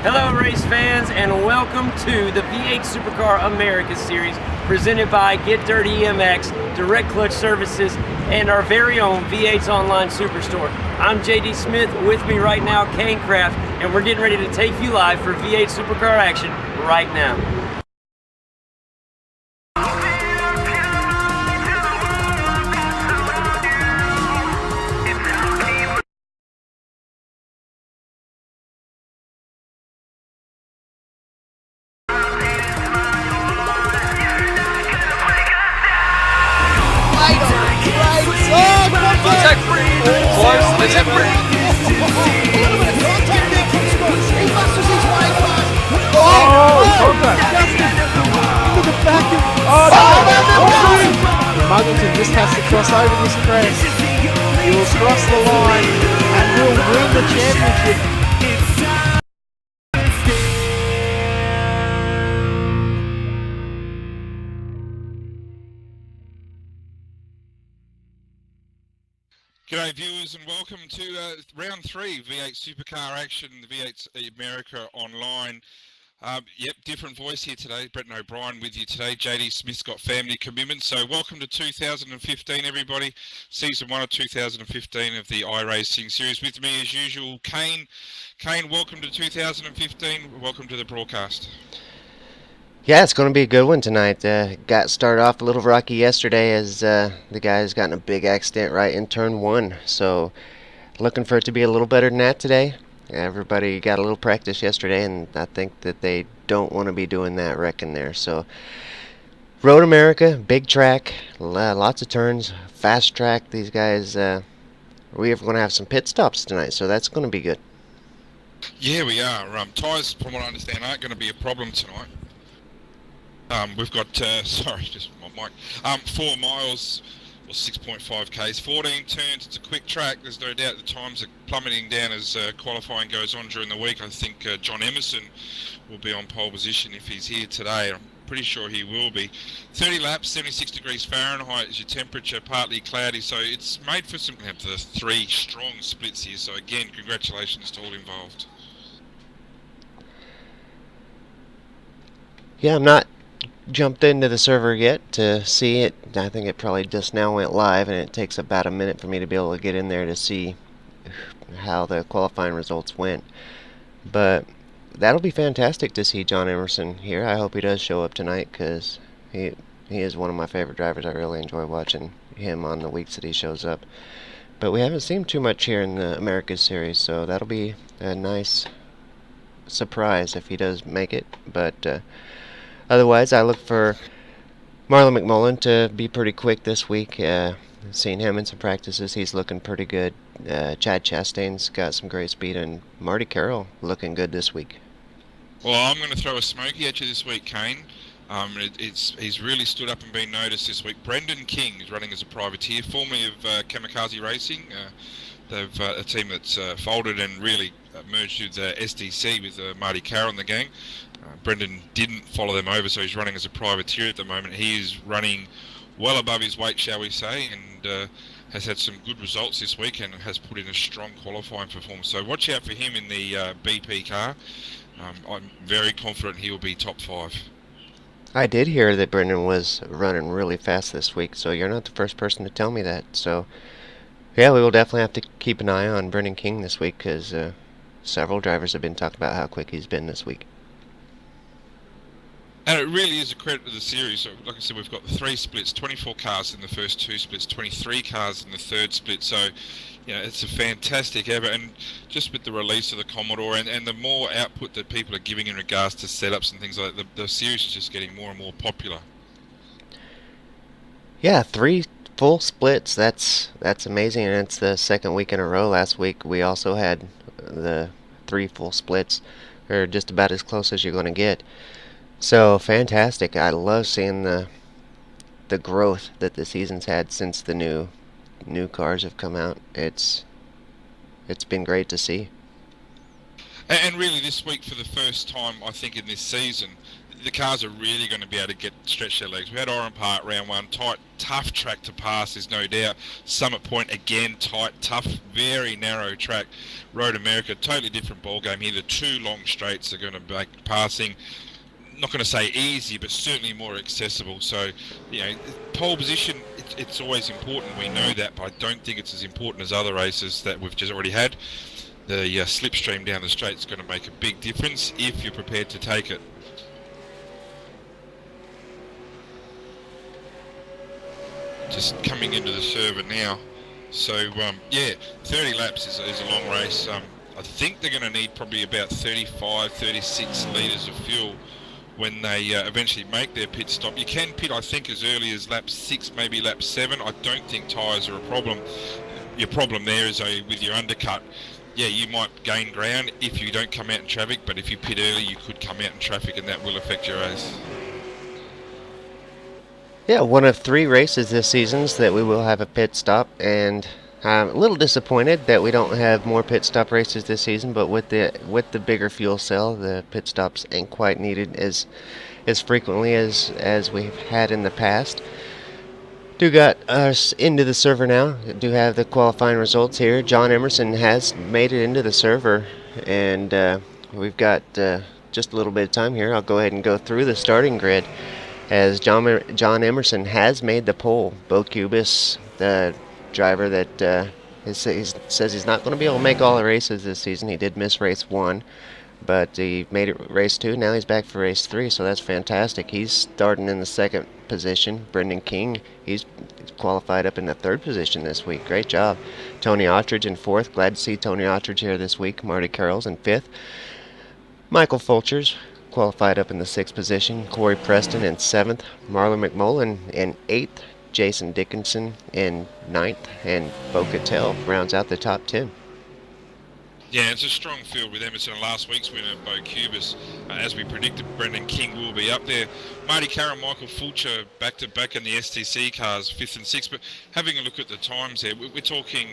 Hello race fans, and welcome to the V8 Supercar America Series presented by Get Dirty EMX, Direct Clutch Services, and our very own V8's online superstore. I'm JD Smith, with me right now Kane Kraft, and we're getting ready to take you live for V8 Supercar action right now. Muggleton just has to cross over this crest. He will cross the line and will win the championship. G'day viewers and welcome to round 3 V8 Supercar action, the V8 America online. Yep, different voice here today. Brett and O'Brien with you today. JD Smith's got family commitments. So welcome to 2015, everybody. Season 1 of 2015 of the iRacing series. With me as usual, Kane. Kane, welcome to 2015. Welcome to the broadcast. Yeah, it's going to be a good one tonight. Got started off a little rocky yesterday as the guys got in a big accident right in turn 1. So looking for it to be a little better than that today. Everybody got a little practice yesterday, and I think that they don't want to be doing that wrecking there. So, Road America, big track, lots of turns, fast track. These guys, we are going to have some pit stops tonight, so that's going to be good. Yeah, we are. Tyres, from what I understand, aren't going to be a problem tonight. We've got, sorry, just my mic, 4 miles. Or 6.5 Ks, 14 turns. It's a quick track. There's no doubt the times are plummeting down as qualifying goes on during the week. I think John Emerson will be on pole position if he's here today. I'm pretty sure he will be. 30 laps, 76 degrees Fahrenheit is your temperature, partly cloudy. So it's made for some, have the 3 strong splits here. So again, congratulations to all involved. Yeah, I'm not jumped into the server yet to see it. I think it probably just now went live, and it takes about a minute for me to be able to get in there to see how the qualifying results went. But that'll be fantastic to see John Emerson here. I hope he does show up tonight, because he is one of my favorite drivers. I really enjoy watching him on the weeks that he shows up. But we haven't seen too much here in the Americas series, so that'll be a nice surprise if he does make it. But otherwise, I look for Marlon McMullen to be pretty quick this week. Seen him in some practices. He's looking pretty good. Chad Chastain's got some great speed, and Marty Carroll looking good this week. Well, I'm going to throw a smoky at you this week, Kane. He's really stood up and been noticed this week. Brendan King is running as a privateer, formerly of Kamikaze Racing. They've a team that's folded and really merged with SDC with Marty Carroll and the gang. Brendan didn't follow them over, so he's running as a privateer at the moment. He is running well above his weight, shall we say, and has had some good results this week and has put in a strong qualifying performance. So watch out for him in the BP car. I'm very confident he will be top 5. I did hear that Brendan was running really fast this week, so you're not the first person to tell me that. So, yeah, we will definitely have to keep an eye on Brendan King this week, because several drivers have been talking about how quick he's been this week. And it really is a credit to the series. So, like I said, we've got the 3 splits, 24 cars in the first 2 splits, 23 cars in the 3rd split. So, you know, it's a fantastic effort. And just with the release of the Commodore and the more output that people are giving in regards to setups and things like that, the series is just getting more and more popular. Yeah, 3 full splits. That's amazing, and it's the 2nd week in a row. Last week we also had the 3 full splits, or just about as close as you're going to get. So fantastic. I love seeing the growth that the season's had since the new cars have come out. It's been great to see. And really this week, for the first time I think in this season, the cars are really going to be able to stretch their legs. We had Oran Park round one, tight, tough track to pass, there's no doubt. Summit Point again, tight, tough, very narrow track. Road America, totally different ball game here. The two long straights are going to make passing, not going to say easy, but certainly more accessible. So, pole position, it's always important. We know that, but I don't think it's as important as other races that we've just already had. The slipstream down the straight is going to make a big difference if you're prepared to take it. Just coming into the server now. So, 30 laps is a long race. I think they're going to need probably about 35, 36 litres of fuel when they eventually make their pit stop. You can pit, I think, as early as lap 6, maybe lap 7. I don't think tyres are a problem. Your problem there is with your undercut. Yeah, you might gain ground if you don't come out in traffic, but if you pit early, you could come out in traffic, and that will affect your race. Yeah, one of 3 races this season that we will have a pit stop, and I'm a little disappointed that we don't have more pit stop races this season, but with the bigger fuel cell, the pit stops ain't quite needed as frequently as we've had in the past. Do got us into the server now. Do have the qualifying results here. John Emerson has made it into the server, and we've got just a little bit of time here. I'll go ahead and go through the starting grid. As John Emerson has made the pole. Beau Cubis, the driver that says he's not going to be able to make all the races this season. He did miss race 1, but he made it race 2. Now he's back for race 3, so that's fantastic. He's starting in the 2nd position. Brendan King, he's qualified up in the 3rd position this week. Great job. Tony Autridge in 4th. Glad to see Tony Autridge here this week. Marty Carroll's in 5th. Michael Fulcher's qualified up in the 6th position. Corey Preston in 7th. Marlon McMullen in 8th. Jason Dickinson in 9th. And Beau Cattell rounds out the top 10. Yeah, it's a strong field with Emerson and last week's winner, Beau Cubis. As we predicted, Brendan King will be up there. Marty Carroll, Michael Fulcher back-to-back in the STC cars, 5th and 6th. But having a look at the times there, we're talking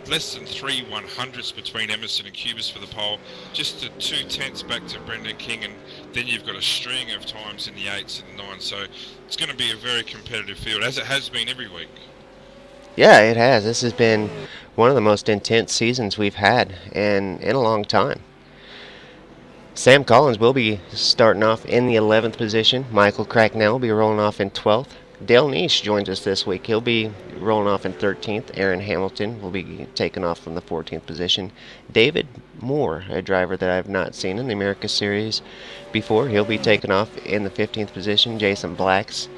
less than 3 100ths between Emerson and Cubis for the pole. Just the 2 tenths back to Brendan King, and then you've got a string of times in the 8s and 9s. So it's going to be a very competitive field, as it has been every week. Yeah, it has. This has been one of the most intense seasons we've had in a long time. Sam Collins will be starting off in the 11th position. Michael Cracknell will be rolling off in 12th. Dale Nish joins us this week. He'll be rolling off in 13th. Aaron Hamilton will be taking off from the 14th position. David Moore, a driver that I've not seen in the America Series before, he'll be taking off in the 15th position. Jason Black's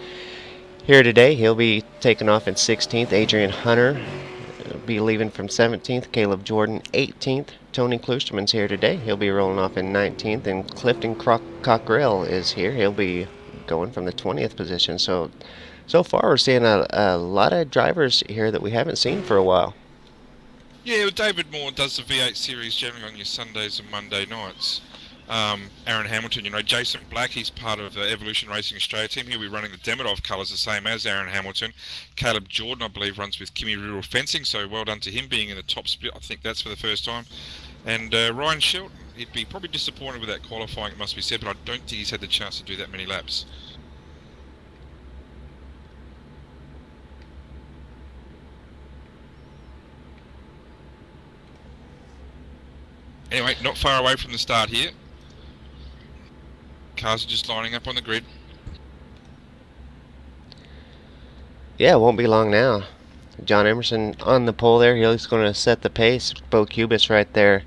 here today. He'll be taking off in 16th. Adrian Hunter will be leaving from 17th. Caleb Jordan 18th. Tony Kloosterman's here today. He'll be rolling off in 19th. And Clifton Cockrell is here. He'll be going from the 20th position. So far, we're seeing a lot of drivers here that we haven't seen for a while. Yeah, well, David Moore does the V8 series generally on your Sundays and Monday nights. Aaron Hamilton, Jason Black, he's part of the Evolution Racing Australia team. He'll be running the Demidov colours, the same as Aaron Hamilton. Caleb Jordan, I believe, runs with Kimmy Rural Fencing, so well done to him being in the top split. I think that's for the first time. And Ryan Shelton, he'd be probably disappointed with that qualifying, it must be said, but I don't think he's had the chance to do that many laps. Anyway, not far away from the start here. Cars are just lining up on the grid. Yeah, it won't be long now. John Emerson on the pole there. He's going to set the pace. Beau Cubis right there,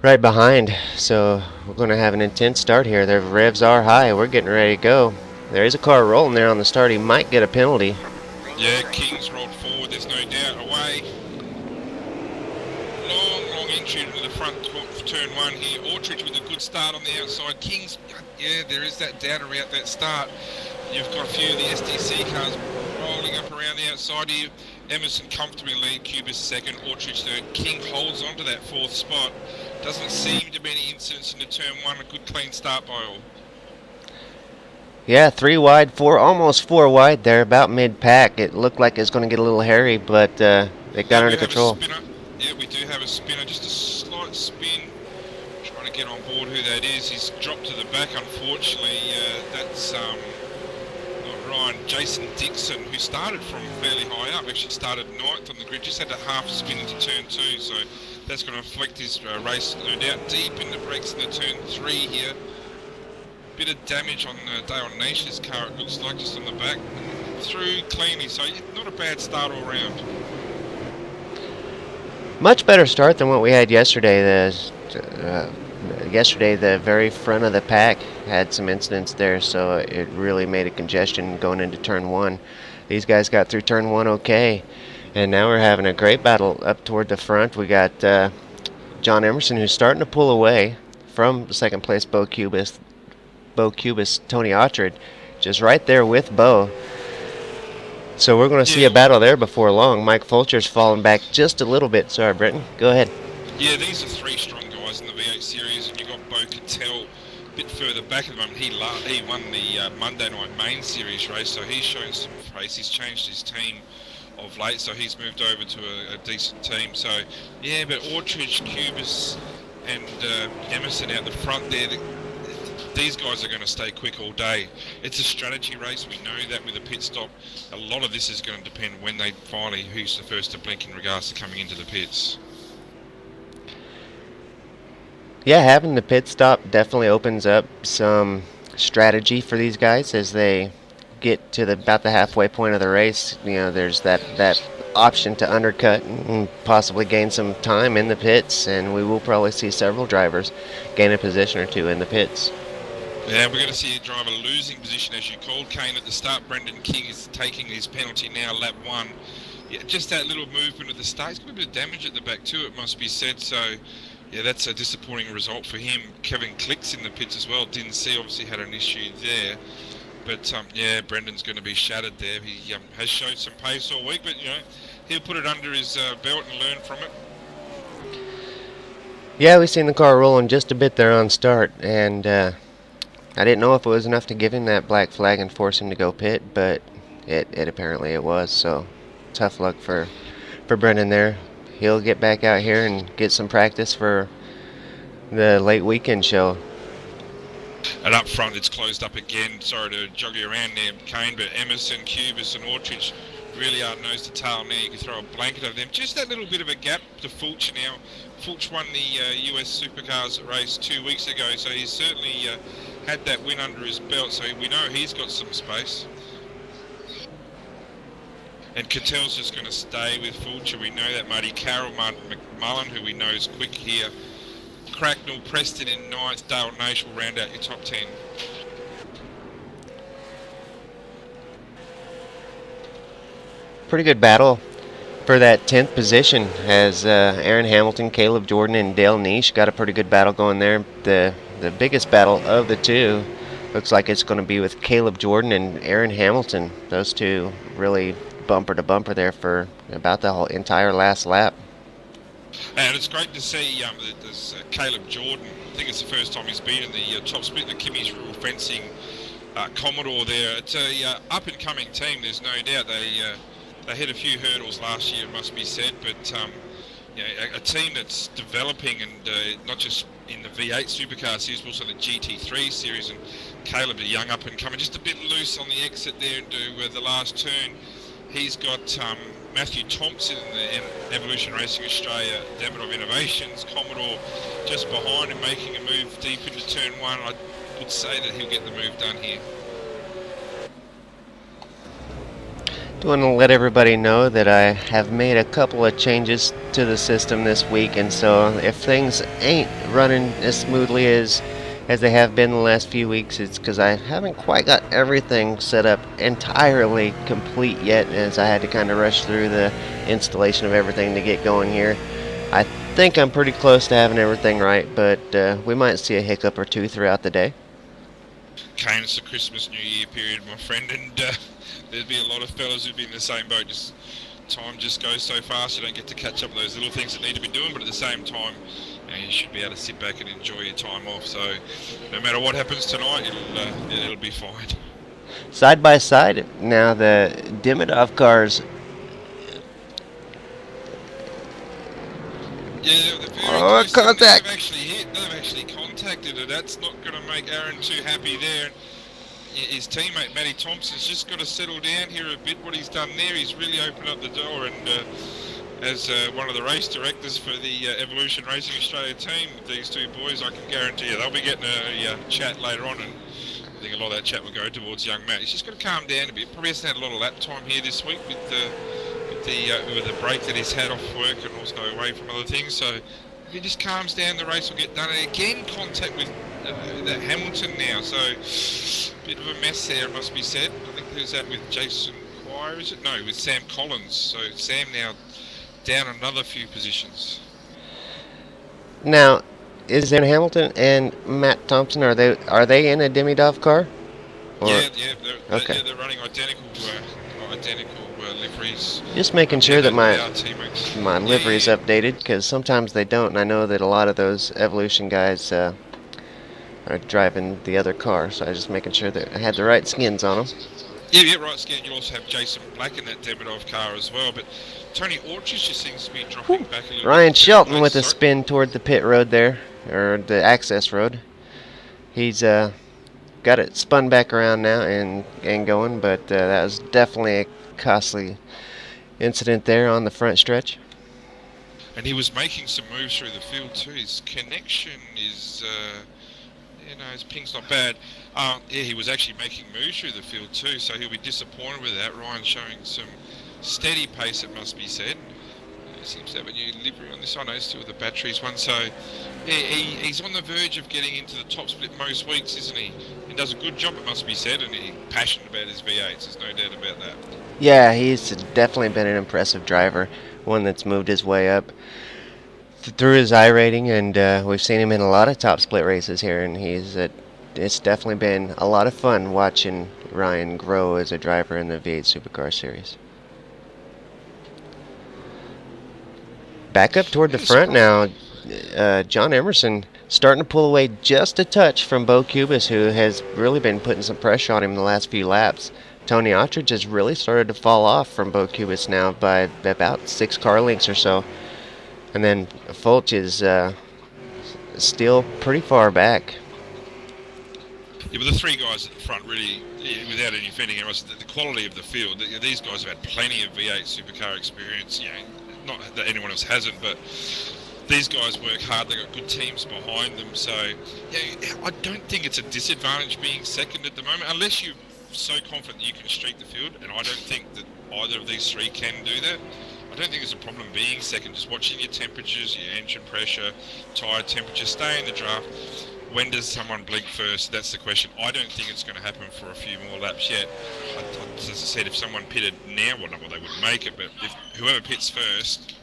right behind. So we're going to have an intense start here. Their revs are high. We're getting ready to go. There is a car rolling there on the start. He might get a penalty. Yeah, King's rolled forward. There's no doubt. Away. Long entry into the front turn 1 here. Autridge with a good start on the outside. King's, yeah, there is that doubt around that start. You've got a few of the STC cars rolling up around the outside here. Emerson comfortably lead, Cubis 2nd, Autridge 3rd. King holds on to that 4th spot. Doesn't seem to be any incidents into turn 1. A good clean start by all. Yeah, 3 wide, 4, almost 4 wide there, about mid-pack. It looked like it was going to get a little hairy, but they got under control. Yeah, we do have a spinner, just a slight spin. Trying trying to get on board who that is. He's dropped to the back, unfortunately. That's not Ryan. Jason Dixon, who started from fairly high up, actually started ninth on the grid, just had a half spin into turn 2, so that's going to affect his race, no doubt. Deep in the brakes into turn 3 here. Bit of damage on Dale Naish's car, it looks like, just on the back. Through cleanly, so not a bad start all round. Much better start than what we had yesterday. Yesterday, the very front of the pack had some incidents there, so it really made a congestion going into turn 1. These guys got through turn 1 okay, and now we're having a great battle up toward the front. We got John Emerson, who's starting to pull away from second place Beau Cubis, Tony Autred, just right there with Beau. So we're going to see a battle there before long. Mike Fulcher's falling back just a little bit. Sorry, Brenton. Go ahead. Yeah, these are 3 strong guys in the V8 series, and you've got Beau Cattell a bit further back at the moment. He won the Monday night main series race, so he's shown some pace. He's changed his team of late, so he's moved over to a decent team. So, yeah, but Autridge, Cubis, and Emerson out the front there, these guys are going to stay quick all day. It's a strategy race. We know that with a pit stop. A lot of this is going to depend when they finally, who's the first to blink in regards to coming into the pits. Yeah, having the pit stop definitely opens up some strategy for these guys as they get to about the halfway point of the race. You know, there's that option to undercut and possibly gain some time in the pits, and we will probably see several drivers gain a position or two in the pits. Yeah, we're going to see a driver losing position, as you called, Kane, at the start. Brendan King is taking his penalty now, lap 1. Yeah, just that little movement at the start. He's got a bit of damage at the back too, it must be said. So, yeah, that's a disappointing result for him. Kevin Click's in the pits as well. Didn't see, obviously had an issue there. But, yeah, Brendan's going to be shattered there. He has shown some pace all week, but, you know, he'll put it under his belt and learn from it. Yeah, we've seen the car rolling just a bit there on start, and I didn't know if it was enough to give him that black flag and force him to go pit, but it apparently it was. So tough luck for Brendan there. He'll get back out here and get some practice for the late weekend show. And up front, it's closed up again. Sorry to jog you around there, Kane, but Emerson, Cubis, and Autridge really are nose to tail now. You can throw a blanket over them. Just that little bit of a gap to Fulcher now. Fulcher won the US Supercars race 2 weeks ago, so he's certainly had that win under his belt, so we know he's got some space. And Cattell's just going to stay with Fulcher. We know that. Marlon McMullen, who we know is quick here. Cracknell, Preston in 9th. Dale Naish will round out your top 10. Pretty good battle for that 10th position as Aaron Hamilton, Caleb Jordan, and Dale Naish got a pretty good battle going there. The biggest battle of the two looks like it's going to be with Caleb Jordan and Aaron Hamilton. Those two really bumper to bumper there for about the whole entire last lap. And it's great to see there's Caleb Jordan. I think it's the first time he's been in the top split, the Kimmy's Rule Fencing Commodore there. It's a up-and-coming team, there's no doubt. They hit a few hurdles last year, it must be said, but you know, a team that's developing, and not just in the V8 Supercar series, but also the GT3 series. And Caleb, a young up-and-comer, just a bit loose on the exit there into the last turn. He's got Matthew Thompson in the Evolution Racing Australia Davidoff Innovations Commodore just behind him, making a move deep into turn 1. I would say that he'll get the move done here. I want to let everybody know that I have made a couple of changes to the system this week, and so if things ain't running as smoothly as they have been the last few weeks, it's because I haven't quite got everything set up entirely complete yet, as I had to kind of rush through the installation of everything to get going here. I think I'm pretty close to having everything right, but we might see a hiccup or two throughout the day. Kane, it's the Christmas New Year period, my friend, and there'd be a lot of fellas who'd be in the same boat. Just time just goes so fast, you don't get to catch up with those little things that need to be doing, but at the same time, you should be able to sit back and enjoy your time off. So no matter what happens tonight, it'll be fine. Side by side now, the Davidoff cars. Yeah, they're very Oh, close. contact! They've actually hit. they've actually contacted her. That's not going to make Aaron too happy there. His teammate Matty Thompson's just got to settle down here a bit. What he's done there, he's really opened up the door, and as one of the race directors for the Evolution Racing Australia team, these two boys, I can guarantee you they'll be getting a chat later on, and I think a lot of that chat will go towards young Matt. He's just got to calm down a bit. Probably hasn't had a lot of lap time here this week with the break that he's had off work and also away from other things. So if he just calms down, the race will get done. And again, contact with that Hamilton now. So bit of a mess there, it must be said. I think there's that with Jason Quire, is it? No, with Sam Collins. So Sam now down another few positions. Now, is there Hamilton and Matt Thompson? Are they in a Demi-Dov car? Or? Yeah, Okay. they're running identical liveries. Just making sure that my my livery is updated, because sometimes they don't, and I know that a lot of those Evolution guys are driving the other car, so I was just making sure that I had the right skins on them. Yeah, right, Scan. You also have Jason Black in that Demi-Dov car as well, but Tony Orchard just seems to be dropping back a little Ryan bit. Shelton with a spin toward the pit road there, or the access road. He's got it spun back around now and going, but that was definitely a costly incident there on the front stretch. And he was making some moves through the field too. His connection is, his ping's not bad. He was actually making moves through the field too, so he'll be disappointed with that. Ryan showing some steady pace, it must be said. He seems to have a new livery on this. I know still the batteries one, so he's on the verge of getting into the top split most weeks, isn't he? He does a good job, it must be said, and he's passionate about his V8s. There's no doubt about that. Yeah, he's definitely been an impressive driver, one that's moved his way up through his iRating, and we've seen him in a lot of top split races here, and it's definitely been a lot of fun watching Ryan grow as a driver in the V8 Supercar series. Back up toward the front now, John Emerson starting to pull away just a touch from Beau Cubis, who has really been putting some pressure on him in the last few laps. Tony Attridge has really started to fall off from Beau Cubis now by about 6 car lengths or so. And then Fulch is still pretty far back. Yeah, but the three guys at the front really, without any offending anyone, the quality of the field, these guys have had plenty of V8 Supercar experience. Not that anyone else hasn't, but these guys work hard. They've got good teams behind them. So, I don't think it's a disadvantage being second at the moment, unless you're so confident that you can streak the field, and I don't think that either of these three can do that. I don't think there's a problem being second, just watching your temperatures, your engine pressure, tyre temperature, stay in the draft. When does someone blink first? That's the question. I don't think it's going to happen for a few more laps yet. As I said, if someone pitted now, well, they wouldn't make it, but if whoever pits first,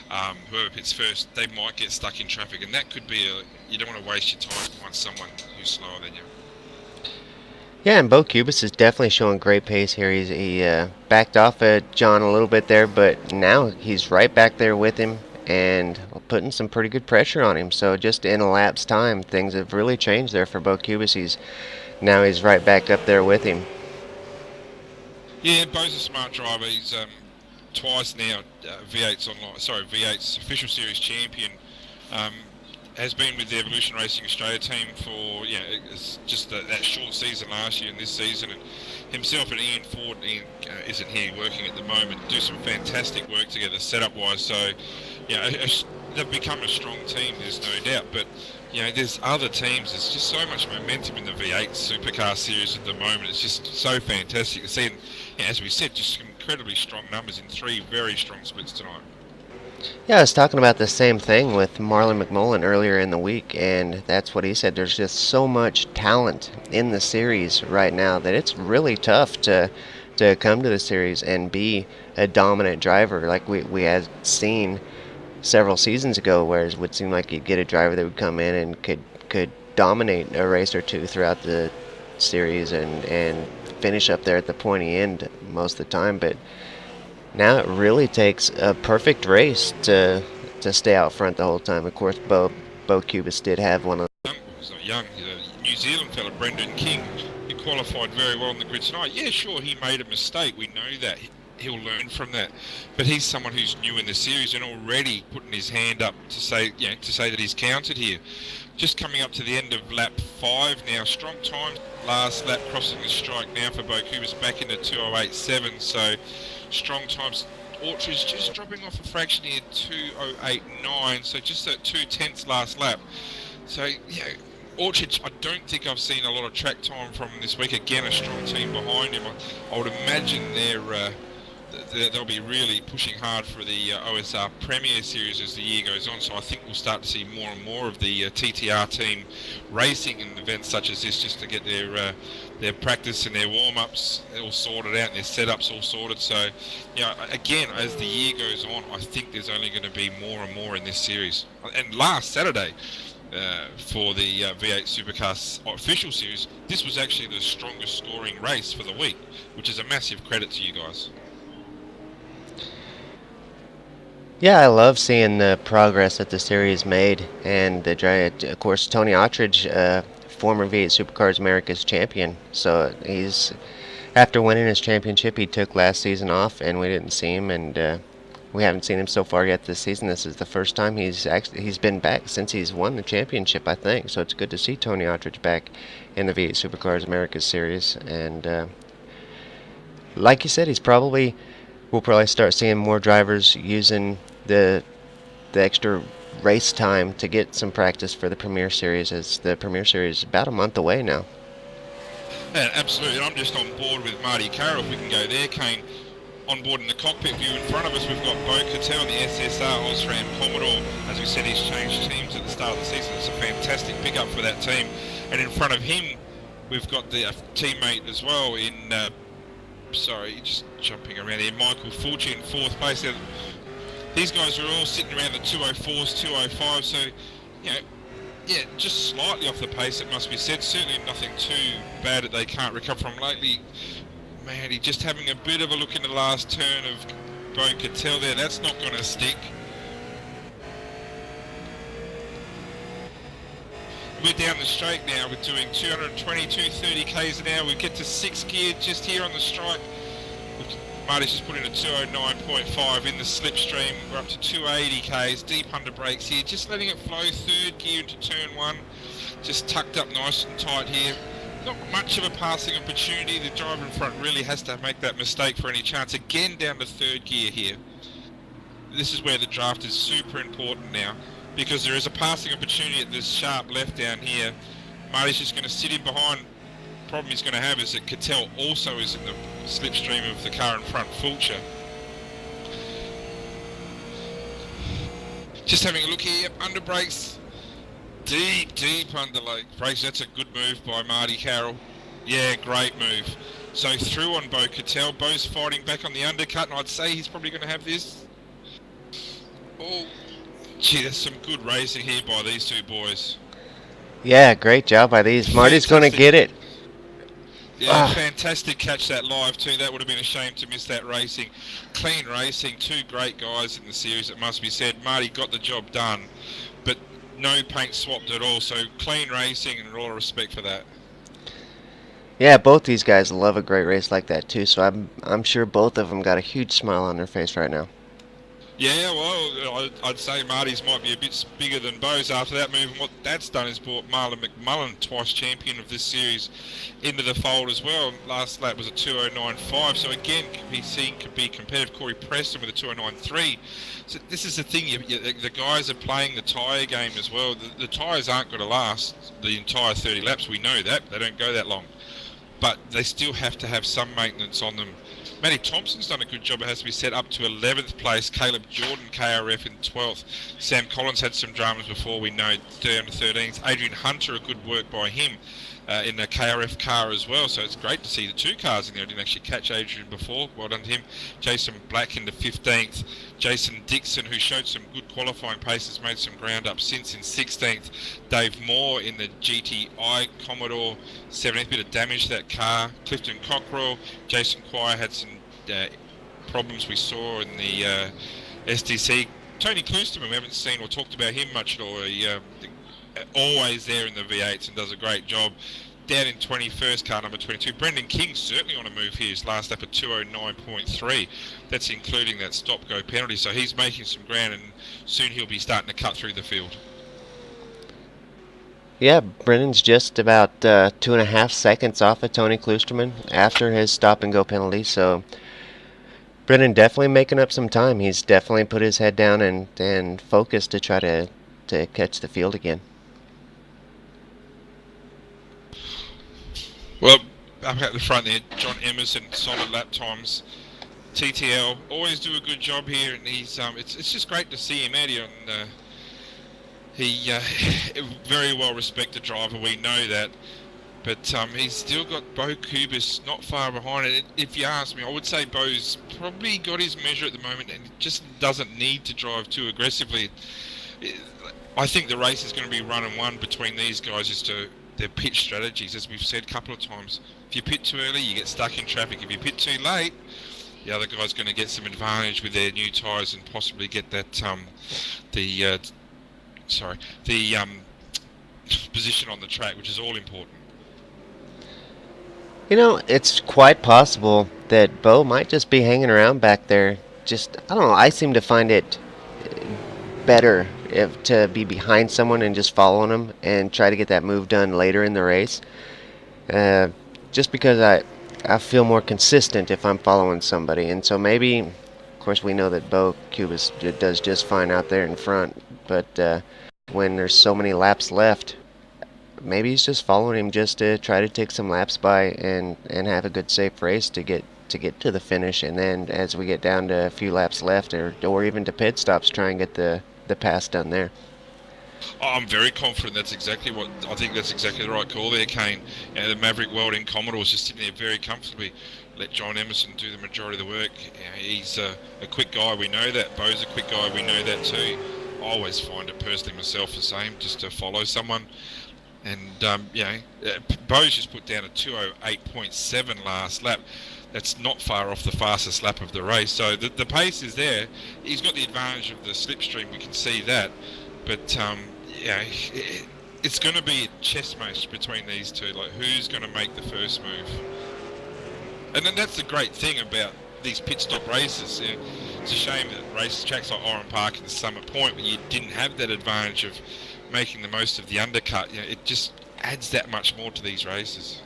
they might get stuck in traffic, and that could be you don't want to waste your time on someone who's slower than you. Yeah, and Beau Cubis is definitely showing great pace here. He backed off at John a little bit there, but now he's right back there with him and putting some pretty good pressure on him. So just in a lap's time, things have really changed there for Beau Cubis. He's right back up there with him. Yeah, Beau's a smart driver. He's twice now V8's official series champion. Has been with the Evolution Racing Australia team for it's just that short season last year and this season, and himself and Ian Ford isn't here working at the moment, do some fantastic work together setup wise. So they've become a strong team, there's no doubt, but there's other teams. There's just so much momentum in the V8 Supercar series at the moment. It's just so fantastic to see, and as we said, just incredibly strong numbers in 3 very strong splits tonight. Yeah, I was talking about the same thing with Marlon McMullen earlier in the week, and that's what he said. There's just so much talent in the series right now that it's really tough to come to the series and be a dominant driver like we had seen several seasons ago, where it would seem like you'd get a driver that would come in and could dominate a race or two throughout the series and finish up there at the pointy end most of the time. But now it really takes a perfect race to stay out front the whole time. Of course, Beau Cubis did have one of them. He's not young. He's a New Zealand fella, Brendan King. He qualified very well on the grid tonight. Yeah, sure, he made a mistake. We know that. he'll learn from that. But he's someone who's new in the series and already putting his hand up to say, that he's counted here. Just coming up to the end of lap 5 now. Strong time last lap, crossing the strike now for Beau Cubis back into 2:08.7. So strong times. Orchard's just dropping off a fraction here, 2:08.9. So just that 2/10 last lap. So Orchard, I don't think I've seen a lot of track time from this week. Again, a strong team behind him. I would imagine they'll be really pushing hard for the OSR Premier Series as the year goes on. So I think we'll start to see more and more of the TTR team racing in events such as this, just to get their practice and their warm-ups all sorted out and their setups all sorted. So, again, as the year goes on, I think there's only going to be more and more in this series. And last Saturday, for the V8 Supercar official series, this was actually the strongest scoring race for the week, which is a massive credit to you guys. Yeah, I love seeing the progress that the series made, and of course Tony Attridge, former V8 Supercars America's champion. So he's, after winning his championship, he took last season off, and we didn't see him, and we haven't seen him so far yet this season. This is the first time he's been back since he's won the championship, I think. So it's good to see Tony Attridge back in the V8 Supercars Americas series. And like you said, we'll probably start seeing more drivers using the extra race time to get some practice for the Premier Series, as the Premier Series is about a month away now. Yeah, absolutely. I'm just on board with Marty Carroll, if we can go there, Kane. On board in the cockpit view in front of us, we've got Beau Cattell, the SSR Osram Commodore. As we said, he's changed teams at the start of the season. It's a fantastic pickup for that team. And in front of him, we've got the teammate as well in, just jumping around here, Michael Fulcher in 4th place. These guys are all sitting around the 204s, 205, so, just slightly off the pace, it must be said. Certainly nothing too bad that they can't recover from lately. Man, he's just having a bit of a look in the last turn of Beau Cattell there. That's not going to stick. We're down the straight now. We're doing 220, 230 k's an hour. We get to 6th gear just here on the strike. Marty's just put in a 209.5 in the slipstream. We're up to 280 k's, deep under brakes here. Just letting it flow, 3rd gear into turn 1. Just tucked up nice and tight here. Not much of a passing opportunity. The driver in front really has to make that mistake for any chance. Again down to 3rd gear here. This is where the draft is super important now, because there is a passing opportunity at this sharp left down here. Marty's just going to sit in behind. Problem he's going to have is that Cattell also is in the slipstream of the car in front, Fulcher. Just having a look here, under brakes. Deep under brakes. That's a good move by Marty Carroll. Yeah, great move. So through on Beau Cattell. Beau's fighting back on the undercut, and I'd say he's probably going to have this. Oh, gee, there's some good racing here by these two boys. Yeah, great job by these. Marty's going to get it. Yeah, fantastic catch that live too. That would have been a shame to miss that racing. Clean racing, two great guys in the series, it must be said. Marty got the job done, but no paint swapped at all, so clean racing and a lot of respect for that. Yeah, both these guys love a great race like that too, so I'm sure both of them got a huge smile on their face right now. Yeah, well, I'd say Marty's might be a bit bigger than Beau's after that move, and what that's done is brought Marlon McMullen, twice champion of this series, into the fold as well. Last lap was a 209.5, so again, could be competitive. Corey Preston with a 209.3. So this is the thing, the guys are playing the tyre game as well. The tyres aren't going to last the entire 30 laps, we know that. They don't go that long. But they still have to have some maintenance on them. Matty Thompson's done a good job, it has to be said, up to 11th place. Caleb Jordan, KRF, in 12th. Sam Collins had some dramas before, we know, down to 13th. Adrian Hunter, a good work by him in the KRF car as well. So it's great to see the two cars in there. I didn't actually catch Adrian before. Well done to him. Jason Black into 15th. Jason Dixon, who showed some good qualifying paces, made some ground up since, in 16th. Dave Moore in the GTI Commodore, 17th. Bit of damage to that car. Clifton Cockrell. Jason Quire had some problems we saw in the STC. Tony Kloosterman, we haven't seen or talked about him much at all. He always there in the V8s and does a great job. down in 21st, car number 22. Brendan King certainly on a move here. His last lap at 209.3. That's including that stop-go penalty. So he's making some ground, and soon he'll be starting to cut through the field. Yeah, Brendan's just about 2.5 seconds off of Tony Kloosterman after his stop-and-go penalty. So Brendan definitely making up some time. He's definitely put his head down and focused to try to catch the field again. Well, up at the front there, John Emerson, solid lap times. TTL always do a good job here, and he's it's just great to see him out here. And he very well respected driver, we know that. But he's still got Beau Cubis not far behind. And if you ask me, I would say Beau's probably got his measure at the moment, and just doesn't need to drive too aggressively. I think the race is going to be run and won between these guys as to their pit strategies. As we've said a couple of times, if you pit too early, you get stuck in traffic. If you pit too late, the other guy's going to get some advantage with their new tyres and possibly get that position on the track, which is all important. You know, it's quite possible that Beau might just be hanging around back there. Just, I don't know, I seem to find it better to be behind someone and just following them and try to get that move done later in the race. Just because I feel more consistent if I'm following somebody. And so maybe, of course, we know that Beau Cubis does just fine out there in front. But when there's so many laps left, maybe he's just following him just to try to take some laps by and have a good safe race to get to the finish. And then as we get down to a few laps left or even to pit stops, try and get the pass done there. I'm very confident that's exactly the right call there, Kane. The Maverick Welding Commodore was just sitting there very comfortably. Let John Emerson do the majority of the work. He's a quick guy, we know that. Beau's a quick guy, we know that too. I always find it personally myself the same, just to follow someone. And Beau's just put down a 208.7 last lap. That's not far off the fastest lap of the race. So the pace is there. He's got the advantage of the slipstream, we can see that. But it's going to be a chess match between these two. Like, who's going to make the first move? And then that's the great thing about these pit stop races. It's a shame that race tracks like Oran Park and Summit Point, where you didn't have that advantage of making the most of the undercut. It just adds that much more to these races.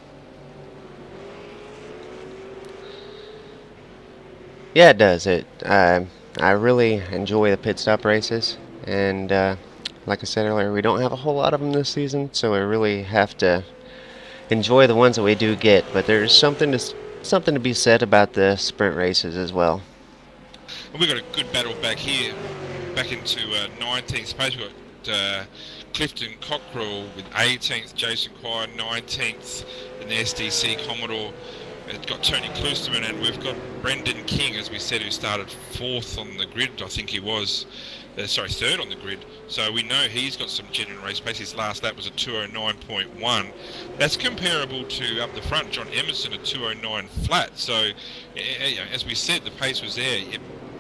Yeah, it does. I really enjoy the pit stop races, and like I said earlier, we don't have a whole lot of them this season, so we really have to enjoy the ones that we do get. But there's something to be said about the sprint races as well. And we've got a good battle back here, back into 19th place. We've got Clifton Cockrell with 18th, Jason Quire 19th in the SDC Commodore. It's got Tony Kloosterman, and we've got Brendan King, as we said, who started 4th on the grid, I think he was. 3rd on the grid. So we know he's got some genuine race pace. His last lap was a 209.1. That's comparable to up the front, John Emerson at 209 flat. So, as we said, the pace was there.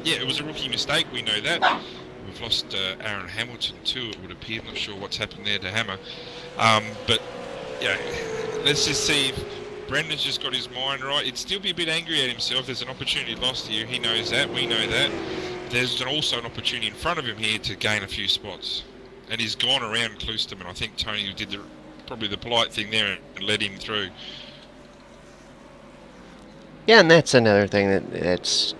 It was a rookie mistake, we know that. We've lost Aaron Hamilton too, it would appear. I'm not sure what's happened there to Hammer. But, let's just see if Brendan's just got his mind right. He'd still be a bit angry at himself. There's an opportunity lost here. He knows that. We know that. There's also an opportunity in front of him here to gain a few spots. And he's gone around Kloosterman. I think Tony did probably the polite thing there and led him through. Yeah, and that's another thing that's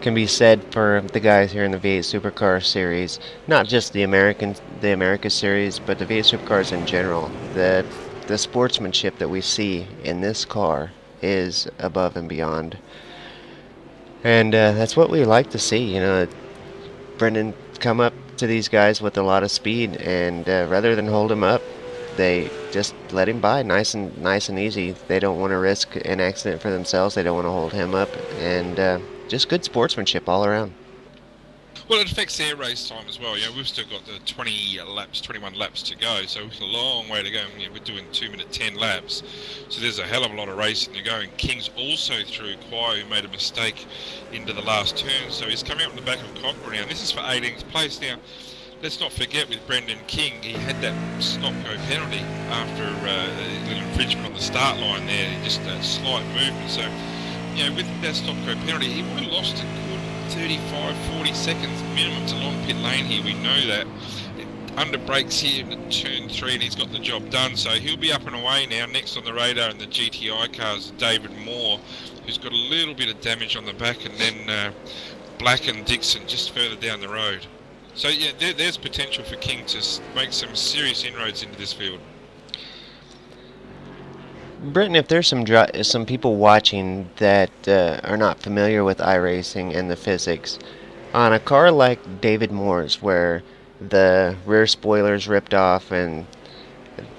can be said for the guys here in the V8 Supercar series. Not just the America series, but the V8 Supercars in general. The sportsmanship that we see in this car is above and beyond. And that's what we like to see. Brendan come up to these guys with a lot of speed, and rather than hold him up, they just let him by nice and easy. They don't want to risk an accident for themselves. They don't want to hold him up, and just good sportsmanship all around. Well, it affects their race time as well. We've still got the 21 laps to go, so we've got a long way to go. We're doing 2-minute 10 laps, so there's a hell of a lot of racing to go. And King's also through Quire, who made a mistake into the last turn, so he's coming up in the back of Cockrell now. This is for 18th place now. let's not forget with Brendan King, he had that stop-go penalty after a little infringement on the start line there, just a slight movement. So, with that stop-go penalty, he would have lost a good 35, 40 seconds minimum to long pit lane here. We know that. Under brakes here in turn 3, and he's got the job done. So he'll be up and away now. Next on the radar in the GTI cars, David Moore, who's got a little bit of damage on the back, and then Black and Dixon just further down the road. So yeah, there's potential for King to make some serious inroads into this field. Britton, if there's some people watching that are not familiar with iRacing and the physics, on a car like David Moore's, where the rear spoiler's ripped off, and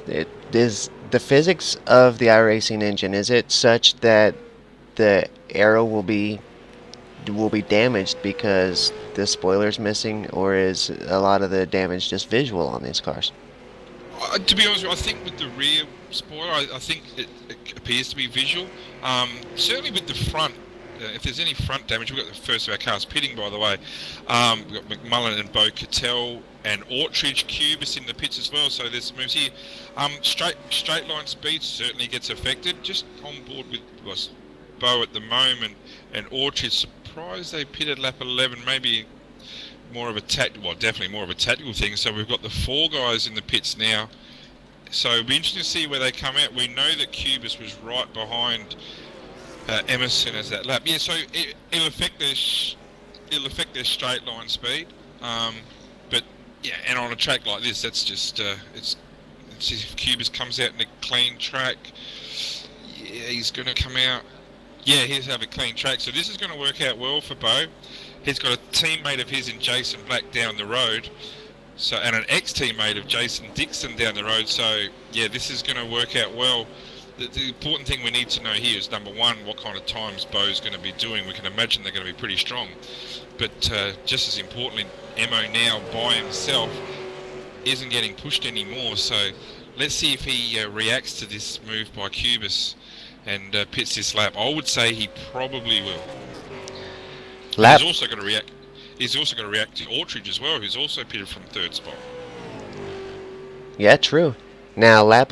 it is the physics of the iRacing engine, is it such that the aero will be damaged because the spoiler's missing, or is a lot of the damage just visual on these cars? To be honest with you, I think with the rear spoiler, I think it appears to be visual. Certainly with the front, if there's any front damage, we've got the first of our cars pitting, by the way. We've got McMullen and Beau Cattell and Ortridge Cubis in the pits as well, so there's moves here. Straight line speed certainly gets affected. Just on board with Beau at the moment, and Orchard, surprised they pitted lap 11, maybe more of a definitely more of a tactical thing. So we've got the 4 guys in the pits now, so it'll be interesting to see where they come out. We know that Cubis was right behind Emerson as that lap. Yeah, so it'll affect their straight line speed, but yeah, and on a track like this, that's just it's if Cubis comes out in a clean track, yeah, he's going to come out. Yeah, he's have a clean track, so this is going to work out well for Beau. He's got a teammate of his in Jason Black down the road, so, and an ex-teammate of Jason Dixon down the road. So yeah, this is going to work out well. The important thing we need to know here is, number one, what kind of times Beau's going to be doing. We can imagine they're going to be pretty strong, but just as importantly, Emo now by himself isn't getting pushed anymore. So let's see if he reacts to this move by Cubis and pits this lap. I would say he probably will. He's also going to react. He's also going to react to Ortridge as well, who's also pitted from 3rd spot. Yeah, true. Now lap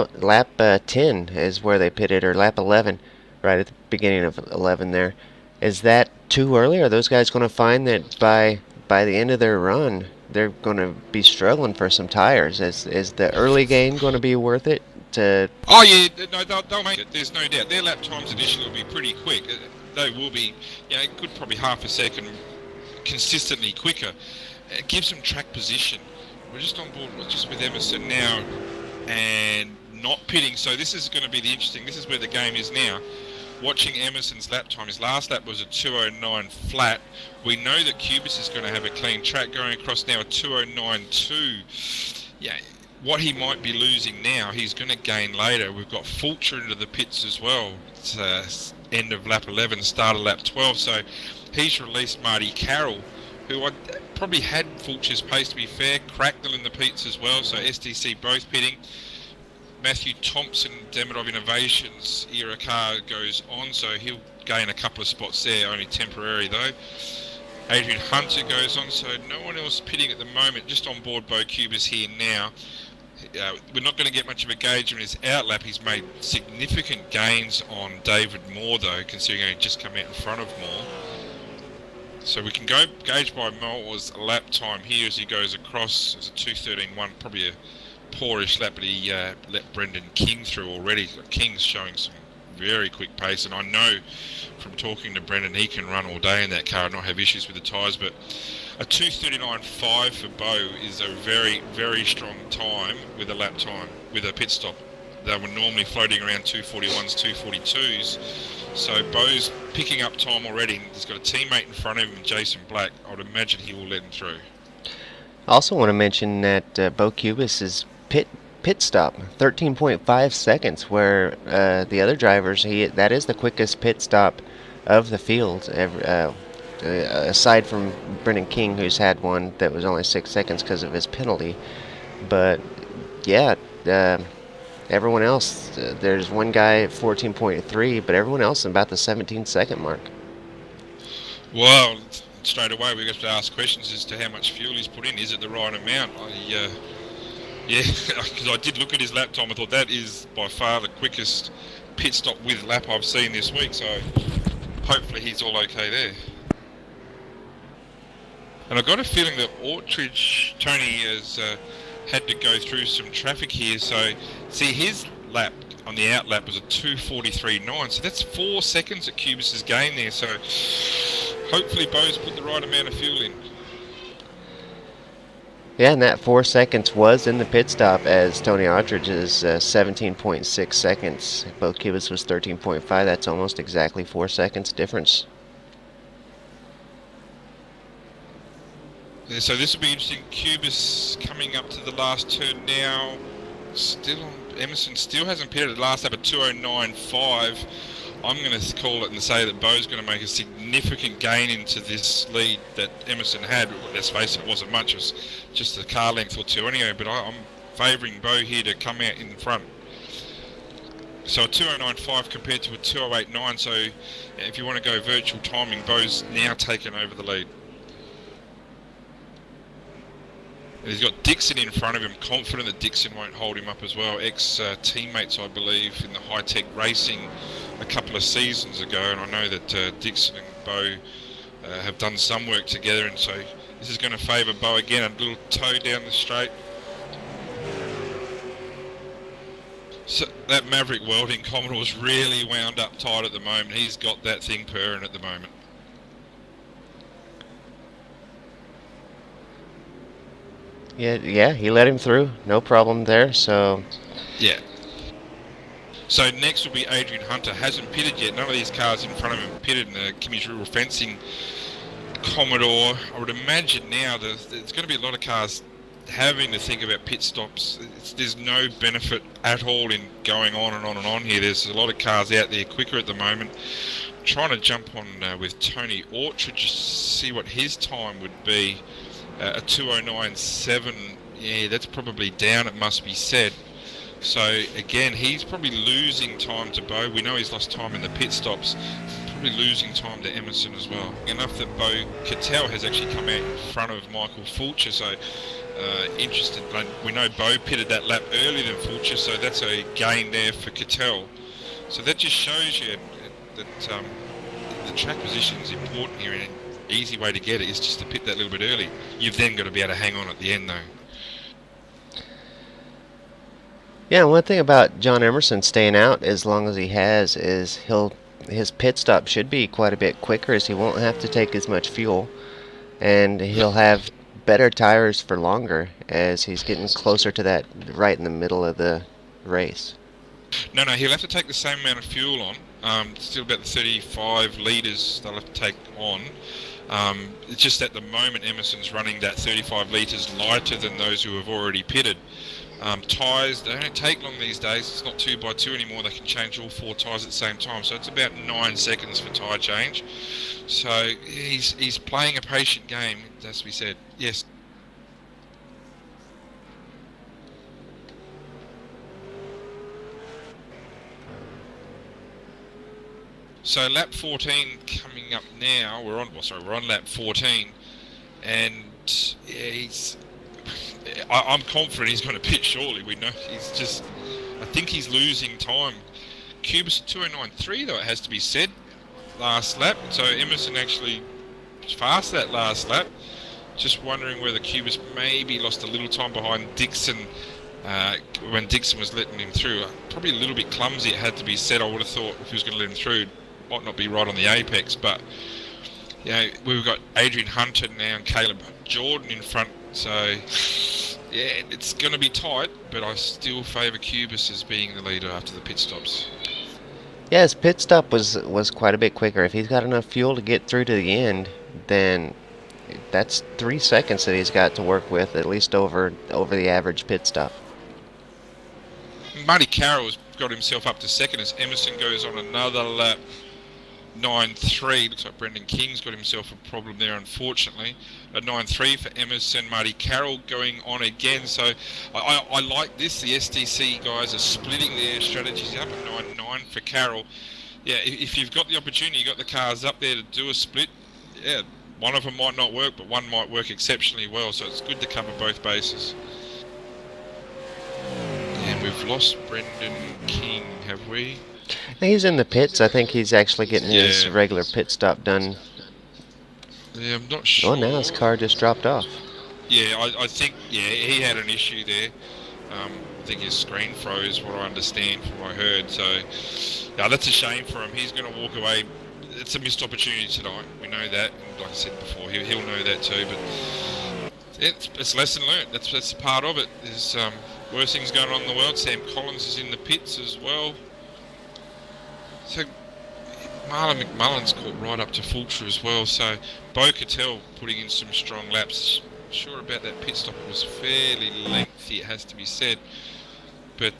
10 is where they pitted, or lap 11, right at the beginning of 11 there. Is that too early? Are those guys going to find that by the end of their run, they're going to be struggling for some tires? Is the early game going to be worth it? Oh yeah, no, they'll make it. There's no doubt. Their lap times initially will be pretty quick. They will be, good, probably half a second consistently quicker. It gives them track position. We're just on board just with Emerson now and not pitting. So this is going to be the interesting. This is where the game is now. Watching Emerson's lap time. His last lap was a 2:09 flat. We know that Cubis is going to have a clean track going across now, a 2:09.2. Yeah. What he might be losing now, he's going to gain later. We've got Fulcher into the pits as well. It's end of lap 11, start of lap 12. So he's released Marty Carroll, who I probably had Fulcher's pace, to be fair. Cracknell in the pits as well, so STC both pitting. Matthew Thompson, Demidov Innovations era car goes on, so he'll gain a couple of spots there, only temporary though. Adrian Hunter goes on, so no one else pitting at the moment, just on board Beau Cubis here now. We're not going to get much of a gauge on his outlap. He's made significant gains on David Moore though, considering he just come out in front of Moore. So we can go gauge by Moore's lap time here as he goes across. It's a 2:13.1, probably a poorish lap, but he let Brendan King through already. King's showing some very quick pace, and I know from talking to Brendan he can run all day in that car and not have issues with the tyres. But a 2:39.5 for Beau is a very, very strong time with a lap time, with a pit stop. They were normally floating around 2:41s, 2:42s. So Beau's picking up time already. He's got a teammate in front of him, Jason Black. I would imagine he will let him through. I also want to mention that Beau Cubis' pit stop, 13.5 seconds, where the other drivers, that is the quickest pit stop of the field, aside from Brendan King, who's had one that was only 6 seconds because of his penalty. But yeah, everyone else, there's one guy at 14.3, but everyone else about the 17-second mark. Well, straight away we have to ask questions as to how much fuel he's put in. Is it the right amount? Yeah, because I did look at his lap time. I thought that is by far the quickest pit stop with lap I've seen this week. So hopefully he's all okay there. And I've got a feeling that Ortridge, Tony, has had to go through some traffic here. So see, his lap on the out lap was a 2:43.9. So that's 4 seconds at Cubis's gain there. So hopefully Beau's put the right amount of fuel in. Yeah, and that 4 seconds was in the pit stop, as Tony Attridge's 17.6 seconds. Beau Cubis was 13.5. That's almost exactly 4 seconds difference. Yeah, so this will be interesting. Cubis coming up to the last turn now. Still on. Emerson still hasn't pitted. Last lap at 2:09.5. I'm going to call it and say that Beau's going to make a significant gain into this lead that Emerson had. Let's face it, it wasn't much. It was just a car length or two anyway, but I'm favouring Beau here to come out in front. So a 2:09.5 compared to a 2:08.9. So if you want to go virtual timing, Beau's now taken over the lead. And he's got Dixon in front of him, confident that Dixon won't hold him up as well. Ex-teammates, I believe, in the high-tech racing a couple of seasons ago, and I know that Dixon and Beau have done some work together, and so this is going to favour Beau again. A little toe down the straight. So that Maverick Welding Commodore's really wound up tight at the moment. He's got that thing purring at the moment. Yeah, he let him through, no problem there. So yeah. So next will be Adrian Hunter. Hasn't pitted yet. None of these cars in front of him have pitted in the Kimmy's Rural Fencing Commodore. I would imagine now there's going to be a lot of cars having to think about pit stops. There's no benefit at all in going on and on and on here. There's a lot of cars out there quicker at the moment. I'm trying to jump on with Tony Orchard just to see what his time would be. A 2:09.7, yeah, that's probably down, it must be said. So again, he's probably losing time to Beau. We know he's lost time in the pit stops. Probably losing time to Emerson as well. Enough that Beau Cattell has actually come out in front of Michael Fulcher. So interested. We know Beau pitted that lap earlier than Fulcher, so that's a gain there for Cattell. So that just shows you that the track position is important here. And easy way to get it is just to pit that little bit early. You've then got to be able to hang on at the end though. yeah, one thing about John Emerson staying out as long as he has is his pit stop should be quite a bit quicker, as he won't have to take as much fuel, and he'll have better tires for longer as he's getting closer to that right in the middle of the race. No, he'll have to take the same amount of fuel on. Still about the 35 litres they'll have to take on. It's just at the moment Emerson's running that 35 litres lighter than those who have already pitted. Tyres, they don't take long these days. It's not 2x2 anymore. They can change all 4 tyres at the same time. So it's about 9 seconds for tyre change. So he's playing a patient game, as we said. Yes. So lap 14 coming up now. We're on lap 14, and yeah, I'm confident he's going to pit shortly. We know I think he's losing time. Cubis at 2:09.3 though, it has to be said, last lap. So Emerson actually passed that last lap. Just wondering whether Cubis maybe lost a little time behind Dixon when Dixon was letting him through. Probably a little bit clumsy, it had to be said. I would have thought if he was going to let him through, might not be right on the apex, but we've got Adrian Hunter now and Caleb Jordan in front, so yeah, it's going to be tight, but I still favour Cubis as being the leader after the pit stops. Yeah, his pit stop was quite a bit quicker. If he's got enough fuel to get through to the end, then that's 3 seconds that he's got to work with, at least over the average pit stop. Marty Carroll's got himself up to second as Emerson goes on another lap. 9.3. Looks like Brendan King's got himself a problem there, unfortunately. A 9.3 for Emerson. Marty Carroll going on again. So I like this. The STC guys are splitting their strategies up at 9.9 for Carroll. Yeah, if you've got the opportunity, you've got the cars up there to do a split, yeah, one of them might not work, but one might work exceptionally well. So it's good to cover both bases. And we've lost Brendan King, have we? He's in the pits. I think he's actually getting his regular pit stop done. Yeah, I'm not sure. Oh, now his car just dropped off. Yeah, I think, he had an issue there. I think his screen froze, what I understand from what I heard. So, yeah, that's a shame for him. He's going to walk away. It's a missed opportunity tonight. We know that. And like I said before, he'll know that too. But it's lesson learned. That's part of it. There's worse things going on in the world. Sam Collins is in the pits as well. So Marlon McMullen's caught right up to Fulcher as well. So Beau Cattell putting in some strong laps. Sure about that pit stop. It was fairly lengthy, it has to be said. But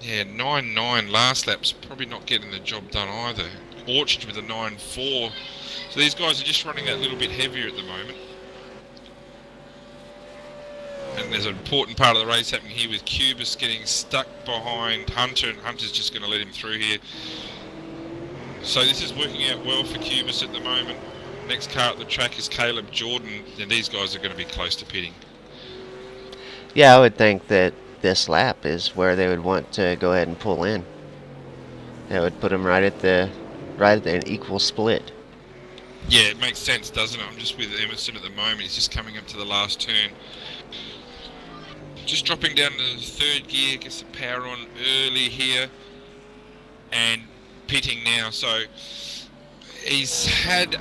9.9 last lap's probably not getting the job done either. Orchard with a 9.4. So these guys are just running that little bit heavier at the moment. And there's an important part of the race happening here with Cubis getting stuck behind Hunter, and Hunter's just going to let him through here. So this is working out well for Cubis at the moment. Next car at the track is Caleb Jordan, and these guys are going to be close to pitting. Yeah, I would think that this lap is where they would want to go ahead and pull in. That would put them right at an equal split. Yeah, it makes sense, doesn't it? I'm just with Emerson at the moment. He's just coming up to the last turn. Just dropping down to the third gear, gets the power on early here, and pitting now. So he's had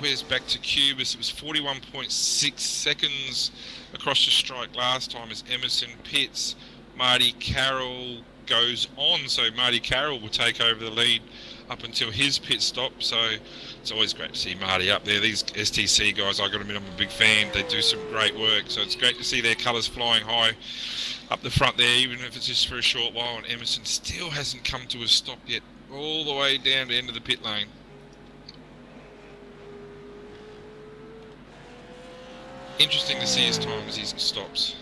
where's back to Cubis, it was 41.6 seconds across the strike last time as Emerson pits. Marty Carroll goes on, so Marty Carroll will take over the lead up until his pit stop. So it's always great to see Marty up there. These STC guys, I got to admit, I'm a big fan. They do some great work, so it's great to see their colours flying high up the front there, even if it's just for a short while. And Emerson still hasn't come to a stop yet, all the way down to the end of the pit lane. Interesting to see his time as he stops.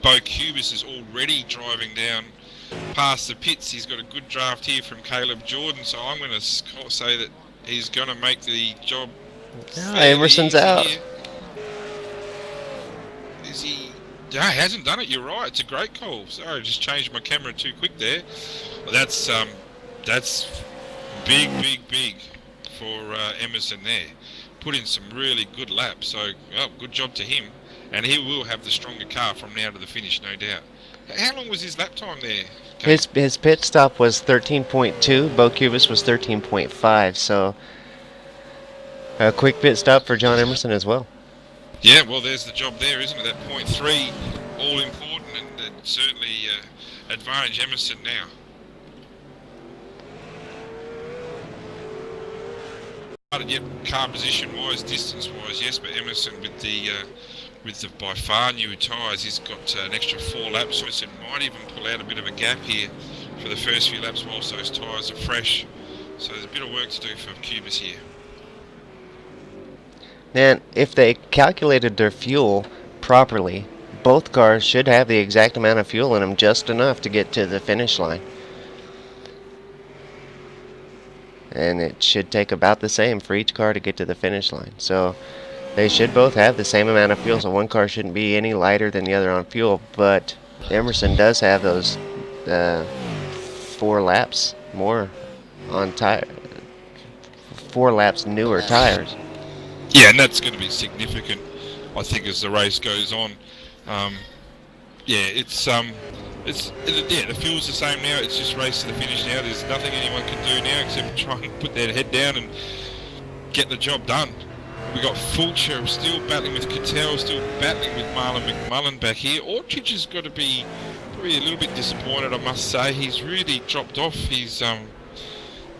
Beau Cubis is already driving down past the pits. He's got a good draft here from Caleb Jordan, so I'm going to say that he's going to make the job. No, Emerson's out. Here. Is he? No, he hasn't done it. You're right. It's a great call. Sorry, I just changed my camera too quick there. Well, that's big for Emerson there. Put in some really good laps. So, good job to him. And he will have the stronger car from now to the finish, no doubt. How long was his lap time there? His pit stop was 13.2. Beau Cubis was 13.5. So a quick pit stop for John Emerson as well. Yeah, well, there's the job there, isn't it? That 0.3, all important, and certainly advantage Emerson now. Yep, car position-wise, distance-wise, yes, but Emerson with the by far new tyres, he's got an extra 4 laps. Emerson might even pull out a bit of a gap here for the first few laps whilst those tyres are fresh. So there's a bit of work to do for Cubis here. And if they calculated their fuel properly, both cars should have the exact amount of fuel in them, just enough to get to the finish line. And it should take about the same for each car to get to the finish line. So they should both have the same amount of fuel, so one car shouldn't be any lighter than the other on fuel. But Emerson does have those 4 laps more on tire, 4 laps newer tires. Yeah, and that's going to be significant, I think, as the race goes on. The fuel's the same now. It's just race to the finish now. There's nothing anyone can do now except try and put their head down and get the job done. We got Fulcher still battling with Cattell, still battling with Marlon McMullen back here. Orchard has got to be probably a little bit disappointed, I must say. He's really dropped off. He's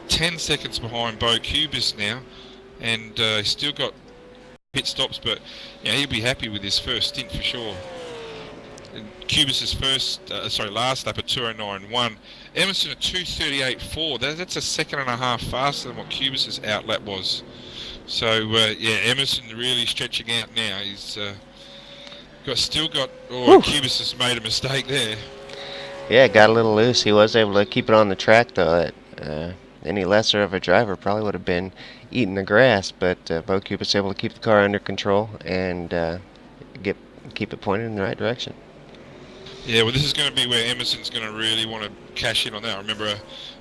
10 seconds behind Beau Cubis now, and he's still got pit stops, but he'll be happy with his first stint for sure. Cubis's last lap at 2:09.1. Emerson at 2:38.4. That's a second and a half faster than what Cubis's outlap was. So Emerson really stretching out now. He's Cubis has made a mistake there. Yeah, got a little loose. He was able to keep it on the track though. any lesser of a driver probably would have been eating the grass, but Beau Cubis able to keep the car under control and keep it pointed in the right direction. Yeah, well, this is going to be where Emerson's going to really want to cash in on that. I remember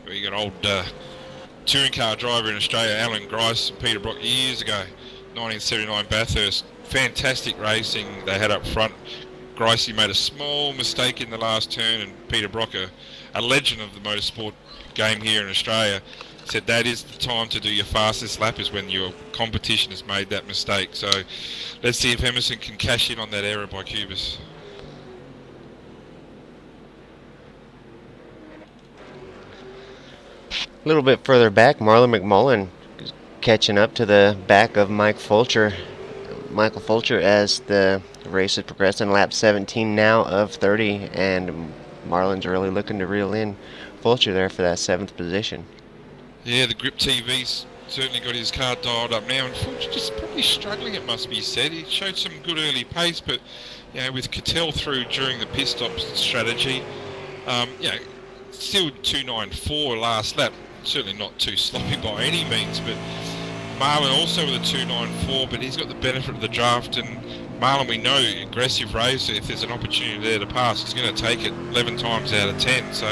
we got an old touring car driver in Australia, Alan Grice and Peter Brock, years ago, 1979 Bathurst. Fantastic racing they had up front. Grice made a small mistake in the last turn, and Peter Brock, a legend of the motorsport game here in Australia, said that is the time to do your fastest lap, is when your competition has made that mistake. So let's see if Emerson can cash in on that error by Cubis. A little bit further back, Marlon McMullen catching up to the back of Michael Fulcher as the race is progressing. Lap 17 now of 30, and Marlon's really looking to reel in Fulcher there for that 7th position. Yeah, the Grip TV's certainly got his car dialed up now, and Fulcher just probably struggling, it must be said. He showed some good early pace, but with Cattell through during the pit stop strategy, still 294 last lap. Certainly not too sloppy by any means, but Marlon also with a 294, but he's got the benefit of the draft, and Marlon, we know, aggressive racer. If there's an opportunity there to pass, he's going to take it 11 times out of 10, so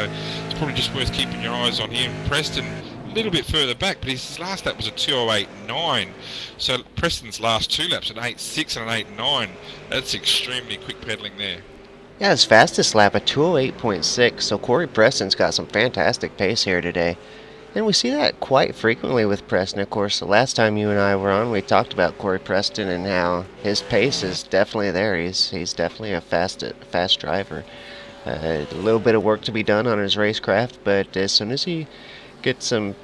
it's probably just worth keeping your eyes on him. Preston, a little bit further back, but his last lap was a 2:08.9, so Preston's last 2 laps an 8.6 and an 8.9. That's extremely quick pedaling there. Yeah, his fastest lap, a 2:08.6, so Corey Preston's got some fantastic pace here today. And we see that quite frequently with Preston. Of course, the last time you and I were on, we talked about Corey Preston and how his pace is definitely there. He's definitely a fast driver. A little bit of work to be done on his racecraft, but as soon as he gets some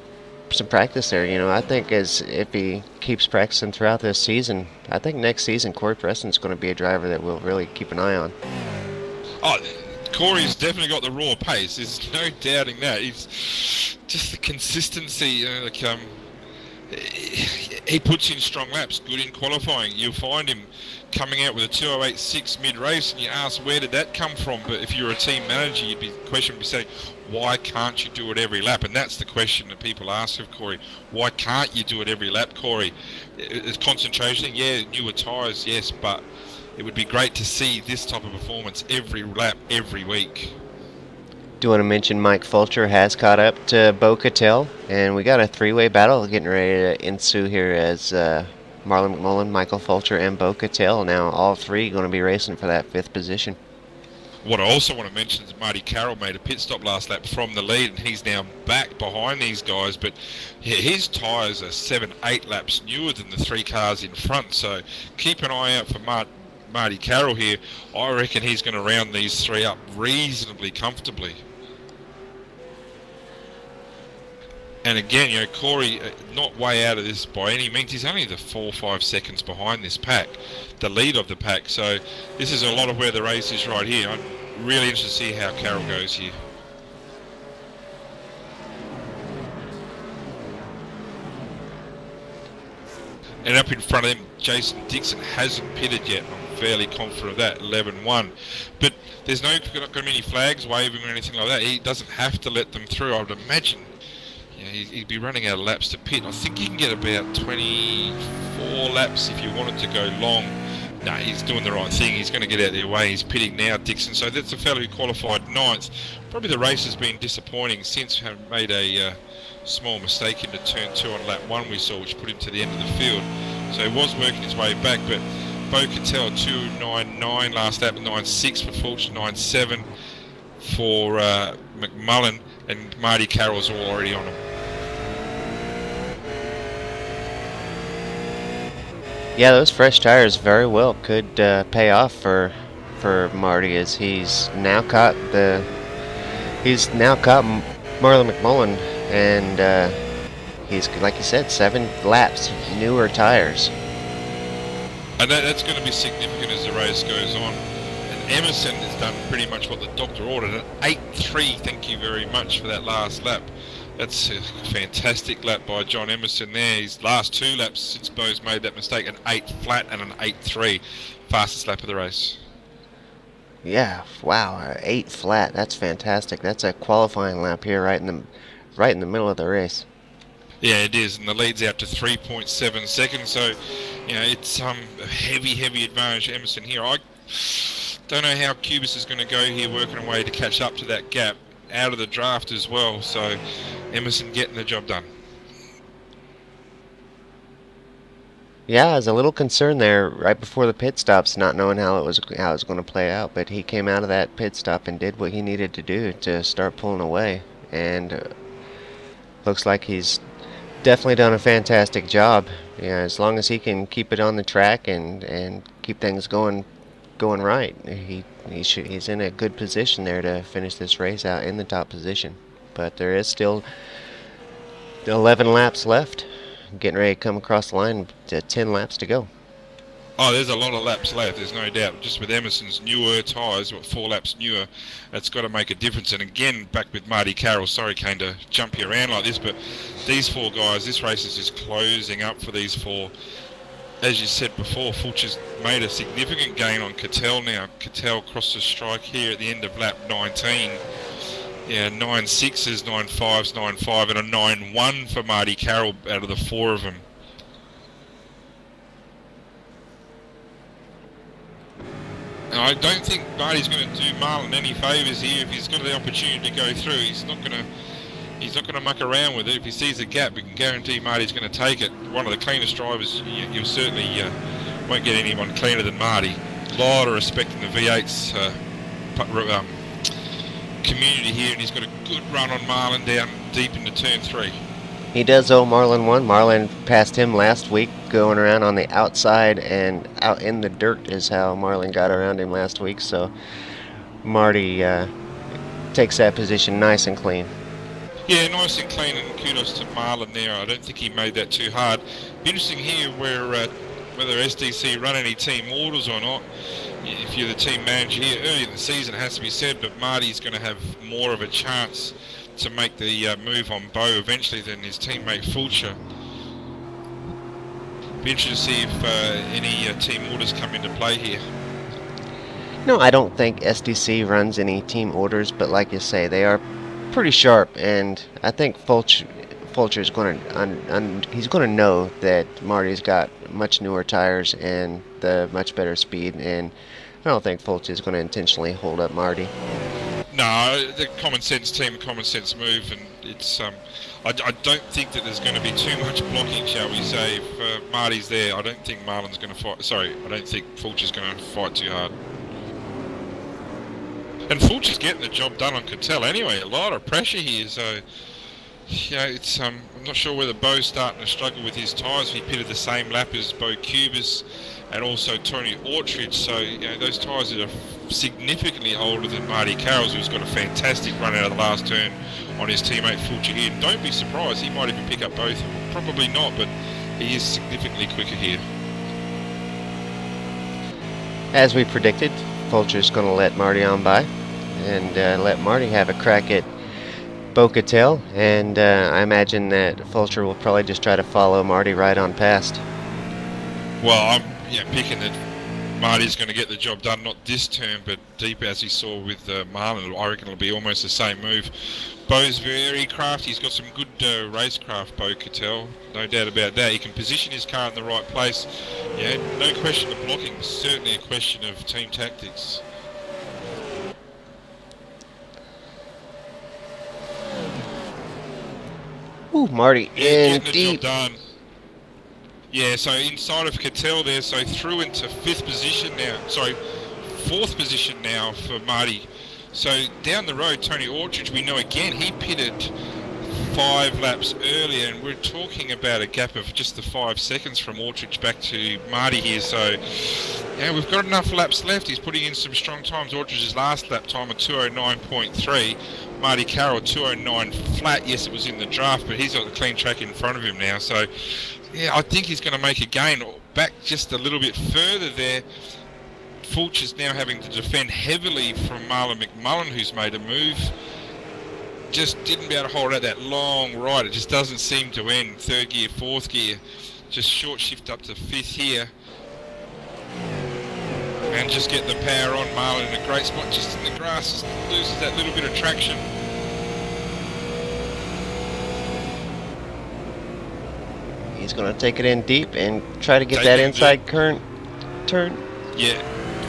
practice there, I think if he keeps practicing throughout this season, I think next season Corey Preston's going to be a driver that we'll really keep an eye on. Oh, Corey's definitely got the raw pace. There's no doubting that. He's just the consistency. He puts in strong laps, good in qualifying. You'll find him coming out with a 2:08.6 mid-race, and you ask, where did that come from? But if you're a team manager, the question would be saying, why can't you do it every lap? And that's the question that people ask of Corey. Why can't you do it every lap, Corey? It's concentration. Yeah, newer tyres, yes, but it would be great to see this type of performance every lap, every week. Do want to mention Mike Fulcher has caught up to Beau Cattell, and we got a 3-way battle getting ready to ensue here as Marlon McMullen, Michael Fulcher, and Beau Cattell. Now all 3 going to be racing for that 5th position. What I also want to mention is Marty Carroll made a pit stop last lap from the lead, and he's now back behind these guys, but his tyres are 7-8 laps newer than the 3 cars in front, so keep an eye out for Marty Carroll here. I reckon he's going to round these 3 up reasonably comfortably. And again, Corey, not way out of this by any means. He's only the 4 or 5 seconds behind this pack, the lead of the pack. So this is a lot of where the race is right here. I'm really interested to see how Carroll goes here. And up in front of him, Jason Dixon hasn't pitted yet. I'm fairly confident of that, 11-1. But there's not going to be any flags waving or anything like that. He doesn't have to let them through. I would imagine he'd be running out of laps to pit. I think you can get about 24 laps if you wanted to go long. No, he's doing the right thing. He's going to get out of their way. He's pitting now, Dixon. So that's a fellow who qualified 9th. Probably the race has been disappointing since having made a small mistake into turn 2 on lap 1 we saw, which put him to the end of the field. So he was working his way back, but Beau Cattell 2.99 last lap, 9.6 for Fulcher, 9.7 for McMullen, and Marty Carroll's all already on him. Yeah, those fresh tires very well could pay off for Marty, as he's now caught Marlon McMullen, and he's, like you said, 7 laps newer tires. And that's going to be significant as the race goes on. And Emerson has done pretty much what the doctor ordered, an 8.3. Thank you very much for that last lap. That's a fantastic lap by John Emerson there. His last 2 laps since Beau's made that mistake, an 8 flat and an 8.3. Fastest lap of the race. Yeah, wow, 8 flat. That's fantastic. That's a qualifying lap here right in the middle of the race. Yeah, it is, and the lead's out to 3.7 seconds. So, you know, it's a heavy advantage to Emerson here. I don't know how Cubis is going to go here, working away to catch up to that gap out of the draft as well. So, Emerson getting the job done. Yeah, I was a little concerned there right before the pit stops, not knowing how it was going to play out. But he came out of that pit stop and did what he needed to do to start pulling away, and looks like he's definitely done a fantastic job. Yeah, as long as he can keep it on the track and keep things going right, he's in a good position there to finish this race out in the top position. But there is still 11 laps left. Getting ready to come across the line to 10 laps to go. Oh, there's a lot of laps left, there's no doubt. Just with Emerson's newer tyres, 4 laps newer, that's got to make a difference. And again, back with Marty Carroll, sorry Kane to jump you around like this, but these 4 guys, this race is just closing up for these 4. As you said before, Fulcher's made a significant gain on Cattell now. Cattell crossed the strike here at the end of lap 19. Yeah, 9.6s, 9.5s, 9.5 and a 9.1 for Marty Carroll out of the 4 of them. And I don't think Marty's going to do Marlon any favours here. If he's got the opportunity to go through, he's not going to muck around with it. If he sees a gap, we can guarantee Marty's going to take it. One of the cleanest drivers, you certainly won't get anyone cleaner than Marty. A lot of respect in the V8's community here, and he's got a good run on Marlon down deep into turn 3. He does owe Marlon one. Marlon passed him last week going around on the outside, and out in the dirt is how Marlon got around him last week. So Marty takes that position nice and clean. Yeah, nice and clean, and kudos to Marlon there. I don't think he made that too hard. Be interesting here whether SDC run any team orders or not. If you're the team manager here, early in the season, it has to be said, but Marty's going to have more of a chance to make the move on Beau eventually than his teammate Fulcher. Be interested to see if any team orders come into play here. No, I don't think SDC runs any team orders, but like you say, they are pretty sharp, and I think Fulcher's going to he's going to know that Marty's got much newer tires and the much better speed, and I don't think Fulcher's going to intentionally hold up Marty. No, the common sense team, common sense move, and it's I don't think that there's going to be too much blocking, shall we say. If Marty's there, I don't think Marlon's going to fight. Sorry, I don't think Fulcher's going to fight too hard. And Fulcher's getting the job done on Cattell anyway. A lot of pressure here, so you know, it's I'm not sure whether Beau's starting to struggle with his tyres. He pitted the same lap as Beau Cubis and also Tony Kloosterman, so you know, those tyres are significantly older than Marty Carroll's, who's got a fantastic run out of the last turn on his teammate Fulcher here. Don't be surprised, he might even pick up both. Probably not, but he is significantly quicker here. As we predicted, Fulcher's going to let Marty on by and let Marty have a crack at Beau Cattell, and I imagine that Fulcher will probably just try to follow Marty right on past. Well, I'm picking that Marty's going to get the job done, not this turn, but deep as he saw with Marlon. I reckon it'll be almost the same move. Beau's very crafty. He's got some good racecraft, Beau Cattell. No doubt about that. He can position his car in the right place. Yeah, no question of blocking. Certainly a question of team tactics. Ooh, Marty in getting deep. The job done. Yeah, so inside of Cattell there, so through into 4th position now for Marty. So down the road, Tony Kloosterman, we know again, he pitted 5 laps earlier, and we're talking about a gap of just the 5 seconds from Kloosterman back to Marty here. So yeah, we've got enough laps left. He's putting in some strong times. Kloosterman's last lap time of 209.3. Marty Carroll 209 flat. Yes, it was in the draft, but he's got the clean track in front of him now. So yeah, I think he's going to make a gain. Back just a little bit further there, Fulcher's now having to defend heavily from Marlon McMullen, who's made a move. Just didn't be able to hold out that long right. It just doesn't seem to end. 3rd gear, 4th gear. Just short shift up to 5th here. And just get the power on. Marlon in a great spot, just in the grass, just loses that little bit of traction. He's going to take it in deep and try to get that inside current turn. Yeah,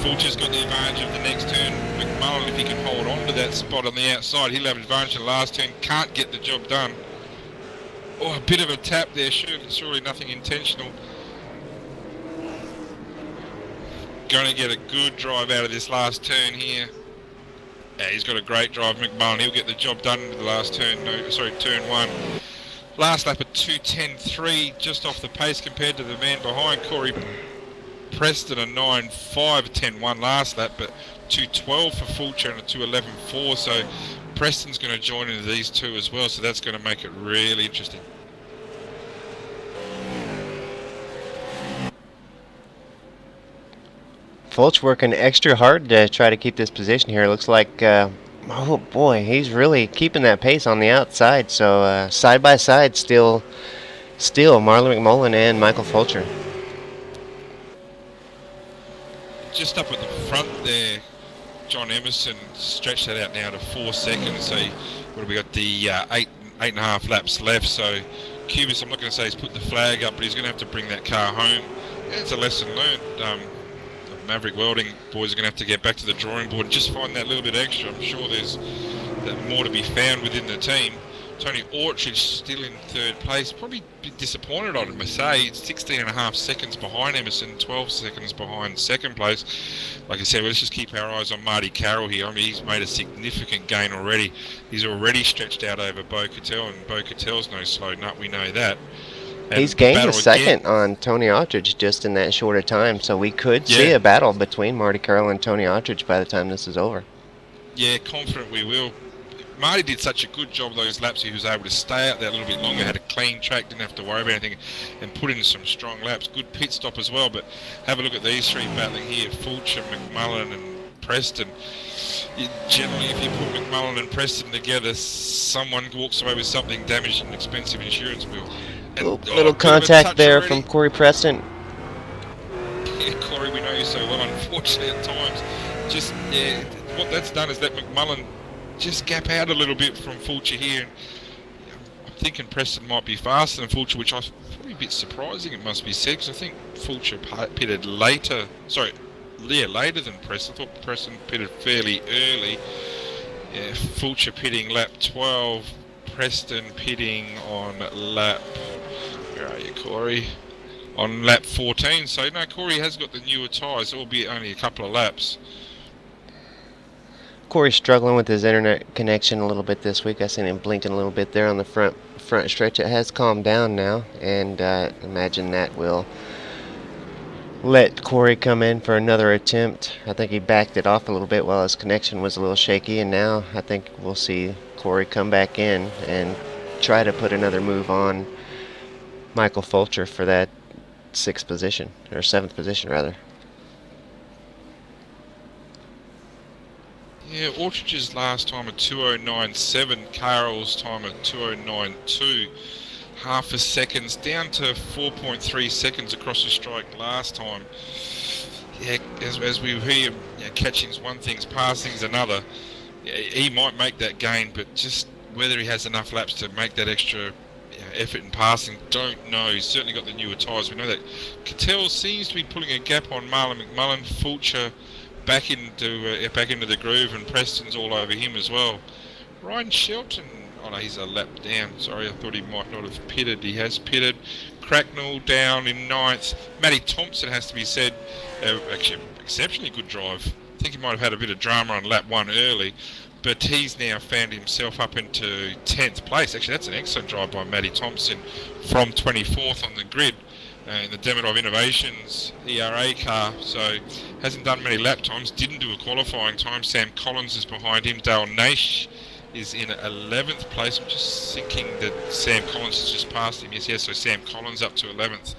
Fulcher's got the advantage of the next turn. McMullen, if he can hold on to that spot on the outside, he'll have advantage of the last turn. Can't get the job done. Oh, a bit of a tap there, surely nothing intentional. Going to get a good drive out of this last turn here. Yeah, he's got a great drive, McMullen. He'll get the job done with the last turn. No, sorry, turn 1. Last lap at 2:10.3, just off the pace compared to the man behind, Corey Preston, a 9.5, 10.1 last lap, but 2.12 for Fulcher and a 2.11.4. So Preston's going to join into these two as well. So that's going to make it really interesting. Fulch working extra hard to try to keep this position here. Looks like, oh boy, he's really keeping that pace on the outside. So side by side, still Marlon McMullen and Michael Fulcher. Just up at the front there, John Emerson stretched that out now to 4 seconds. So what have we got? The 8.5 laps left. So Cubis, I'm not going to say he's put the flag up, but he's going to have to bring that car home. Yeah, it's a lesson learned. Maverick Welding boys are going to have to get back to the drawing board and just find that little bit extra. I'm sure there's more to be found within the team. Tony Orchard still in 3rd place. Probably a bit disappointed, I must say. It's 16.5 seconds behind Emerson, 12 seconds behind 2nd place. Like I said, let's just keep our eyes on Marty Carroll here. I mean, he's made a significant gain already. He's already stretched out over Beau Cattell, and Beau Cattell's no slow nut, we know that. And he's gained a second on Tony Aldridge just in that shorter time, so we could see a battle between Marty Carroll and Tony Aldridge by the time this is over. Yeah, confident we will. Marty did such a good job those laps. He was able to stay out there a little bit longer, had a clean track, didn't have to worry about anything, and put in some strong laps. Good pit stop as well, but have a look at these three battling here, Fulcher, McMullen and Preston. Generally, if you put McMullen and Preston together, someone walks away with something damaged and an expensive insurance bill. And, little contact there already from Corey Preston. Yeah, Corey, we know you so well, unfortunately, at times. Just, yeah, what that's done is let McMullen just gap out a little bit from Fulcher here. I'm thinking Preston might be faster than Fulcher, which I was probably a bit surprising, it must be said, because I think Fulcher pitted later. Sorry, later than Preston. I thought Preston pitted fairly early. Yeah, Fulcher pitting lap 12, Preston pitting on lap... Where are you, Corey? On lap 14. So, no, Corey has got the newer tyres, albeit only a couple of laps. Corey's struggling with his internet connection a little bit this week. I seen him blinking a little bit there on the front stretch. It has calmed down now, and imagine that will let Corey come in for another attempt. I think he backed it off a little bit while his connection was a little shaky, and now I think we'll see Corey come back in and try to put another move on Michael Fulcher for that 6th position, or 7th position rather. Yeah, Orchard's last time at 2:09.7, Carroll's time at 2:09.2. Half a second, down to 4.3 seconds across the strike last time. Yeah, as we hear, catching's one thing's passing's another. Yeah, he might make that gain, but just whether he has enough laps to make that extra effort in passing, don't know. He's certainly got the newer tyres. We know that. Cattell seems to be pulling a gap on Marlon McMullen. Fulcher back into the groove, and Preston's all over him as well. Ryan Shelton, oh no, he's a lap down. Sorry, I thought he might not have pitted. He has pitted. Cracknell down in 9th. Matty Thompson has to be said, actually exceptionally good drive. I think he might have had a bit of drama on lap 1 early, but he's now found himself up into 10th place. Actually, that's an excellent drive by Matty Thompson from 24th on the grid in the Demidov Innovations ERA car. So hasn't done many lap times, didn't do a qualifying time. Sam Collins is behind him. Dale Naish is in 11th place. I'm just thinking that Sam Collins has just passed him. Yes, so Sam Collins up to 11th.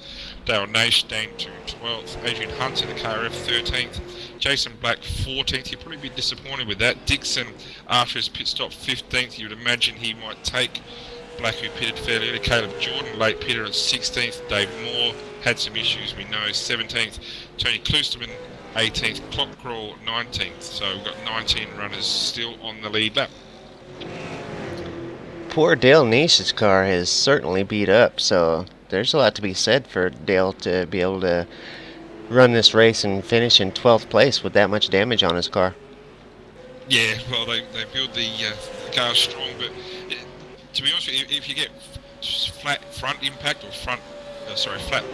Dale Naish down to 12th. Adrian Hunt in the KRF 13th. Jason Black 14th. He'll probably be disappointed with that. Dixon, after his pit stop, 15th. You would imagine he might take Black, who pitted fairly early. Caleb Jordan, late pitter at 16th. Dave Moore had some issues, we know, 17th. Tony Kloosterman, 18th. Clockrell, 19th. So we've got 19 runners still on the lead lap. Poor Dale Naish's car is certainly beat up, so there's a lot to be said for Dale to be able to run this race and finish in 12th place with that much damage on his car. Yeah, well, they build the car strong, but to be honest with you, if you get flat front impact or flat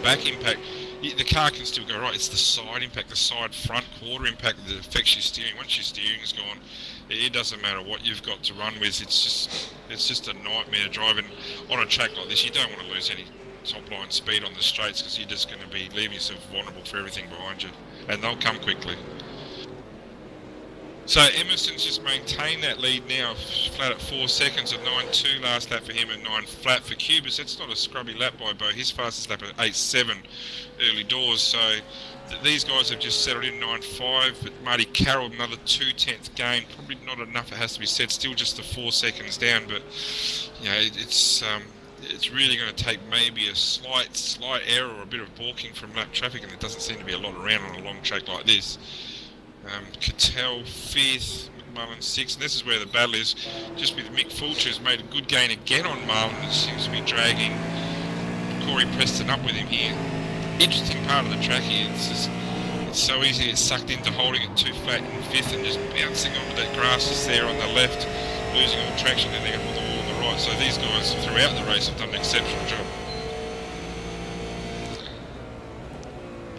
back impact, the car can still go right. It's the side impact, the side front quarter impact that affects your steering. Once your steering's gone, it doesn't matter what you've got to run with. It's just a nightmare driving on a track like this. You don't want to lose any top line speed on the straights because you're just going to be leaving yourself vulnerable for everything behind you, and they'll come quickly. So Emerson's just maintained that lead now, flat at 4 seconds at 9.2 last lap for him and 9 flat for Cubis. That's not a scrubby lap by Beau. His fastest lap at 8.7 early doors. So these guys have just settled in 9.5. But Marty Carroll, another 2/10 gain. Probably not enough, it has to be said. Still just the 4 seconds down. But it's really going to take maybe a slight error or a bit of balking from lap traffic, and there doesn't seem to be a lot around on a long track like this. Cattell 5th, McMullen 6th, and this is where the battle is. Just with Mick Fulcher has made a good gain again on Marlon. It seems to be dragging Corey Preston up with him here. Interesting part of the track here. It's so easy to get sucked into holding it too flat in 5th and just bouncing onto that grass that's there on the left, losing all traction, and then up on the wall on the right. So these guys throughout the race have done an exceptional job.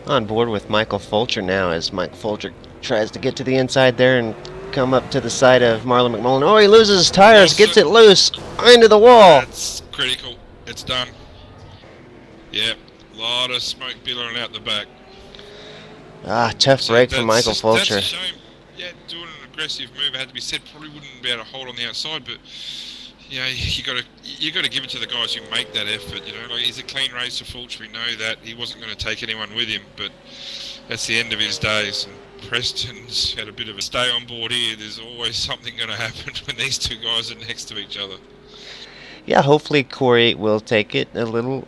On board with Michael Fulcher now as Mike Fulcher tries to get to the inside there and come up to the side of Marlon McMullen. Oh, he loses his tires, gets it loose into the wall. That's critical. It's done. Yeah, a lot of smoke billowing out the back. Tough break for Michael Fulcher. That's a shame. Yeah, doing an aggressive move, it had to be said. Probably wouldn't be able to hold on the outside, but you got to give it to the guys who make that effort. Like he's a clean racer, Fulcher. We know that he wasn't going to take anyone with him, but that's the end of his days. And Preston's had a bit of a stay on board here. There's always something going to happen when these two guys are next to each other. Yeah, hopefully Corey will take it a little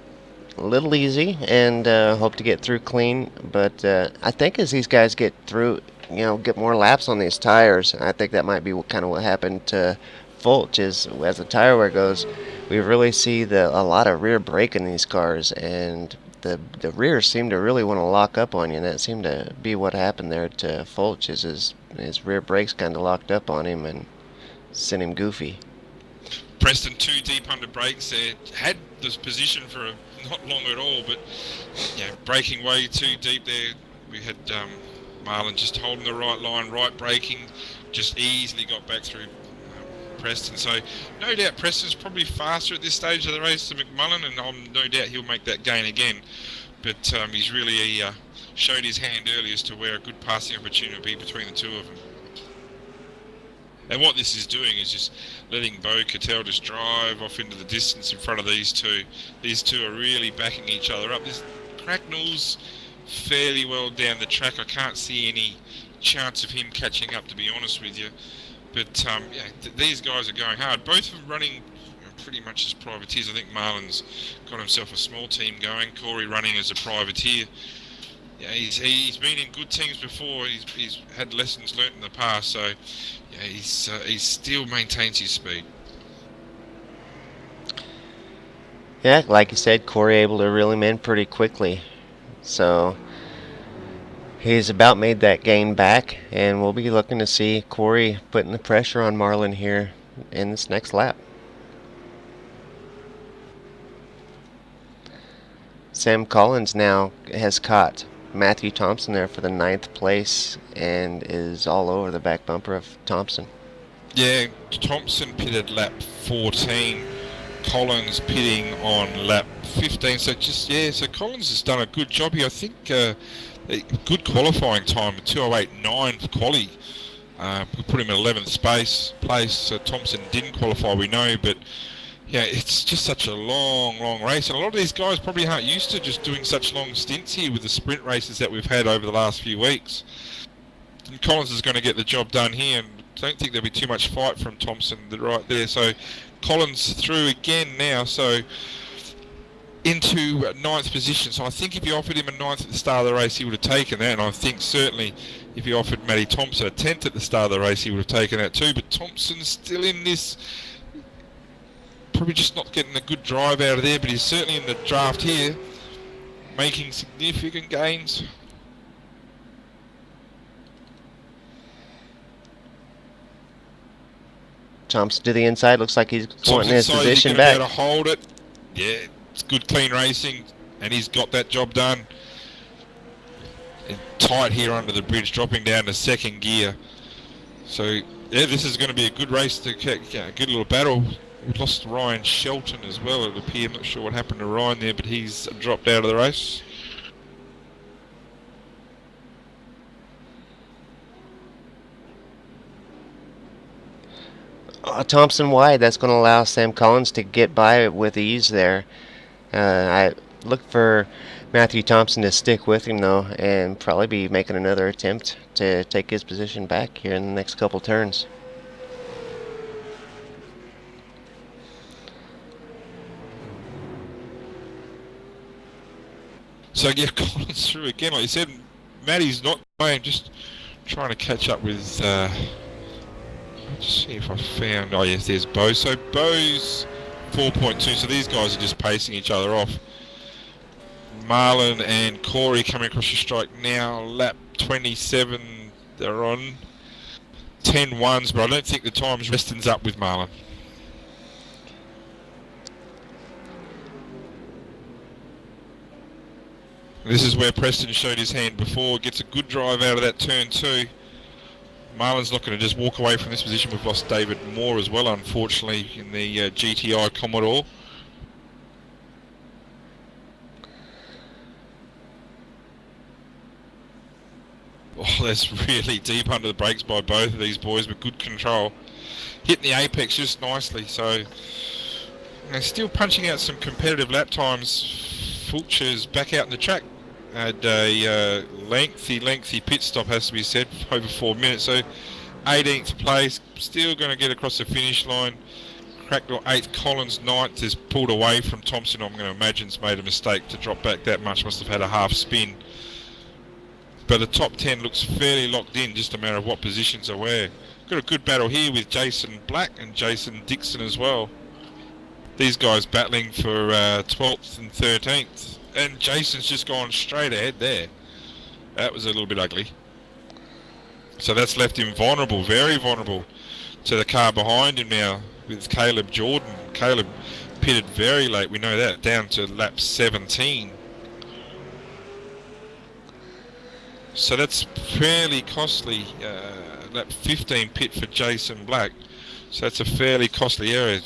easy and hope to get through clean. But I think as these guys get through, get more laps on these tires, I think that might be kind of what happened to Fulch. Is as the tire wear goes, we really see a lot of rear brake in these cars, and the rears seem to really want to lock up on you, and that seemed to be what happened there to Fulch. Is his rear brakes kind of locked up on him and sent him goofy. Preston too deep under brakes there. Had this position for not long at all, but braking way too deep there. We had Marlon just holding the right line, right braking, just easily got back through Preston. So no doubt Preston's probably faster at this stage of the race than McMullen, and no doubt he'll make that gain again. But he's really showed his hand early as to where a good passing opportunity will be between the two of them. And what this is doing is just letting Beau Cattell just drive off into the distance in front of these two. These two are really backing each other up. This Cracknell's fairly well down the track. I can't see any chance of him catching up, to be honest with you. But these guys are going hard. Both are running pretty much as privateers. I think Marlon's got himself a small team going. Corey running as a privateer. Yeah, he's been in good teams before. He's had lessons learnt in the past. So he still maintains his speed. Yeah, like you said, Corey able to reel him in pretty quickly. So he's about made that gain back, and we'll be looking to see Corey putting the pressure on Marlon here in this next lap. Sam Collins now has caught Matthew Thompson there for the 9th place and is all over the back bumper of Thompson. Yeah, Thompson pitted lap 14, Collins pitting on lap 15. So so Collins has done a good job here. I think a good qualifying time, 2:08.9 for quali. We put him in 11th place. So Thompson didn't qualify, we know, but it's just such a long race, and a lot of these guys probably aren't used to just doing such long stints here with the sprint races that we've had over the last few weeks. And Collins is going to get the job done here, and I don't think there'll be too much fight from Thompson right there. So Collins through again now, so into 9th position. So I think if you offered him a 9th at the start of the race, he would have taken that, and I think certainly if you offered Matty Thompson a 10th at the start of the race, he would have taken that too. But Thompson's still in this probably just not getting a good drive out of there, but he's certainly in the draft here, making significant gains. Thompson to the inside. Looks like he's wanting his Thompson's position be back. able to hold it. Yeah, it's good, clean racing, and he's got that job done. And tight here under the bridge, dropping down to second gear. So, yeah, this is going to be a good race, to a good little battle. We've lost Ryan Shelton as well, it appears. I'm not sure what happened to Ryan there, but he's dropped out of the race. Thompson wide. That's going to allow Sam Collins to get by with ease there. I look for Matthew Thompson to stick with him, though, and probably be making another attempt to take his position back here in the next couple turns. So, yeah, Collins through again. Like you said, Matty's not playing, just trying to catch up with... let's see if I found... Oh, yes, there's Beau. So, Beau's 4.2. So, these guys are just pacing each other off. Marlon and Corey coming across the strike now. Lap 27, they're on 10-1s, but I don't think the time's Preston's up with Marlon. This is where Preston showed his hand before. Gets a good drive out of that turn 2. Marlon's not going to just walk away from this position. We've lost David Moore as well, unfortunately, in the GTI Commodore. Oh, that's really deep under the brakes by both of these boys, but good control. Hitting the apex just nicely, so they're still punching out some competitive lap times. Fulcher's back out in the track. Had a lengthy pit stop, has to be said, over 4 minutes. So 18th place, still going to get across the finish line. Cracknell 8th, Collins 9th, has pulled away from Thompson. I'm going to imagine has made a mistake to drop back that much, must have had a half spin. But the top 10 looks fairly locked in, just a matter of what positions are where. Got a good battle here with Jason Black and Jason Dixon as well. These guys battling for 12th and 13th. And Jason's just gone straight ahead there. That was a little bit ugly. So that's left him vulnerable, very vulnerable, to the car behind him now with Caleb Jordan. Caleb pitted very late, we know that, down to lap 17. So that's fairly costly. Lap 15 pit for Jason Black. So that's a fairly costly area.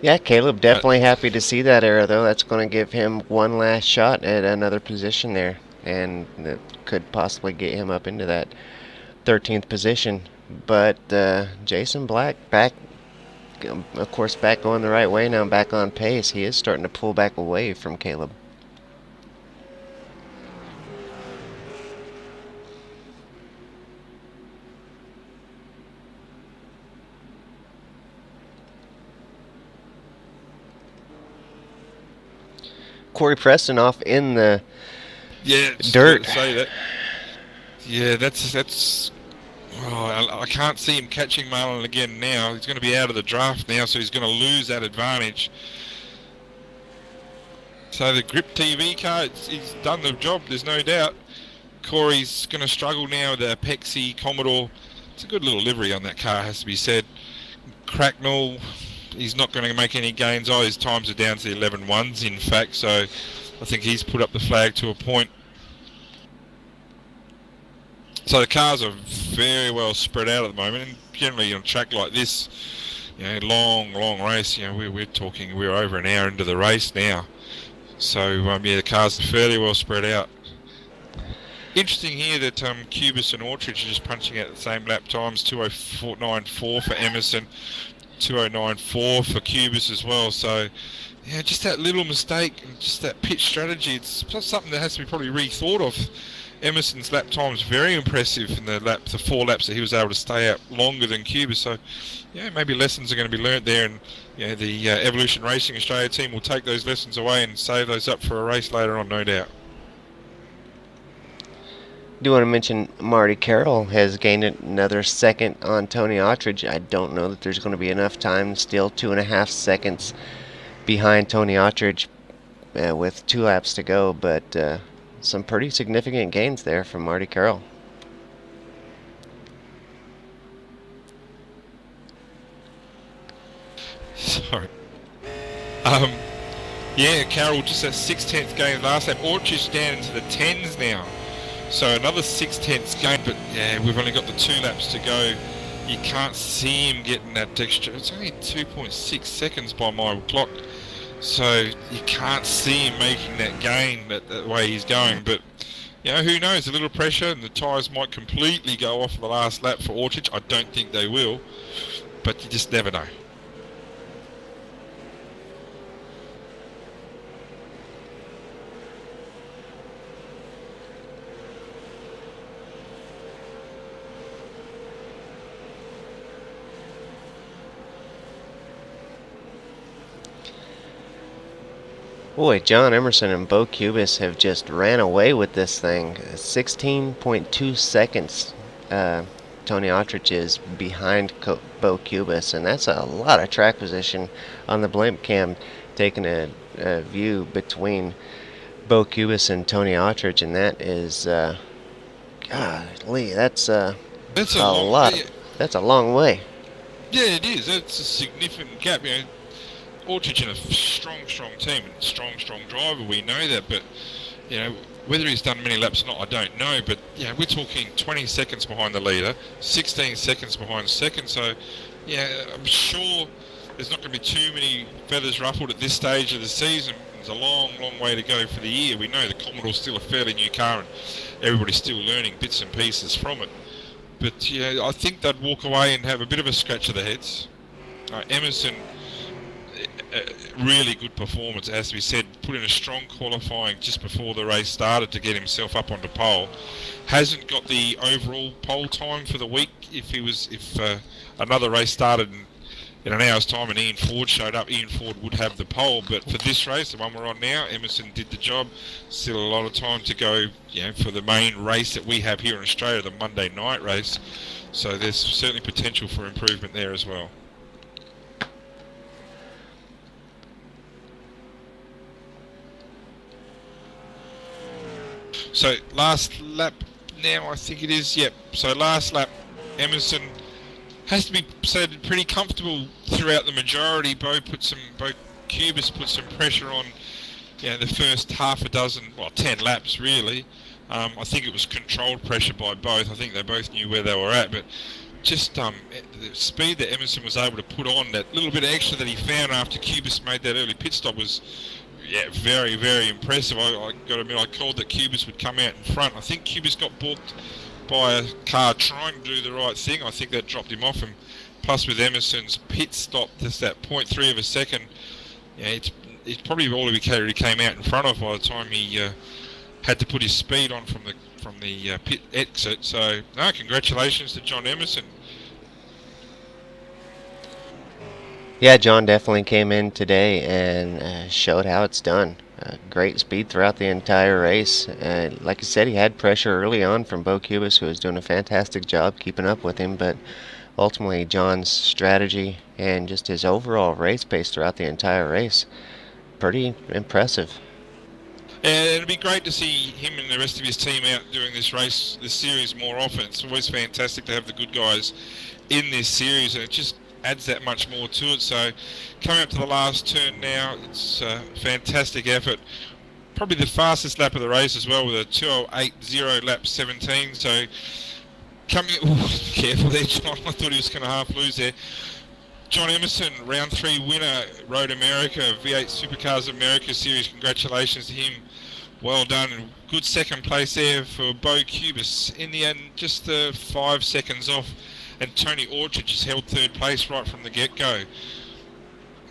Yeah, Caleb definitely happy to see that error, though. That's going to give him one last shot at another position there, and that could possibly get him up into that 13th position. But Jason Black back, of course, back going the right way now, back on pace. He is starting to pull back away from Caleb. Corey Preston off in the dirt. Say that. Yeah, that's. Oh, I can't see him catching Marlon again now. He's going to be out of the draft now, so he's going to lose that advantage. So the Grip TV car, he's done the job, there's no doubt. Corey's going to struggle now with the Pexi Commodore. It's a good little livery on that car, has to be said. Cracknell, he's not going to make any gains. Oh, his times are down to the 11.1s, in fact, so I think he's put up the flag to a point. So the cars are very well spread out at the moment, and generally on a track like this, you know, long race, you know, we're over an hour into the race now. So yeah, the cars are fairly well spread out. Interesting here that Cubis and Ortridge are just punching out the same lap times, 2:09.4 for Emerson, 2:09.4 for Cubis as well. So yeah, just that little mistake and just that pitch strategy, it's something that has to be probably rethought of. Emerson's lap time is very impressive in the 4 laps that he was able to stay out longer than Cubis. So yeah, maybe lessons are going to be learnt there, and you know, the Evolution Racing Australia team will take those lessons away and save those up for a race later on, no doubt. Do want to mention Marty Carroll has gained another second on Tony Attridge. I don't know that there's going to be enough time. Still 2.5 seconds behind Tony Attridge with 2 laps to go, but some pretty significant gains there from Marty Carroll. Sorry. Yeah, Carroll just a 6/10 gain last lap. Orchard's down into the 10s now. So another 6/10 gain, but yeah, we've only got the 2 laps to go. You can't see him getting that extra. It's only 2.6 seconds by my clock. So you can't see him making that gain that way he's going. But, you know, who knows? A little pressure and the tyres might completely go off the last lap for Orchard. I don't think they will, but you just never know. Boy, John Emerson and Beau Cubis have just ran away with this thing. 16.2 seconds Tony Attridge is behind Beau Cubis, and that's a lot of track position on the blimp cam, taking a view between Beau Cubis and Tony Attridge, and that is, golly, that's a lot. Yeah. That's a long way. Yeah, it is. That's a significant gap. You know, Orchard's in a strong team and strong driver. We know that, but you know whether he's done many laps or not, I don't know. But yeah, we're talking 20 seconds behind the leader, 16 seconds behind second. So yeah, I'm sure there's not going to be too many feathers ruffled at this stage of the season. There's a long way to go for the year. We know the Commodore's still a fairly new car, and everybody's still learning bits and pieces from it. But yeah, I think they'd walk away and have a bit of a scratch of the heads. Emerson. Really good performance, as we said. Put in a strong qualifying just before the race started to get himself up onto pole. Hasn't got the overall pole time for the week. If another race started in an hour's time and Ian Ford showed up, Ian Ford would have the pole. But for this race, the one we're on now, Emerson did the job. Still a lot of time to go, you know, for the main race that we have here in Australia, the Monday night race. So there's certainly potential for improvement there as well. So last lap now, I think it is. Yep. So last lap, Emerson has to be said pretty comfortable throughout the majority. Beau Cubis put some pressure on, you know, the first 10 laps really. I think it was controlled pressure by both. I think they both knew where they were at, but just the speed that Emerson was able to put on, that little bit of extra that he found after Cubis made that early pit stop was. Yeah, very impressive. I got to admit, I called that Cubis would come out in front. I think Cubis got balked by a car trying to do the right thing. I think that dropped him off. And plus with Emerson's pit stop, just that 0.3 of a second, yeah, it's probably all he came out in front of by the time he had to put his speed on from the pit exit. So, no, congratulations to John Emerson. Yeah, John definitely came in today and showed how it's done. Great speed throughout the entire race. Like I said, he had pressure early on from Beau Cubis, who was doing a fantastic job keeping up with him, but ultimately John's strategy and just his overall race pace throughout the entire race, pretty impressive. And it'd be great to see him and the rest of his team out doing this series more often. It's always fantastic to have the good guys in this series, and it just adds that much more to it. So coming up to the last turn now, it's a fantastic effort. Probably the fastest lap of the race as well, with a 2:08.0 lap 17. So careful there, John. I thought he was going to half lose there. John Emerson, round 3 winner, Road America, V8 Supercars America Series. Congratulations to him. Well done. And good second place there for Beau Cubis. In the end, just 5 seconds off. And Tony Orchard just held third place right from the get-go.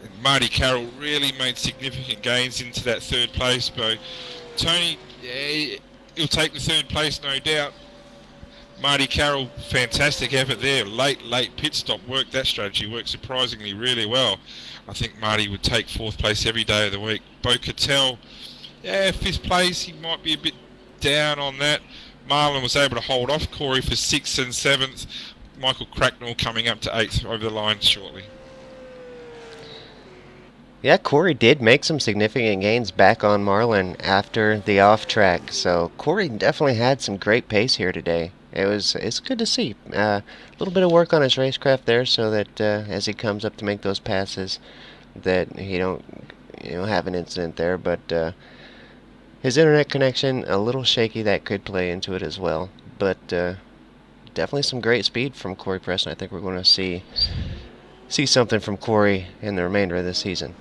And Marty Carroll really made significant gains into that third place. But Tony, yeah, he'll take the third place, no doubt. Marty Carroll, fantastic effort there. Late pit stop worked. That strategy worked surprisingly really well. I think Marty would take 4th place every day of the week. Beau Cattell, yeah, 5th place. He might be a bit down on that. Marlon was able to hold off Corey for 6th and 7th. Michael Cracknell coming up to 8th over the line shortly. Yeah, Corey did make some significant gains back on Marlon after the off track, so Corey definitely had some great pace here today. It's good to see. A little bit of work on his racecraft there, so that as he comes up to make those passes, that he don't have an incident there. But his internet connection a little shaky, that could play into it as well. But definitely some great speed from Corey Preston. I think we're going to see something from Corey in the remainder of this season.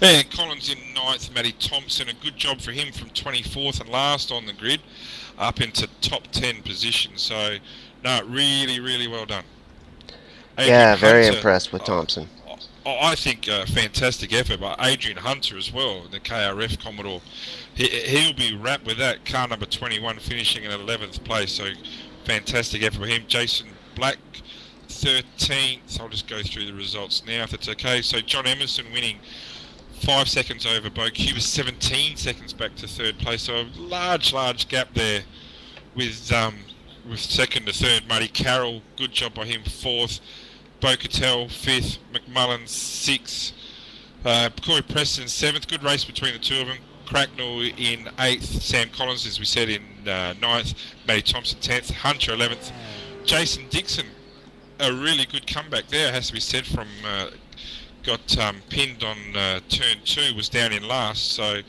And Collins in 9th, Matty Thompson, a good job for him from 24th and last on the grid up into top 10 position. So, no, really, really well done. Yeah, very impressed with Thompson. I think a fantastic effort by Adrian Hunter as well, the KRF Commodore. He'll be wrapped with that. Car number 21 finishing in 11th place, so fantastic effort for him. Jason Black, 13th. I'll just go through the results now if that's okay. So John Emerson winning 5 seconds over Beau Cubis, 17 seconds back to 3rd place. So a large gap there with second to third. Marty Carroll, good job by him, 4th. Beau Cattell, 5th. McMullen, 6th. Corey Preston, 7th. Good race between the two of them. Cracknell in 8th. Sam Collins, as we said, in 9th. Matty Thompson, 10th. Hunter, 11th. Jason Dixon, a really good comeback there, has to be said, from got pinned on turn 2, was down in last, so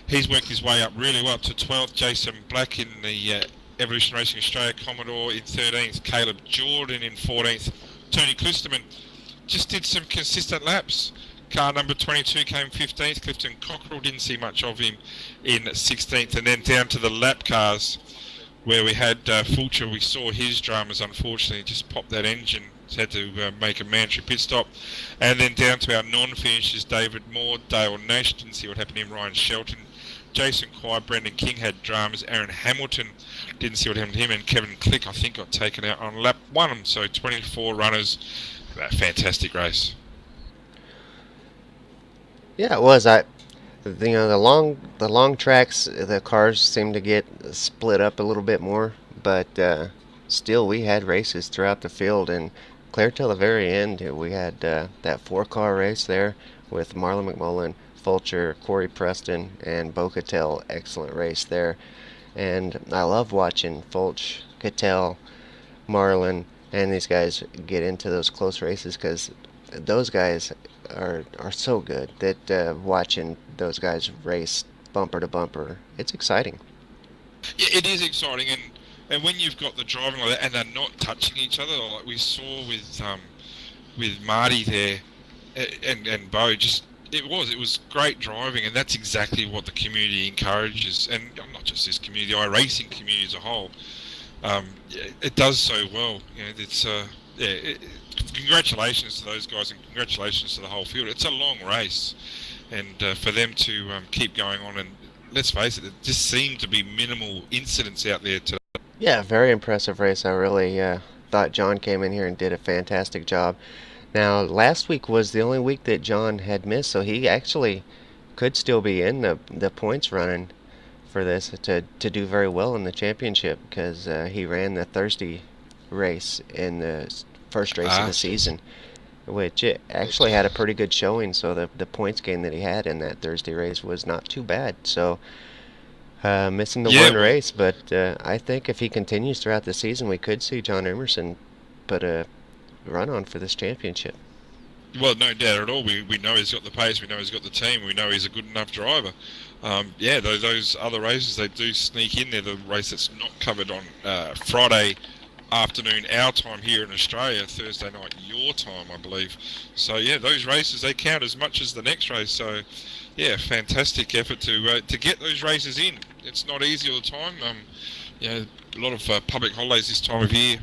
he's worked his way up really well up to 12th. Jason Black in the Evolution Racing Australia Commodore in 13th. Caleb Jordan in 14th. Tony Kloosterman just did some consistent laps. Car number 22 came 15th. Clifton Cockrell, didn't see much of him in 16th. And then down to the lap cars where we had Fulcher. We saw his dramas, unfortunately, just popped that engine. Had to make a mandatory pit stop. And then down to our non-finishers, David Moore, Dale Nash, didn't see what happened to him, Ryan Shelton, Jason Quire, Brendan King had dramas, Aaron Hamilton, didn't see what happened to him, and Kevin Click, I think, got taken out on lap 1. So 24 runners, a fantastic race. Yeah, it was. The long tracks, the cars seemed to get split up a little bit more, but still we had races throughout the field, and clear till the very end. We had that 4-car race there with Marlon McMullen, Fulcher, Corey Preston, and Beau Cattell. Excellent race there. And I love watching Fulch, Cattell, Marlon, and these guys get into those close races, because those guys are so good that watching those guys race bumper to bumper, it's exciting. Yeah, it is exciting, and when you've got the driving like that and they're not touching each other, like we saw with Marty there and Beau, it was great driving, and that's exactly what the community encourages, and not just this community, the iRacing community as a whole. It does so well. It's congratulations to those guys, and congratulations to the whole field. It's a long race, and for them to keep going on, and let's face it, it just seemed to be minimal incidents out there today. Yeah, very impressive race. I really thought John came in here and did a fantastic job. Now, last week was the only week that John had missed, so he actually could still be in the points running for this to do very well in the championship, because he ran the Thursday race in the first race of the season, which it actually had a pretty good showing, so the points gain that he had in that Thursday race was not too bad. So missing the one race, but I think if he continues throughout the season, we could see John Emerson put a run on for this championship. Well, no doubt at all. We know he's got the pace, we know he's got the team, we know he's a good enough driver. Those other races, they do sneak in there. The race that's not covered on Friday afternoon our time here in Australia, Thursday night your time, I believe. So yeah, those races, they count as much as the next race. So yeah, fantastic effort to get those races in. It's not easy all the time. A lot of public holidays this time of year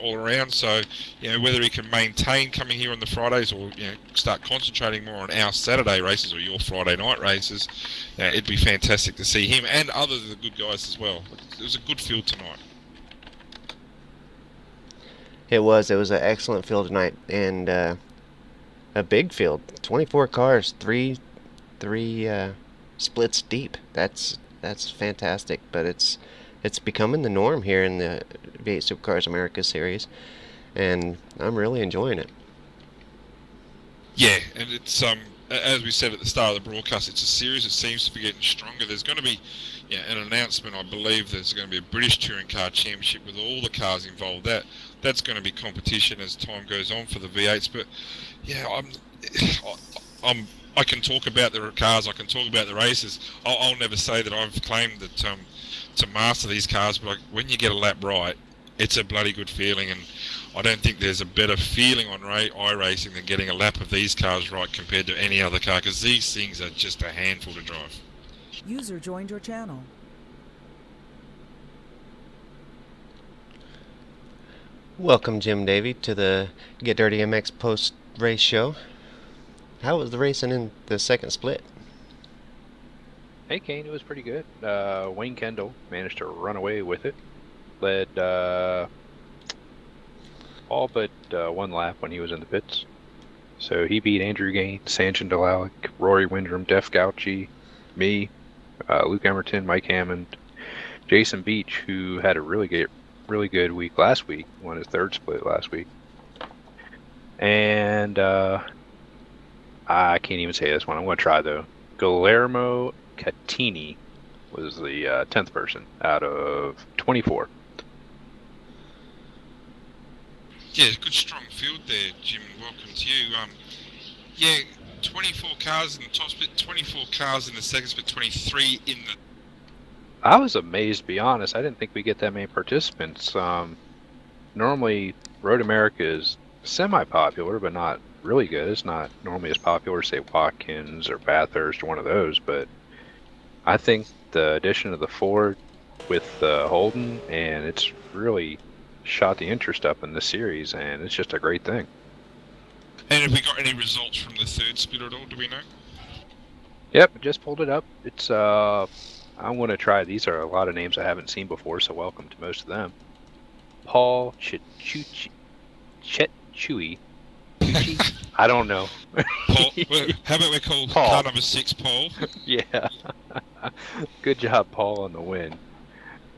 all around, so whether he can maintain coming here on the Fridays, or start concentrating more on our Saturday races or your Friday night races, it'd be fantastic to see him and other of the good guys as well. It was a good field tonight. It was an excellent field tonight, and a big field, 24 cars, three splits deep. That's fantastic, but it's it's becoming the norm here in the V8 Supercars America series, and I'm really enjoying it. Yeah, and it's as we said at the start of the broadcast, it's a series that seems to be getting stronger. There's going to be an announcement. I believe there's going to be a British Touring Car Championship with all the cars involved. That's going to be competition as time goes on for the V8s. But yeah, I can talk about the cars. I can talk about the races. I'll never say that I've claimed that to master these cars. But when you get a lap right, it's a bloody good feeling, and I don't think there's a better feeling on iRacing than getting a lap of these cars right compared to any other car, because these things are just a handful to drive. User joined your channel. Welcome, Jim Davey, to the Get Dirty MX post-race show. How was the racing in the second split? Hey, Kane, it was pretty good. Wayne Kendall managed to run away with it. Led all but one lap when he was in the pits. So he beat Andrew Gaines, Sanjin Delalic, Rory Windrum, Def Gauchi, me, Luke Emerton, Mike Hammond, Jason Beach, who had a really good week last week, won his third split last week. And I can't even say this one. I'm going to try, though. Guillermo Catini was the 10th person out of 24. Yeah, good strong field there, Jim. Welcome to you. 24 cars in the top split, 24 cars in the second split, 23 in the... I was amazed, to be honest. I didn't think we get that many participants. Normally, Road America is semi-popular, but not really good. It's not normally as popular as, say, Watkins or Bathurst or one of those, but I think the addition of the Ford with Holden, and it's really shot the interest up in the series, and it's just a great thing. And have we got any results from the third split at all, do we know? Yep, just pulled it up. It's I'm going to try. These are a lot of names I haven't seen before, so welcome to most of them. Paul Chetchui. I don't know. Paul, how about we call Paul. car number 6 Paul? Yeah. Good job, Paul, on the win.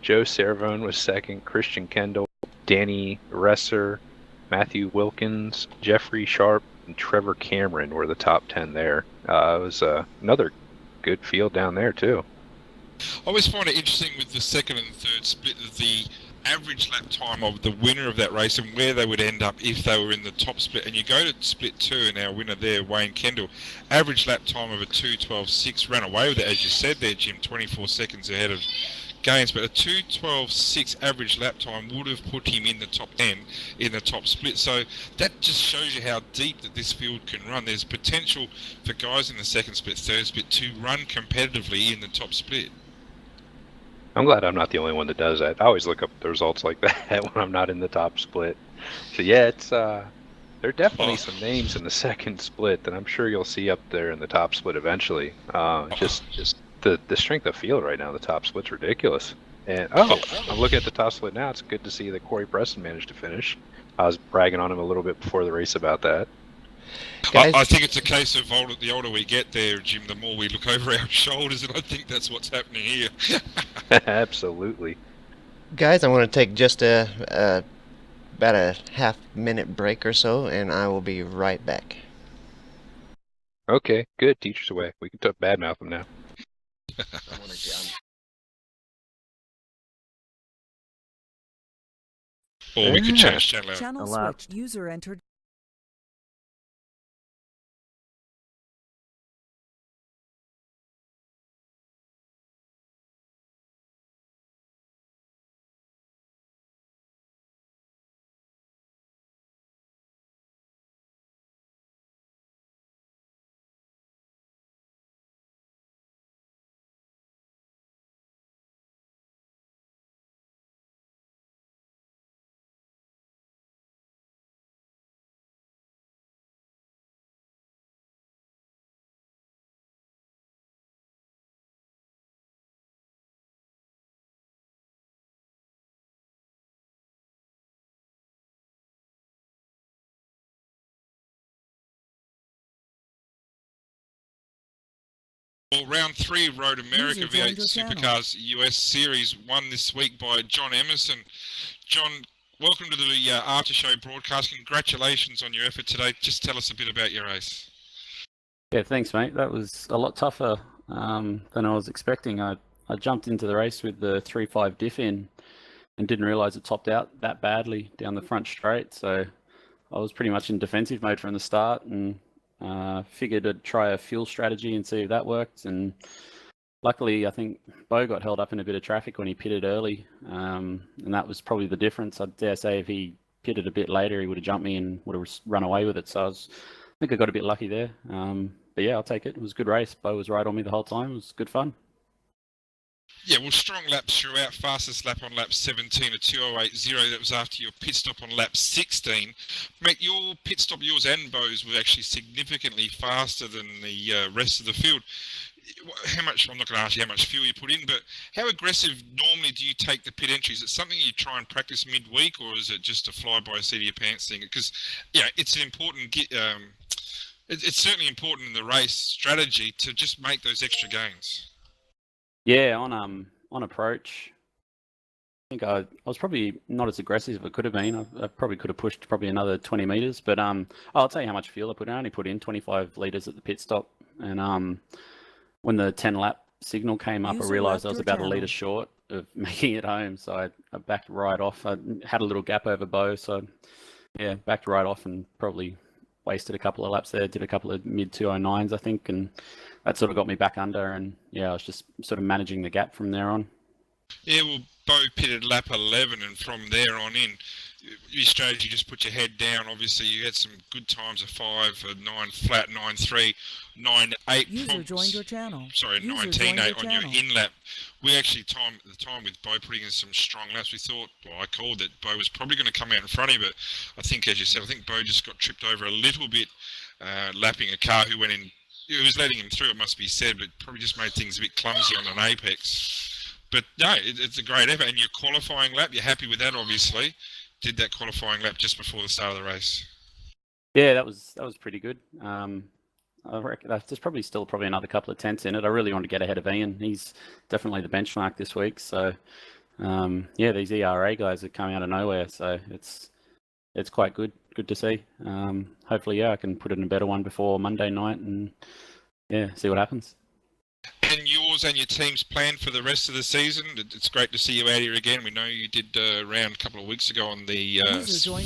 Joe Cervone was second. Christian Kendall, Danny Resser, Matthew Wilkins, Jeffrey Sharp, and Trevor Cameron were the top 10 there. It was another good field down there, too. I always find it interesting with the second and third split, the average lap time of the winner of that race and where they would end up if they were in the top split. And you go to split 2, and our winner there, Wayne Kendall, average lap time of a 2:12.6, ran away with it, as you said there, Jim, 24 seconds ahead of Gaines, but a 2:12.6 average lap time would have put him in the top 10 in the top split. So that just shows you how deep that this field can run. There's potential for guys in the second split, third split to run competitively in the top split. I'm glad I'm not the only one that does that. I always look up the results like that when I'm not in the top split. So yeah, it's there are definitely some names in the second split that I'm sure you'll see up there in the top split eventually. Just the strength of field right now, the top split's ridiculous. And I'm looking at the top split now. It's good to see that Corey Preston managed to finish. I was bragging on him a little bit before the race about that. I think it's a case of the older we get there, Jim, the more we look over our shoulders, and I think that's what's happening here. Absolutely. Guys, I want to take just about a half-minute break or so, and I will be right back. Okay, good. Teacher's away. We can badmouth them now. Or we could change channel. Channel switched. User entered. Well, round 3 of Road America User V8 joined your channel. Supercars US Series won this week by John Emerson. John, welcome to the after show broadcast. Congratulations on your effort today. Just tell us a bit about your race. Yeah, thanks, mate. That was a lot tougher than I was expecting. I jumped into the race with the 3.5 diff in and didn't realise it topped out that badly down the front straight. So I was pretty much in defensive mode from the start and figured I'd try a fuel strategy and see if that worked. And luckily, I think Beau got held up in a bit of traffic when he pitted early, and that was probably the difference. I dare say if he pitted a bit later, he would have jumped me and would have run away with it. So I think I got a bit lucky there. But yeah, I'll take it. It was a good race. Beau was right on me the whole time. It was good fun. Yeah, well, strong laps throughout. Fastest lap on lap 17 at 2:08.0. That was after your pit stop on lap 16. Mate, your pit stop, yours and Beau's, was actually significantly faster than the rest of the field. How much, I'm not going to ask you how much fuel you put in, but how aggressive normally do you take the pit entry? Is it something you try and practice midweek, or is it just a fly-by-seat of your pants thing? Because, yeah, it's an important, it's certainly important in the race strategy to just make those extra gains. Yeah, on approach, I think I was probably not as aggressive as it could have been. I probably could have pushed probably another 20 metres, but I'll tell you how much fuel I put in. I only put in 25 litres at the pit stop, and when the 10 lap signal came up, I realised I was about a litre short of making it home, so I backed right off. I had a little gap over Beau, so yeah, backed right off and probably wasted a couple of laps there. Did a couple of mid 209s, I think, and that sort of got me back under, and yeah, I was just sort of managing the gap from there on. Yeah, well, Beau pitted lap 11, and from there on in, your strategy, just put your head down. Obviously, you had some good times of 5, 9 flat, 9.3, 9.8. User joined your channel. Sorry, 19.8 on your in lap. We actually at the time with Beau putting in some strong laps, we thought, well, I called that Beau was probably going to come out in front of him, but I think, as you said, I think Beau just got tripped over a little bit, lapping a car who went in. It was letting him through, it must be said, but probably just made things a bit clumsy on an apex. But no, it's a great effort. And your qualifying lap, you're happy with that, obviously. Did that qualifying lap just before the start of the race. Yeah, that was pretty good. I reckon there's probably still another couple of tenths in it. I really want to get ahead of Ian. He's definitely the benchmark this week. So yeah, these ERA guys have come out of nowhere. So it's quite good to see. Hopefully, yeah, I can put in a better one before Monday night and yeah, see what happens. And yours and your team's plan for the rest of the season? It's great to see you out here again. We know you did around a couple of weeks ago on the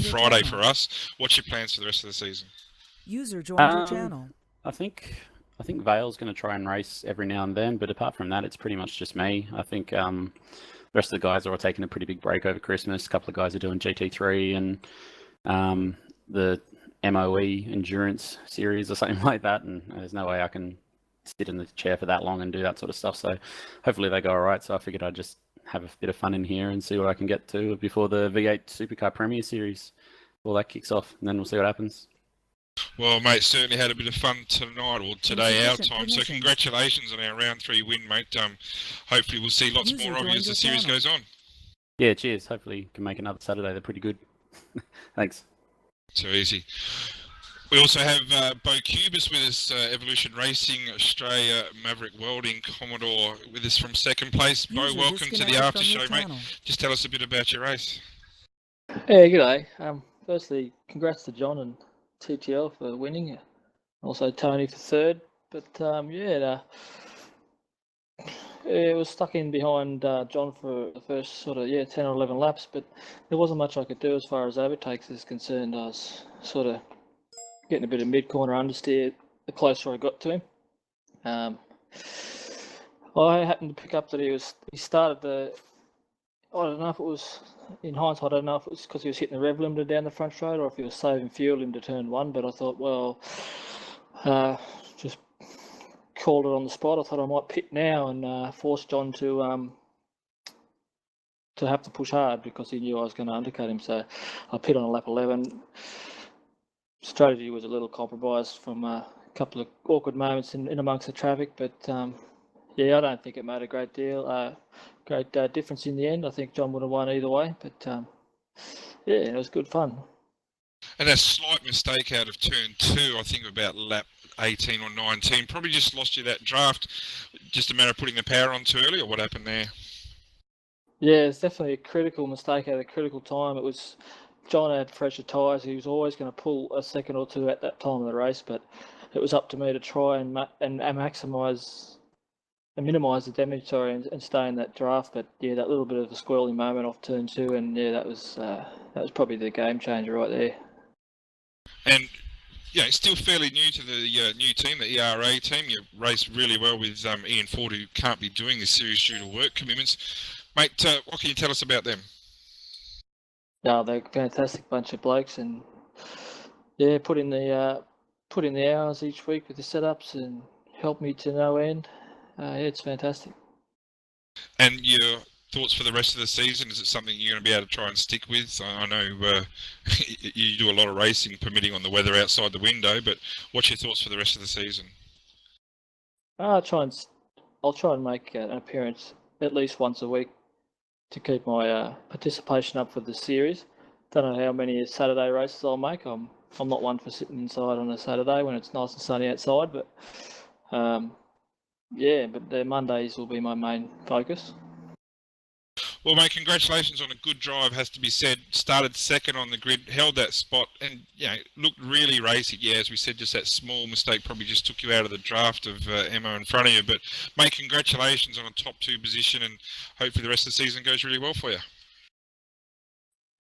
Friday for us. What's your plans for the rest of the season? User joined your channel. I think Vale's going to try and race every now and then, but apart from that, it's pretty much just me. I think the rest of the guys are all taking a pretty big break over Christmas. A couple of guys are doing GT3 and the MOE Endurance Series or something like that, and there's no way I can sit in the chair for that long and do that sort of stuff. So hopefully they go all right. So I figured I'd just have a bit of fun in here and see what I can get to before the V8 Supercar Premier Series. All that kicks off, and then we'll see what happens. Well, mate, certainly had a bit of fun tonight, or today our time. So congratulations on our round 3 win, mate. Hopefully we'll see lots more of you as the series goes on. Yeah, cheers. Hopefully you can make another Saturday. They're pretty good. Thanks. Too easy. We also have Beau Cubis with us, Evolution Racing Australia Maverick Welding Commodore, with us from second place. Beau, welcome to the after show, mate. Just tell us a bit about your race. Yeah, g'day. Firstly, congrats to John and TTL for winning. Also Tony for third. But it was stuck in behind John for the first 10 or 11 laps, but there wasn't much I could do as far as overtakes is concerned. I was sort of getting a bit of mid-corner understeer the closer I got to him. I happened to pick up that he started I don't know if it was, in hindsight, I don't know if it was because he was hitting the rev limiter down the front straight or if he was saving fuel into turn 1, but I thought, well, just called it on the spot. I thought I might pit now and force John to have to push hard because he knew I was going to undercut him. So I pit on lap 11. Strategy was a little compromised from a couple of awkward moments in amongst the traffic, but yeah, I don't think it made a great difference in the end. I think John would have won either way, but yeah, it was good fun. And a slight mistake out of turn 2, I think about lap 18 or 19. Probably just lost you that draft. Just a matter of putting the power on too early, or what happened there? Yeah, it's definitely a critical mistake at a critical time. It was John had fresher tyres. He was always going to pull a second or two at that time of the race, but it was up to me to try and maximise and minimise the damage, and stay in that draft. But yeah, that little bit of a squirrely moment off turn 2, and yeah, that was probably the game changer right there. And yeah, still fairly new to the new team, the ERA team. You raced really well with Ian Ford, who can't be doing this series due to work commitments. Mate, what can you tell us about them? No, they're a fantastic bunch of blokes, and yeah, put in the hours each week with the setups and help me to no end. Yeah, it's fantastic. And your thoughts for the rest of the season? Is it something you're going to be able to try and stick with? I know you do a lot of racing, permitting on the weather outside the window, but what's your thoughts for the rest of the season? I'll try and make an appearance at least once a week to keep my participation up for the series. Don't know how many Saturday races I'll make. I'm not one for sitting inside on a Saturday when it's nice and sunny outside, but yeah, but the Mondays will be my main focus. Well, mate, congratulations on a good drive, has to be said. Started second on the grid, held that spot, and looked really racy. Yeah, as we said, just that small mistake probably just took you out of the draft of Emma in front of you. But, mate, congratulations on a top 2 position, and hopefully the rest of the season goes really well for you.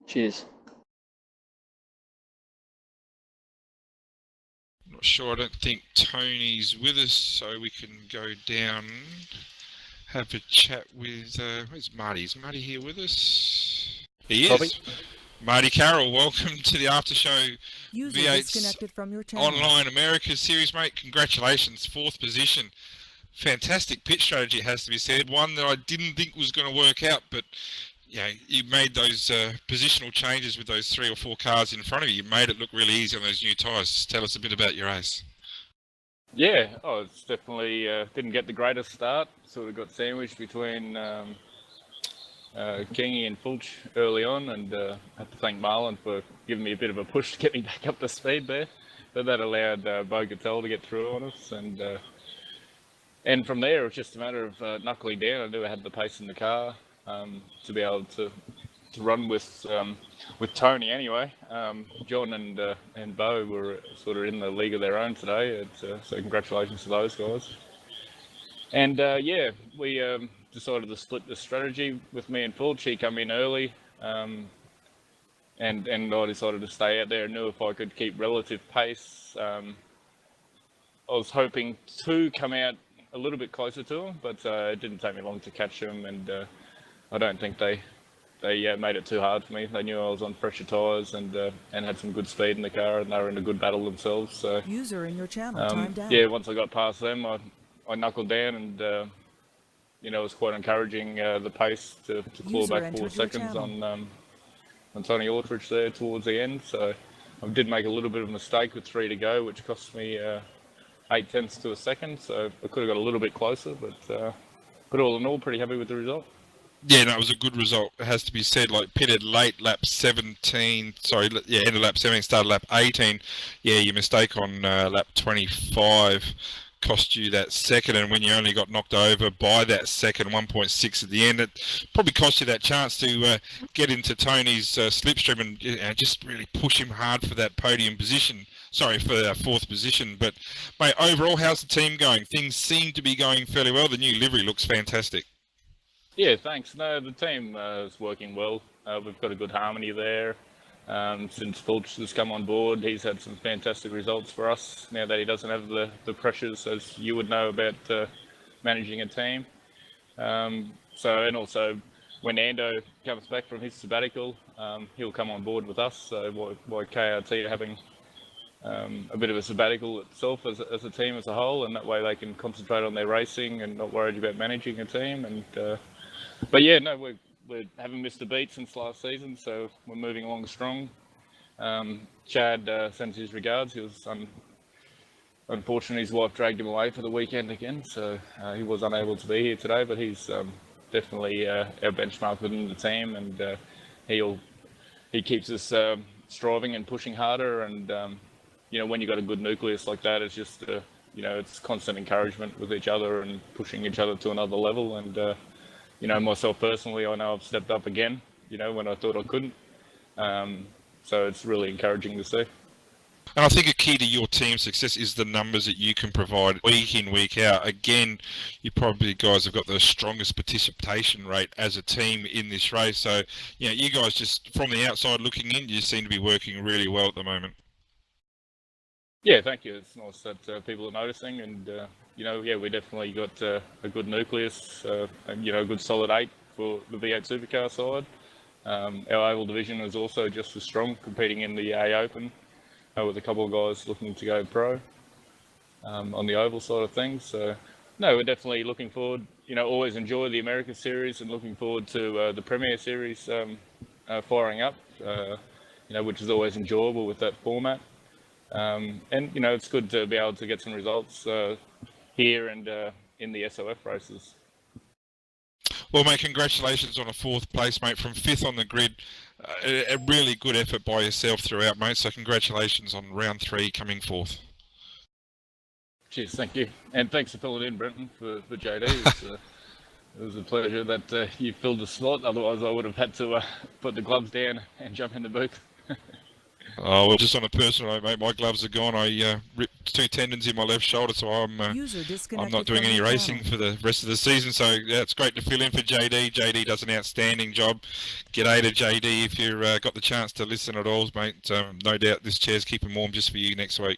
Cheers. Not sure. I don't think Tony's with us, so we can go down. Have a chat with, where's Marty? Is Marty here with us? He is. Copy. Marty Carroll, welcome to the after show V8's from your channel. Online America series, mate. Congratulations, 4th position. Fantastic pit strategy, it has to be said. One that I didn't think was going to work out, but you made those positional changes with those 3 or 4 cars in front of you. You made it look really easy on those new tyres. Tell us a bit about your race. Yeah, it's definitely didn't get the greatest start. Sort of got sandwiched between Kingy and Fulch early on, and have to thank Marlon for giving me a bit of a push to get me back up to speed there. But that allowed Beau Cattell to get through on us, and from there it was just a matter of knuckling down. I knew I had the pace in the car to be able to run with Tony anyway. John and Beau were sort of in the league of their own today, so congratulations to those guys. And yeah, we decided to split the strategy with me and Fulch. He come in early, and I decided to stay out there. I knew if I could keep relative pace, I was hoping to come out a little bit closer to him, but it didn't take me long to catch him, and I don't think they made it too hard for me. They knew I was on fresher tyres and had some good speed in the car, and they were in a good battle themselves. So user in your channel timed out. Yeah, once I got past them, I knuckled down, and it was quite encouraging the pace to claw back 4 seconds on Tony Kloosterman there towards the end. So I did make a little bit of a mistake with 3 to go, which cost me 0.8 of a second. So I could have got a little bit closer, but all in all, pretty happy with the result. Yeah, no, it was a good result, it has to be said. Like, pitted late, lap 17, end of lap 17, started lap 18. Yeah, your mistake on lap 25 cost you that second, and when you only got knocked over by that second, 1.6 at the end, it probably cost you that chance to get into Tony's slipstream and just really push him hard for that podium position. Sorry, for that 4th position. But, mate, overall, how's the team going? Things seem to be going fairly well. The new livery looks fantastic. Yeah, thanks. No, the team is working well. We've got a good harmony there. Since Fulch has come on board, he's had some fantastic results for us now that he doesn't have the pressures, as you would know, about managing a team. And also, when Ando comes back from his sabbatical, he'll come on board with us. So while KRT are having a bit of a sabbatical itself as a team as a whole, and that way they can concentrate on their racing and not worried about managing a team. And but yeah, no, we haven't missed a beat since last season, so we're moving along strong. Chad sends his regards. He was unfortunately, his wife dragged him away for the weekend again, so he was unable to be here today. But he's definitely our benchmark within the team, and he keeps us striving and pushing harder, and when you've got a good nucleus like that, it's just, it's constant encouragement with each other and pushing each other to another level. And, myself personally, I know I've stepped up again, when I thought I couldn't. So it's really encouraging to see. And I think a key to your team's success is the numbers that you can provide week in, week out. Again, you probably guys have got the strongest participation rate as a team in this race. So, you guys just from the outside looking in, you seem to be working really well at the moment. Yeah, thank you. It's nice that people are noticing, and we definitely got a good nucleus, and a good solid 8 for the V8 Supercar side. Our oval division is also just as strong, competing in the A Open. With a couple of guys looking to go pro on the oval side of things. So, no, we're definitely looking forward. Always enjoy the America Series and looking forward to the Premier Series firing up, which is always enjoyable with that format. And, it's good to be able to get some results here and in the SOF races. Well, mate, congratulations on a 4th place, mate, from 5th on the grid. A really good effort by yourself throughout, mate. So congratulations on round 3 coming 4th. Cheers, thank you. And thanks for filling in, Brenton, for JD. It was a pleasure that you filled the slot. Otherwise, I would have had to put the gloves down and jump in the booth. Oh, well, just on a personal note, mate, my gloves are gone. I ripped 2 tendons in my left shoulder, so I'm not doing any racing for the rest of the season. So, yeah, it's great to fill in for JD. JD does an outstanding job. G'day to JD if you've got the chance to listen at all, mate. No doubt this chair's keeping warm just for you next week.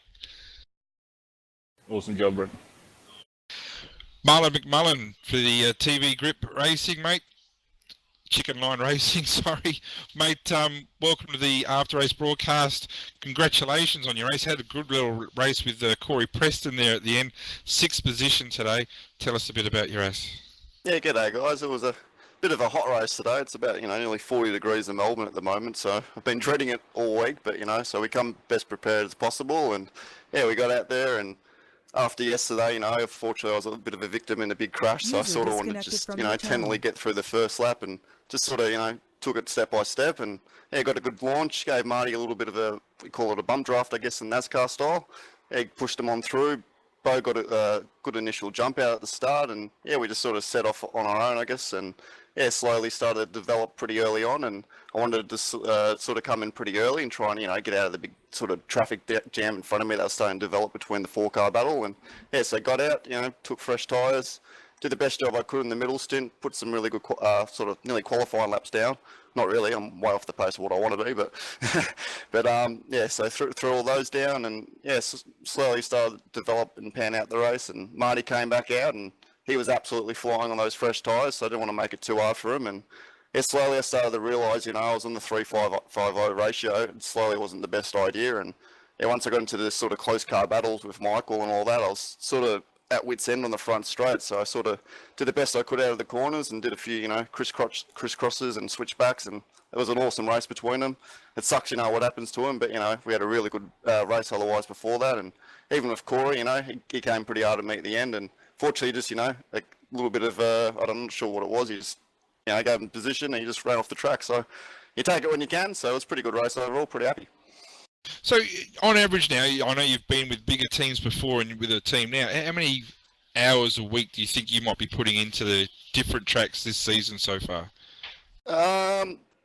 Awesome job, Brent. Marlon McMullen for the TV Grip Racing, mate. Chicken Line Racing, sorry. Mate, welcome to the after race broadcast. Congratulations on your race. Had a good little race with Corey Preston there at the end. 6th position today. Tell us a bit about your race. Yeah, g'day guys. It was a bit of a hot race today. It's about, nearly 40 degrees in Melbourne at the moment. So I've been dreading it all week, but, so we come best prepared as possible. And yeah, we got out there, and after yesterday, unfortunately I was a bit of a victim in a big crash. So I sort of wanted to just, tenderly get through the first lap and just sort of, took it step by step, and yeah, got a good launch. Gave Marty a little bit of we call it a bump draft, I guess, in NASCAR style. Yeah, pushed him on through. Beau got a good initial jump out at the start, and yeah, we just sort of set off on our own, I guess, and yeah, slowly started to develop pretty early on, and I wanted to sort of come in pretty early and try and, get out of the big sort of traffic jam in front of me that was starting to develop between the 4-car battle. And yeah, so got out, took fresh tyres, did the best job I could in the middle stint, put some really good sort of nearly qualifying laps down. Not really, I'm way off the pace of what I want to be, but yeah, so threw all those down, and yeah, slowly started to develop and pan out the race, and Marty came back out, and he was absolutely flying on those fresh tyres, so I didn't want to make it too hard for him. And yeah, slowly I started to realise, I was on the 3.550 ratio, and slowly wasn't the best idea. And yeah, once I got into this sort of close car battles with Michael and all that, I was sort of at wit's end on the front straight, so I sort of did the best I could out of the corners and did a few, crisscrosses and switchbacks, and it was an awesome race between them. It sucks, what happens to him, but, we had a really good race otherwise before that. And even with Corey, he came pretty hard at me at the end, and fortunately just, a little bit of, I'm not sure what it was, he just, gave him position and he just ran off the track. So you take it when you can, so it was a pretty good race overall, pretty happy. So, on average now, I know you've been with bigger teams before and with a team now. How many hours a week do you think you might be putting into the different tracks this season so far?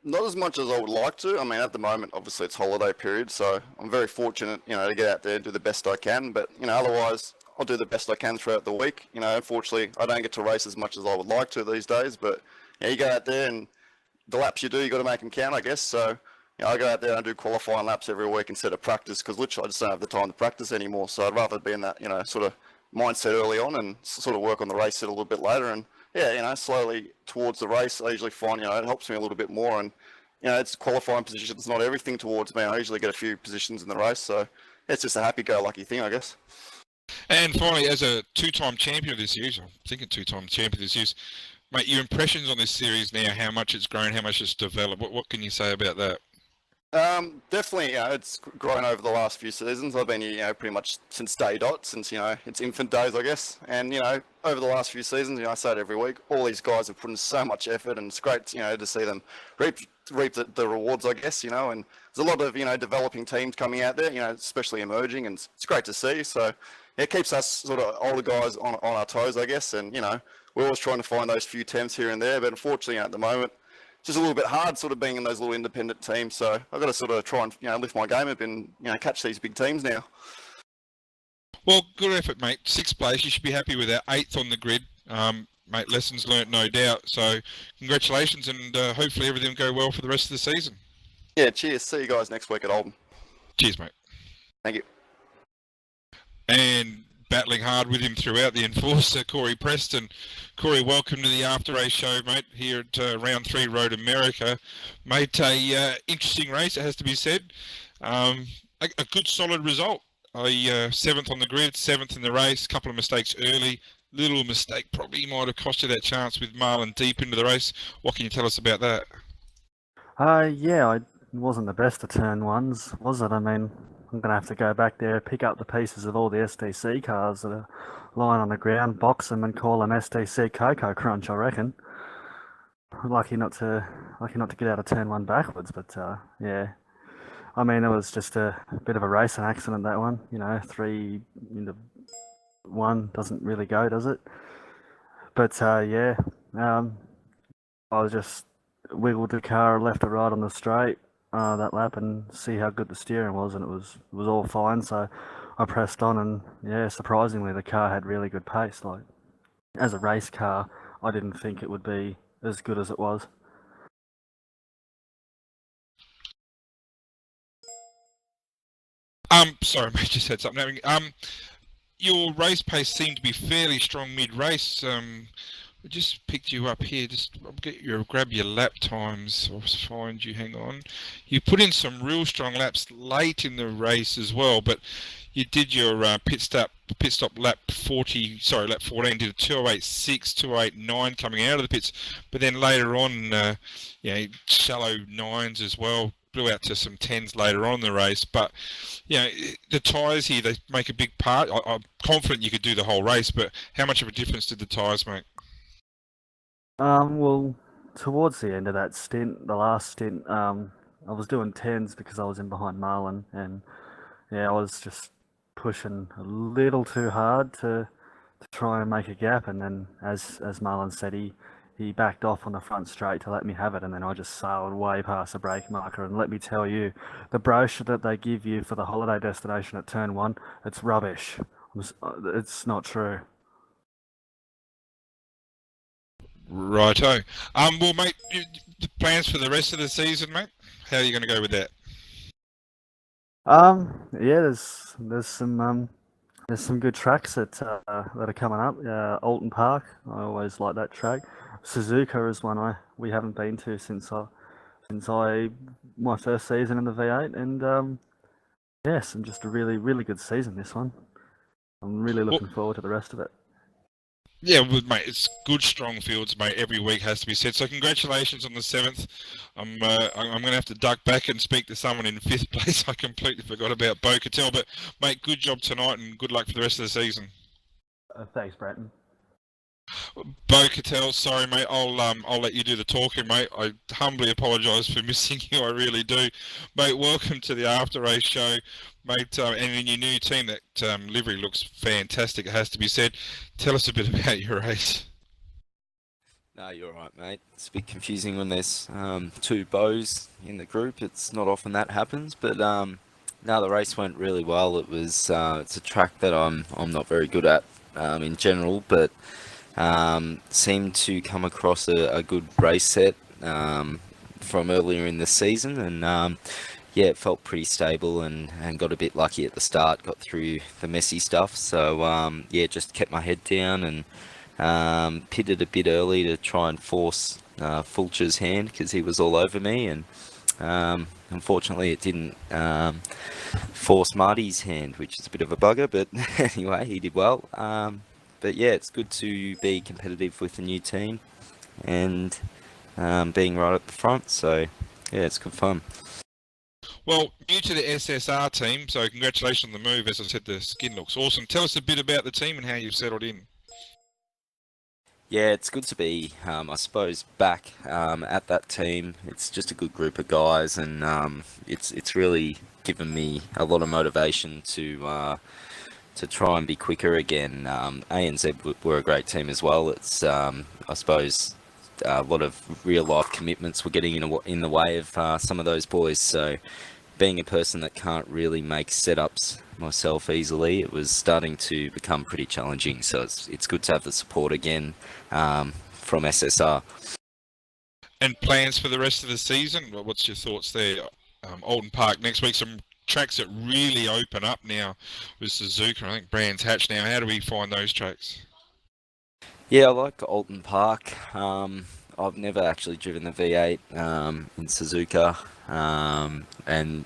Not as much as I would like to. I mean, at the moment, obviously it's holiday period, so I'm very fortunate, to get out there and do the best I can. But, otherwise, I'll do the best I can throughout the week. Unfortunately, I don't get to race as much as I would like to these days. But, you go out there and the laps you do, you got to make them count, I guess. So, I go out there and do qualifying laps every week instead of practice, because literally I just don't have the time to practice anymore. So I'd rather be in that, sort of mindset early on and sort of work on the race set a little bit later. And yeah, slowly towards the race, I usually find, it helps me a little bit more. And, it's qualifying positions, not everything towards me. I usually get a few positions in the race. So it's just a happy-go-lucky thing, I guess. And finally, as a 2-time champion of this series, I'm thinking 2-time champion of this series, mate, your impressions on this series now, how much it's grown, how much it's developed, what can you say about that? Definitely, it's grown over the last few seasons. I've been here, pretty much since day dot, since, its infant days, I guess. And, over the last few seasons, I say it every week, all these guys have put in so much effort, and it's great, to see them reap reap the rewards, I guess, you know. And there's a lot of, you know, developing teams coming out there, you know, especially emerging, and it's great to see. So it keeps us sort of older guys on our toes, I guess. And, you know, we're always trying to find those few temps here and there, but unfortunately at the moment, it's just a little bit hard sort of being in those little independent teams. So I've got to sort of try and, you know, lift my game up and, you know, catch these big teams now. Well, good effort, mate. 6th place, you should be happy with that. 8th on the grid. Mate, lessons learnt, no doubt. So congratulations, and hopefully everything will go well for the rest of the season. Yeah, cheers. See you guys next week at Oldham. Cheers, mate. Thank you. And battling hard with him throughout, the enforcer, Corey Preston. Corey, welcome to the After Race show, mate, here at Round 3 Road America. Mate, interesting race, it has to be said. A good, solid result. 7th on the grid, 7th in the race, couple of mistakes early. Little mistake probably might have cost you that chance with Marlon deep into the race. What can you tell us about that? Yeah, I wasn't the best of turn ones, was it? I mean, I'm going to have to go back there, pick up the pieces of all the STC cars that are lying on the ground, box them and call them STC Coco Crunch, I reckon. Lucky not to get out of turn 1 backwards, but yeah. I mean, it was just a bit of a racing accident, that one. You know, 3 into 1 doesn't really go, does it? But yeah, I just wiggled the car left or right on the straight that lap and see how good the steering was, and it was all fine. So I pressed on, and yeah, surprisingly, the car had really good pace. Like, as a race car, I didn't think it would be as good as it was. Sorry, mate, just had something happening. Your race pace seemed to be fairly strong mid-race. I just picked you up here. Just grab your lap times. I'll find you. Hang on. You put in some real strong laps late in the race as well, but you did your pit stop lap 14. Did a 208.6, 208.9 coming out of the pits, but then later on, shallow 9s as well. Blew out to some 10s later on in the race, but you know, the tyres here, they make a big part. I'm confident you could do the whole race, but how much of a difference did the tyres make? Well, towards the end of that stint, the last stint, I was doing 10s because I was in behind Marlon, and yeah, I was just pushing a little too hard to try and make a gap, and then as Marlon said, he backed off on the front straight to let me have it, and then I just sailed way past the brake marker. And let me tell you, the brochure that they give you for the holiday destination at turn 1, it's rubbish. It's not true. Righto. Well, mate, the plans for the rest of the season, mate? How are you going to go with that? Yeah, there's some good tracks that are coming up. Alton Park, I always like that track. Suzuka is one we haven't been to since my first season in the V8, and yes, and just a really good season this one. I'm really looking forward to the rest of it. Yeah, well, mate, it's good, strong fields, mate. Every week has to be said. So congratulations on the 7th. I'm going to have to duck back and speak to someone in 5th place. I completely forgot about Beau Cattell, but mate, good job tonight, and good luck for the rest of the season. Thanks, Bratton. Beau Cattell, sorry, mate. I'll let you do the talking, mate. I humbly apologise for missing you. I really do, mate. Welcome to the After Race show, mate. And in your new team, that livery looks fantastic. It has to be said. Tell us a bit about your race. No, you're right, mate. It's a bit confusing when there's 2 Beaus in the group. It's not often that happens, but no, the race went really well. It was it's a track that I'm not very good at in general, but seemed to come across a good race set from earlier in the season, and yeah, it felt pretty stable, and got a bit lucky at the start, got through the messy stuff. So yeah, just kept my head down and pitted a bit early to try and force Fulcher's hand, because he was all over me, and unfortunately it didn't force Marty's hand, which is a bit of a bugger, but anyway, he did well. But yeah, it's good to be competitive with the new team and being right at the front. So yeah, it's good fun. Well, new to the SSR team, so congratulations on the move. As I said, the skin looks awesome. Tell us a bit about the team and how you've settled in. Yeah, it's good to be, I suppose, back at that team. It's just a good group of guys, and it's really given me a lot of motivation to try and be quicker again. ANZ were a great team as well. It's I suppose a lot of real life commitments were getting in the way of some of those boys. So being a person that can't really make setups myself easily, it was starting to become pretty challenging. So it's good to have the support again from SSR. And plans for the rest of the season? What's your thoughts there? Alton Park next week, some tracks that really open up now with Suzuka. I think Brands Hatch now. How do we find those tracks? Yeah, I like Alton Park. I've never actually driven the V8 in Suzuka, and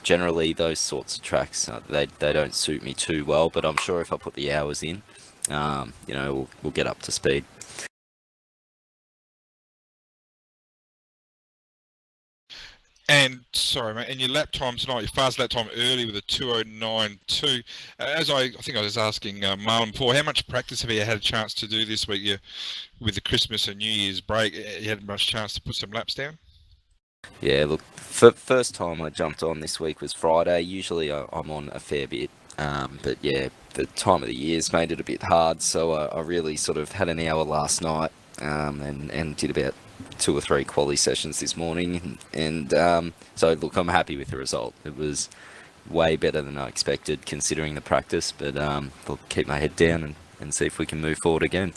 generally those sorts of tracks they don't suit me too well. But I'm sure if I put the hours in, we'll get up to speed. And sorry, mate, and your lap time tonight, your fast lap time early with a 2:09.2. As I think I was asking Marlon before, how much practice have you had a chance to do this week? With the Christmas and New Year's break, you had much chance to put some laps down? Yeah, look, first time I jumped on this week was Friday. Usually I'm on a fair bit, but yeah, the time of the year's made it a bit hard, so I really sort of had an hour last night and did about 2 or 3 quali sessions this morning, and so look, I'm happy with the result. It was way better than I expected considering the practice, but I'll keep my head down and see if we can move forward again.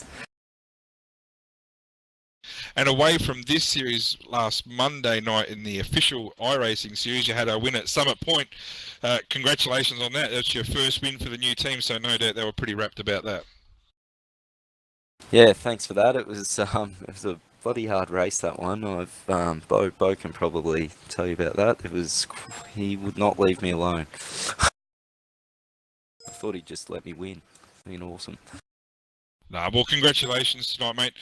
And away from this series, last Monday night in the official iRacing series, you had a win at Summit Point. Congratulations on that. That's your first win for the new team, so no doubt they were pretty rapt about that. Yeah, thanks for that. It was a bloody hard race, that one. Beau can probably tell you about that. He would not leave me alone. I thought he'd just let me win. Been awesome. Nah, well, congratulations tonight, mate.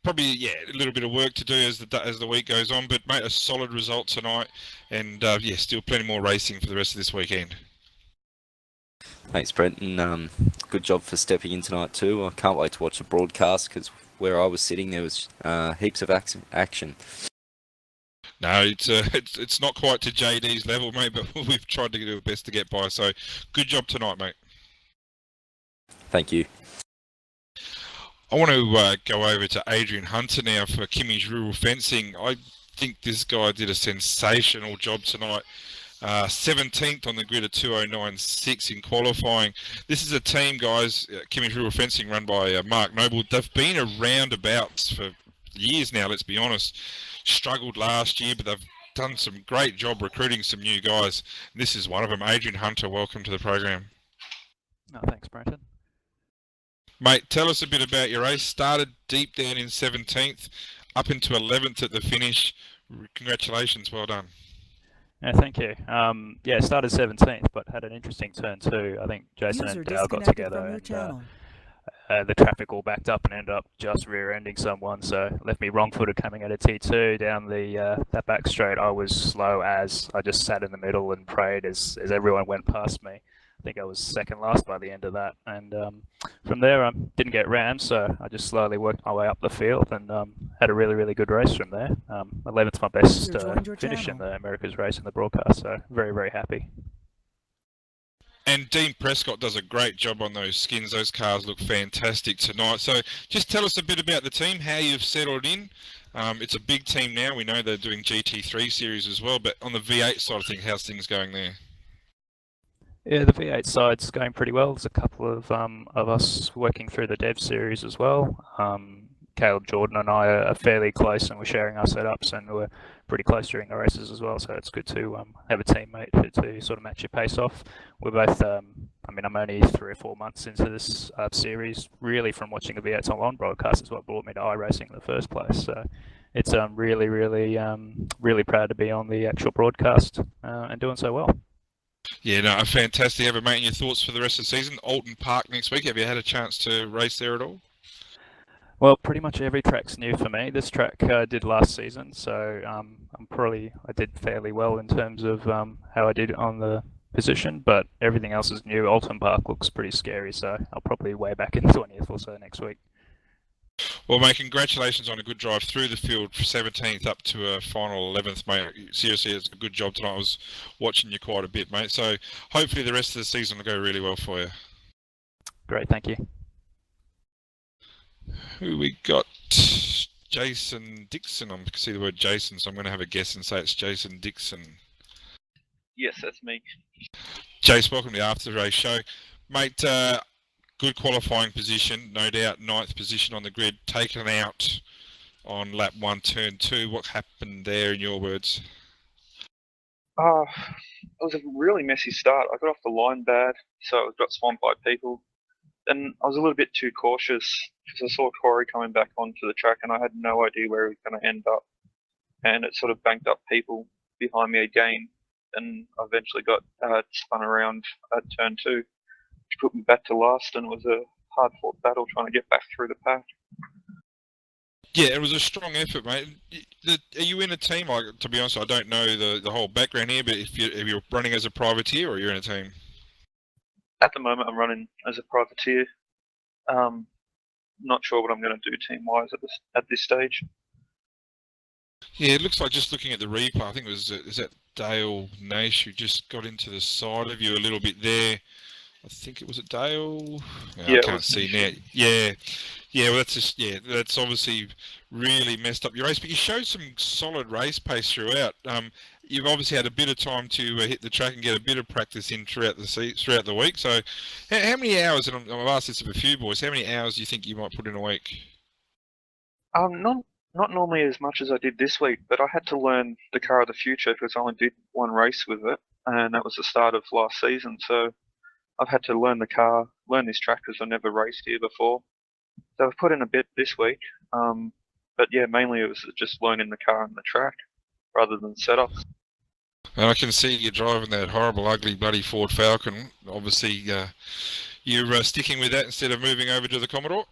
Probably, yeah, a little bit of work to do as the week goes on, but mate, a solid result tonight, and yeah, still plenty more racing for the rest of this weekend. Thanks, Brenton. Good job for stepping in tonight too. I can't wait to watch the broadcast because where I was sitting, there was heaps of action. No, it's not quite to JD's level, mate, but we've tried to do our best to get by. So, good job tonight, mate. Thank you. I want to go over to Adrian Hunter now for Kimmy's Rural Fencing. I think this guy did a sensational job tonight. 17th on the grid at 2:09.6 in qualifying. This is a team, guys, Kimmy's Rural Fencing, run by Mark Noble. They've been around abouts for years now, let's be honest. Struggled last year, but they've done some great job recruiting some new guys. This is one of them. Adrian Hunter, welcome to the program. Oh, thanks, Brenton. Mate, tell us a bit about your race. Started deep down in 17th, up into 11th at the finish. Congratulations, well done. Yeah, thank you. Yeah, started 17th, but had an interesting turn too. I think Jason and Dale got together, and the traffic all backed up and ended up just rear-ending someone, so left me wrong-footed coming out of T2 down that back straight. I was slow as I just sat in the middle and prayed as everyone went past me. I think I was second last by the end of that, and from there I didn't get rammed, so I just slowly worked my way up the field and had a really good race from there. 11th my best finish in the America's race in the broadcast, so very happy. And Dean Prescott does a great job on those skins. Those cars look fantastic tonight. So just tell us a bit about the team, how you've settled in. It's a big team now. We know they're doing GT3 series as well, but on the V8 side of things, how's things going there? Yeah, the V8 side's going pretty well. There's a couple of us working through the dev series as well. Caleb Jordan and I are fairly close, and we're sharing our setups, and we're pretty close during the races as well. So it's good to have a teammate to sort of match your pace off. We're both, I mean, I'm only 3 or 4 months into this series. Really, from watching the V8's online broadcast is what brought me to iRacing in the first place. So it's really proud to be on the actual broadcast and doing so well. Yeah, no, fantastic. Have a mate, and your thoughts for the rest of the season? Alton Park next week. Have you had a chance to race there at all? Well, pretty much every track's new for me. This track I did last season, so I did fairly well in terms of how I did on the position, but everything else is new. Alton Park looks pretty scary, so I'll probably way back in 20th or so next week. Well, mate, congratulations on a good drive through the field, 17th up to a final 11th, mate. Seriously, it's a good job tonight. I was watching you quite a bit, mate. So hopefully the rest of the season will go really well for you. Great, thank you. Who we got? Jason Dixon. I can see the word Jason, so I'm going to have a guess and say it's Jason Dixon. Yes, that's me. Jace, welcome to the After the Race show. Mate, good qualifying position, no doubt, 9th position on the grid, taken out on lap 1, turn 2. What happened there in your words? It was a really messy start. I got off the line bad, so I got swamped by people. And I was a little bit too cautious because I saw Corey coming back onto the track and I had no idea where he was going to end up. And it sort of banked up people behind me again. And I eventually got spun around at turn 2, which put me back to last, and it was a hard-fought battle trying to get back through the pack. Yeah, it was a strong effort, mate. Are you in a team? Like, to be honest, I don't know the whole background here, but if you're running as a privateer or you're in a team? At the moment, I'm running as a privateer. Not sure what I'm going to do team-wise at this stage. Yeah, it looks like, just looking at the replay, I think it was, is that Dale Nash who just got into the side of you a little bit there? I think it was Dale. Yeah, I can't see now. Yeah. Well, that's obviously really messed up your race. But you showed some solid race pace throughout. You've obviously had a bit of time to hit the track and get a bit of practice in throughout the week. So, how many hours? And I've asked this of a few boys. How many hours do you think you might put in a week? Not normally as much as I did this week, but I had to learn the car of the future because I only did one race with it, and that was the start of last season. So I've had to learn the car, learn this track because I've never raced here before. So I've put in a bit this week, but yeah, mainly it was just learning the car and the track rather than setups. And I can see you driving that horrible, ugly, bloody Ford Falcon. Obviously, you're sticking with that instead of moving over to the Commodore?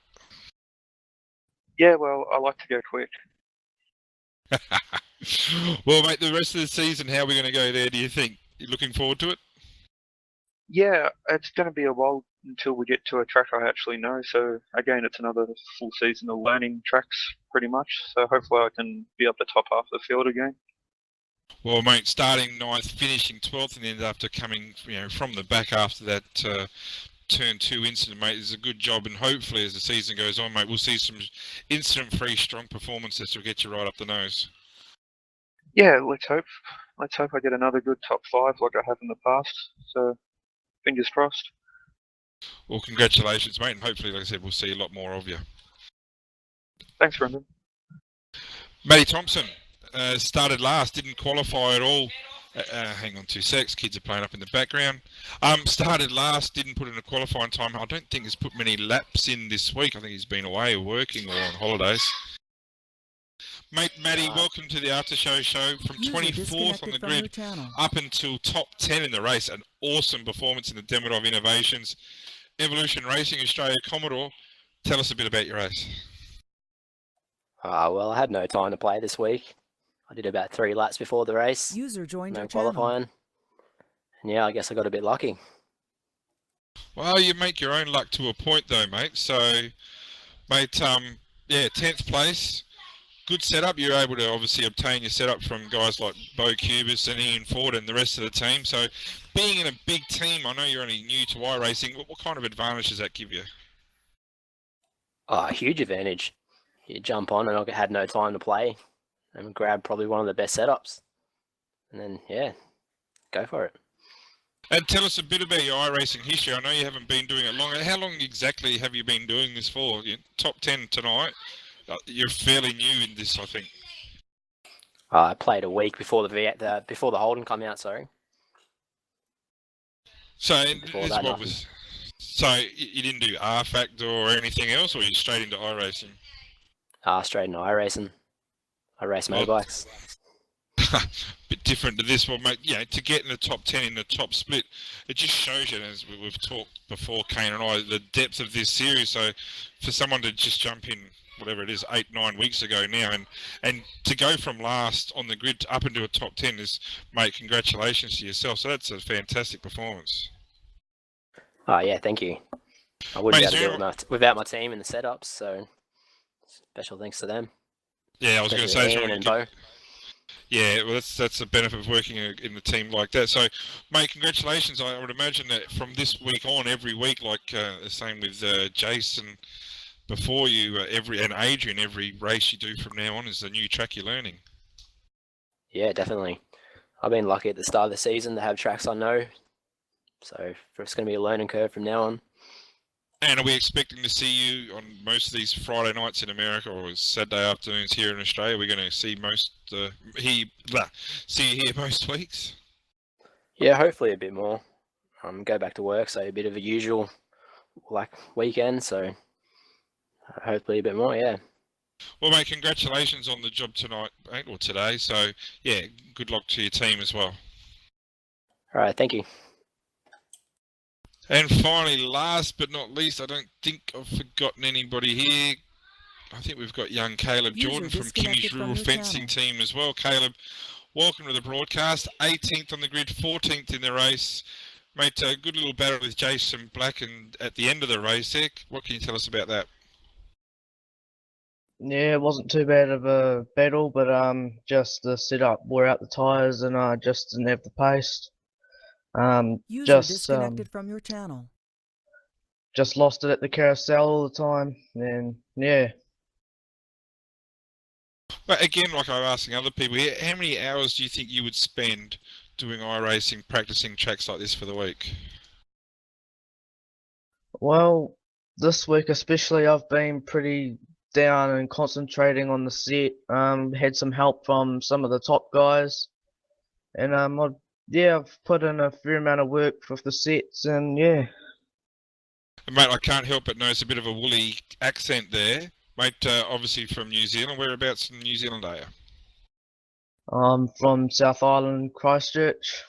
Yeah, well, I like to go quick. Well, mate, the rest of the season, how are we going to go there, do you think? You looking forward to it? Yeah, it's going to be a while until we get to a track I actually know. So, again, it's another full season of learning tracks, pretty much. So, hopefully I can be up the top half of the field again. Well, mate, starting 9th, finishing 12th, and then after coming, from the back after that turn 2 incident, mate, is a good job. And hopefully, as the season goes on, mate, we'll see some incident-free, strong performances to get you right up the nose. Yeah, let's hope. Let's hope I get another good top 5 like I have in the past. So, fingers crossed. Well, congratulations, mate, and hopefully, like I said, we'll see a lot more of you. Thanks, Brendan. Matty Thompson started last, didn't qualify at all. Hang on 2 secs, kids are playing up in the background. Started last, didn't put in a qualifying time. I don't think he's put many laps in this week. I think he's been away working or on holidays. Mate, Matty, welcome to the After Show from 24th on the grid up until top 10 in the race. An awesome performance in the Demidov Innovations. Evolution Racing Australia Commodore. Tell us a bit about your race. Well, I had no time to play this week. I did about 3 laps before the race. User joined no your qualifying. channel. And yeah, I guess I got a bit lucky. Well, you make your own luck to a point though, mate. So, mate, 10th place. Good setup. You're able to obviously obtain your setup from guys like Beau Cubis and Ian Ford and the rest of the team. So, being in a big team, I know you're only new to iRacing. What kind of advantage does that give you? A huge advantage. You jump on and I had no time to play and grab probably one of the best setups. And then, yeah, go for it. And tell us a bit about your iRacing history. I know you haven't been doing it long. How long exactly have you been doing this for? Top 10 tonight. You're fairly new in this, I think. I played a week before the V8, before the Holden come out. Sorry. So So you didn't do R Factor or anything else, or you straight into iRacing? Straight into iRacing. I race motorbikes. Bit different to this one, mate. To get in the top 10 in the top split, it just shows you, as we've talked before, Kane and I, the depth of this series. So for someone to just jump in, whatever it is, 8-9 weeks ago now, and to go from last on the grid up into a top 10 is, mate, congratulations to yourself. So that's a fantastic performance. Oh yeah, thank you. I wouldn't be able to do it without my team and the setups, so special thanks to them. Yeah, I was going to say, Ian and Beau. Yeah, well, that's the benefit of working in a team like that. So, mate, congratulations. I would imagine that from this week on, every week, like the same with Jason before you, and Adrian, every race you do from now on is a new track you're learning. Yeah, definitely. I've been lucky at the start of the season to have tracks I know, so it's going to be a learning curve from now on. And are we expecting to see you on most of these Friday nights in America or Saturday afternoons here in Australia? We're going to see see you here most weeks. Yeah, hopefully a bit more. Go back to work, so a bit of a usual weekend. So hopefully a bit more. Yeah. Well, mate, congratulations on the job tonight, mate, or today. So yeah, good luck to your team as well. All right, thank you. And finally, last but not least, I don't think I've forgotten anybody here. I think we've got young Caleb Jordan from Kimmy's Rural Fencing Team as well. Caleb, welcome to the broadcast. 18th on the grid, 14th in the race. Mate, a good little battle with Jason Black and at the end of the race there. What can you tell us about that? Yeah, it wasn't too bad of a battle, but just the setup wore out the tyres and just didn't have the pace. User disconnected from your channel. Just lost it at the carousel all the time, and yeah. But again, like I'm asking other people here, how many hours do you think you would spend doing iRacing, practicing tracks like this for the week? Well, this week especially, I've been pretty down and concentrating on the set. Had some help from some of the top guys, and I've put in a fair amount of work with the sets, and yeah. Mate, I can't help but notice a bit of a woolly accent there. Mate, obviously from New Zealand. Whereabouts in New Zealand are you? I'm from South Island, Christchurch.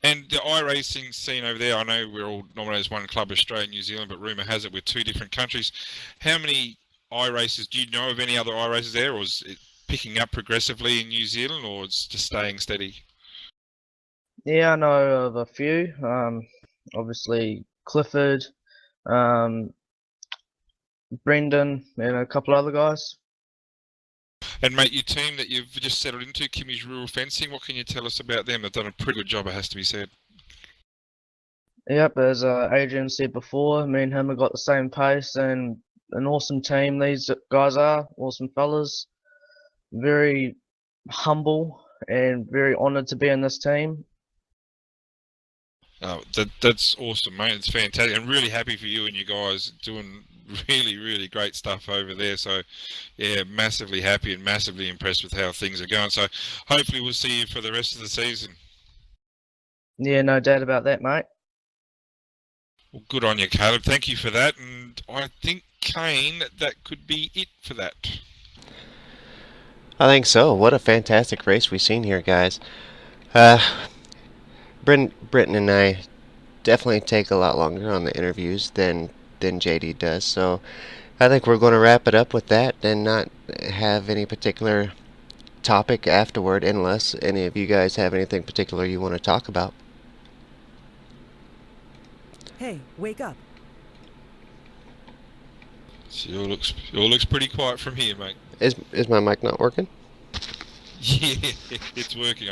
And the iRacing scene over there, I know we're all nominated as one club, Australia and New Zealand, but rumour has it we're two different countries. How many iRaces, do you know of any other iRaces there, or is it picking up progressively in New Zealand, or it's just staying steady? Yeah, I know of a few. Obviously Clifford, Brendan, and a couple other guys. And mate, your team that you've just settled into, Kimmy's Rural Fencing, what can you tell us about them? They've done a pretty good job, it has to be said. Yep, as Adrian said before, me and him have got the same pace, and an awesome team these guys are, awesome fellas. Very humble and very honoured to be in this team. Oh, that's awesome, mate. It's fantastic. I'm really happy for you and you guys doing really, really great stuff over there. So, yeah, massively happy and massively impressed with how things are going. So, hopefully we'll see you for the rest of the season. Yeah, no doubt about that, mate. Well, good on you, Caleb. Thank you for that. And I think, Kane, that could be it for that. I think so. What a fantastic race we've seen here, guys. Britton and I definitely take a lot longer on the interviews than JD does, so I think we're going to wrap it up with that and not have any particular topic afterward unless any of you guys have anything particular you want to talk about. Hey, wake up. So it all looks pretty quiet from here, mate. Is my mic not working? Yeah, it's working.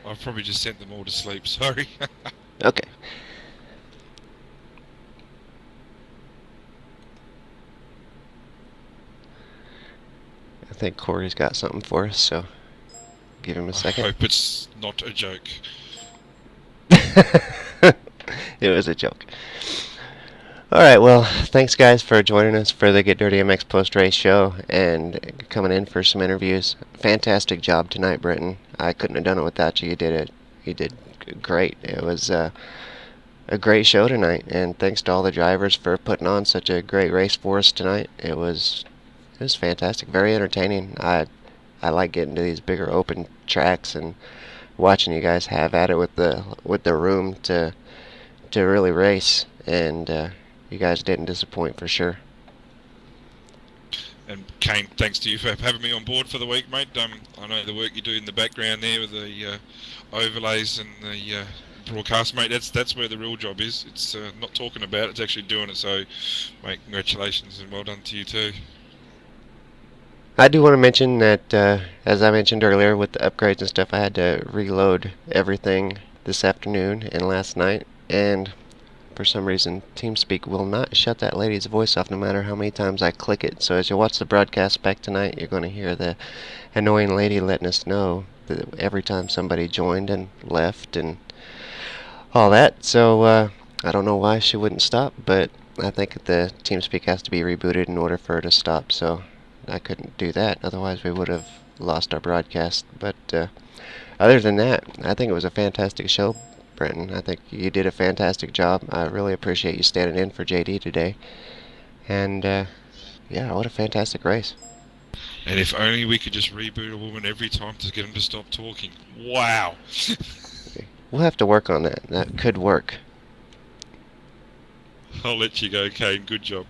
I've probably just sent them all to sleep, sorry. Okay. I think Corey's got something for us, so give him a second. I hope it's not a joke. It was a joke. Alright, well, thanks guys for joining us for the Get Dirty MX post-race show and coming in for some interviews. Fantastic job tonight, Britton. I couldn't have done it without you. You did it. You did great. It was a great show tonight, and thanks to all the drivers for putting on such a great race for us tonight. It was fantastic, very entertaining. I like getting to these bigger open tracks and watching you guys have at it with the room to really race, and you guys didn't disappoint for sure. And Kane, thanks to you for having me on board for the week, mate. I know the work you do in the background there with the overlays and the broadcast, mate. That's where the real job is. It's not talking about it, it's actually doing it. So, mate, congratulations and well done to you too. I do want to mention that, as I mentioned earlier, with the upgrades and stuff, I had to reload everything this afternoon and last night, and for some reason TeamSpeak will not shut that lady's voice off no matter how many times I click it. So as you watch the broadcast back tonight, you're going to hear the annoying lady letting us know that every time somebody joined and left and all that. So I don't know why she wouldn't stop, but I think the TeamSpeak has to be rebooted in order for her to stop, so I couldn't do that, otherwise we would have lost our broadcast. But other than that, I think it was a fantastic show, Brenton. I think you did a fantastic job. I really appreciate you standing in for JD today. And yeah, what a fantastic race. And if only we could just reboot a woman every time to get them to stop talking. Wow. We'll have to work on that. That could work. I'll let you go, Kane. Good job.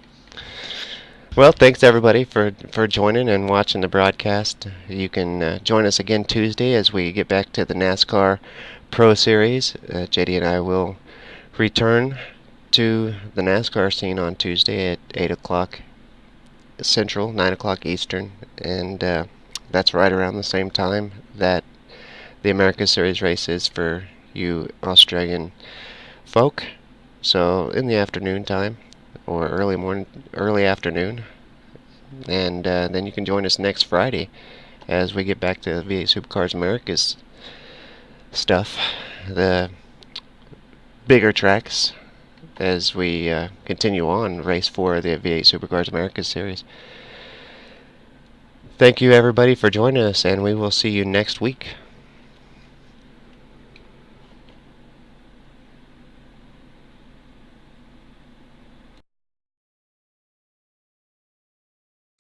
Well, thanks everybody for joining and watching the broadcast. You can join us again Tuesday as we get back to the NASCAR Pro Series. JD and I will return to the NASCAR scene on Tuesday at 8 o'clock Central, 9 o'clock Eastern, and that's right around the same time that the America Series race is for you Australian folk. So in the afternoon time, or early afternoon, and then you can join us next Friday as we get back to V8 Supercars America's stuff, the bigger tracks, as we continue on race 4 of the V8 Supercars America series. Thank you everybody for joining us, and we will see you next week.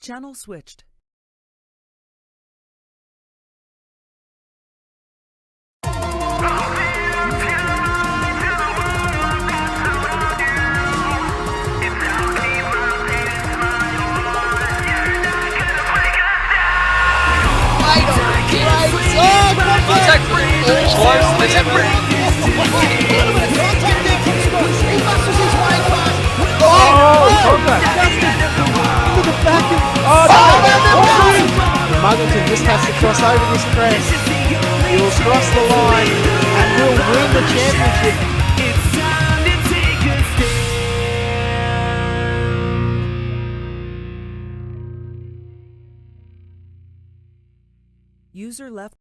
Channel switched. Muggleton just has to cross over this crest. He will cross the line and will win the championship. User left.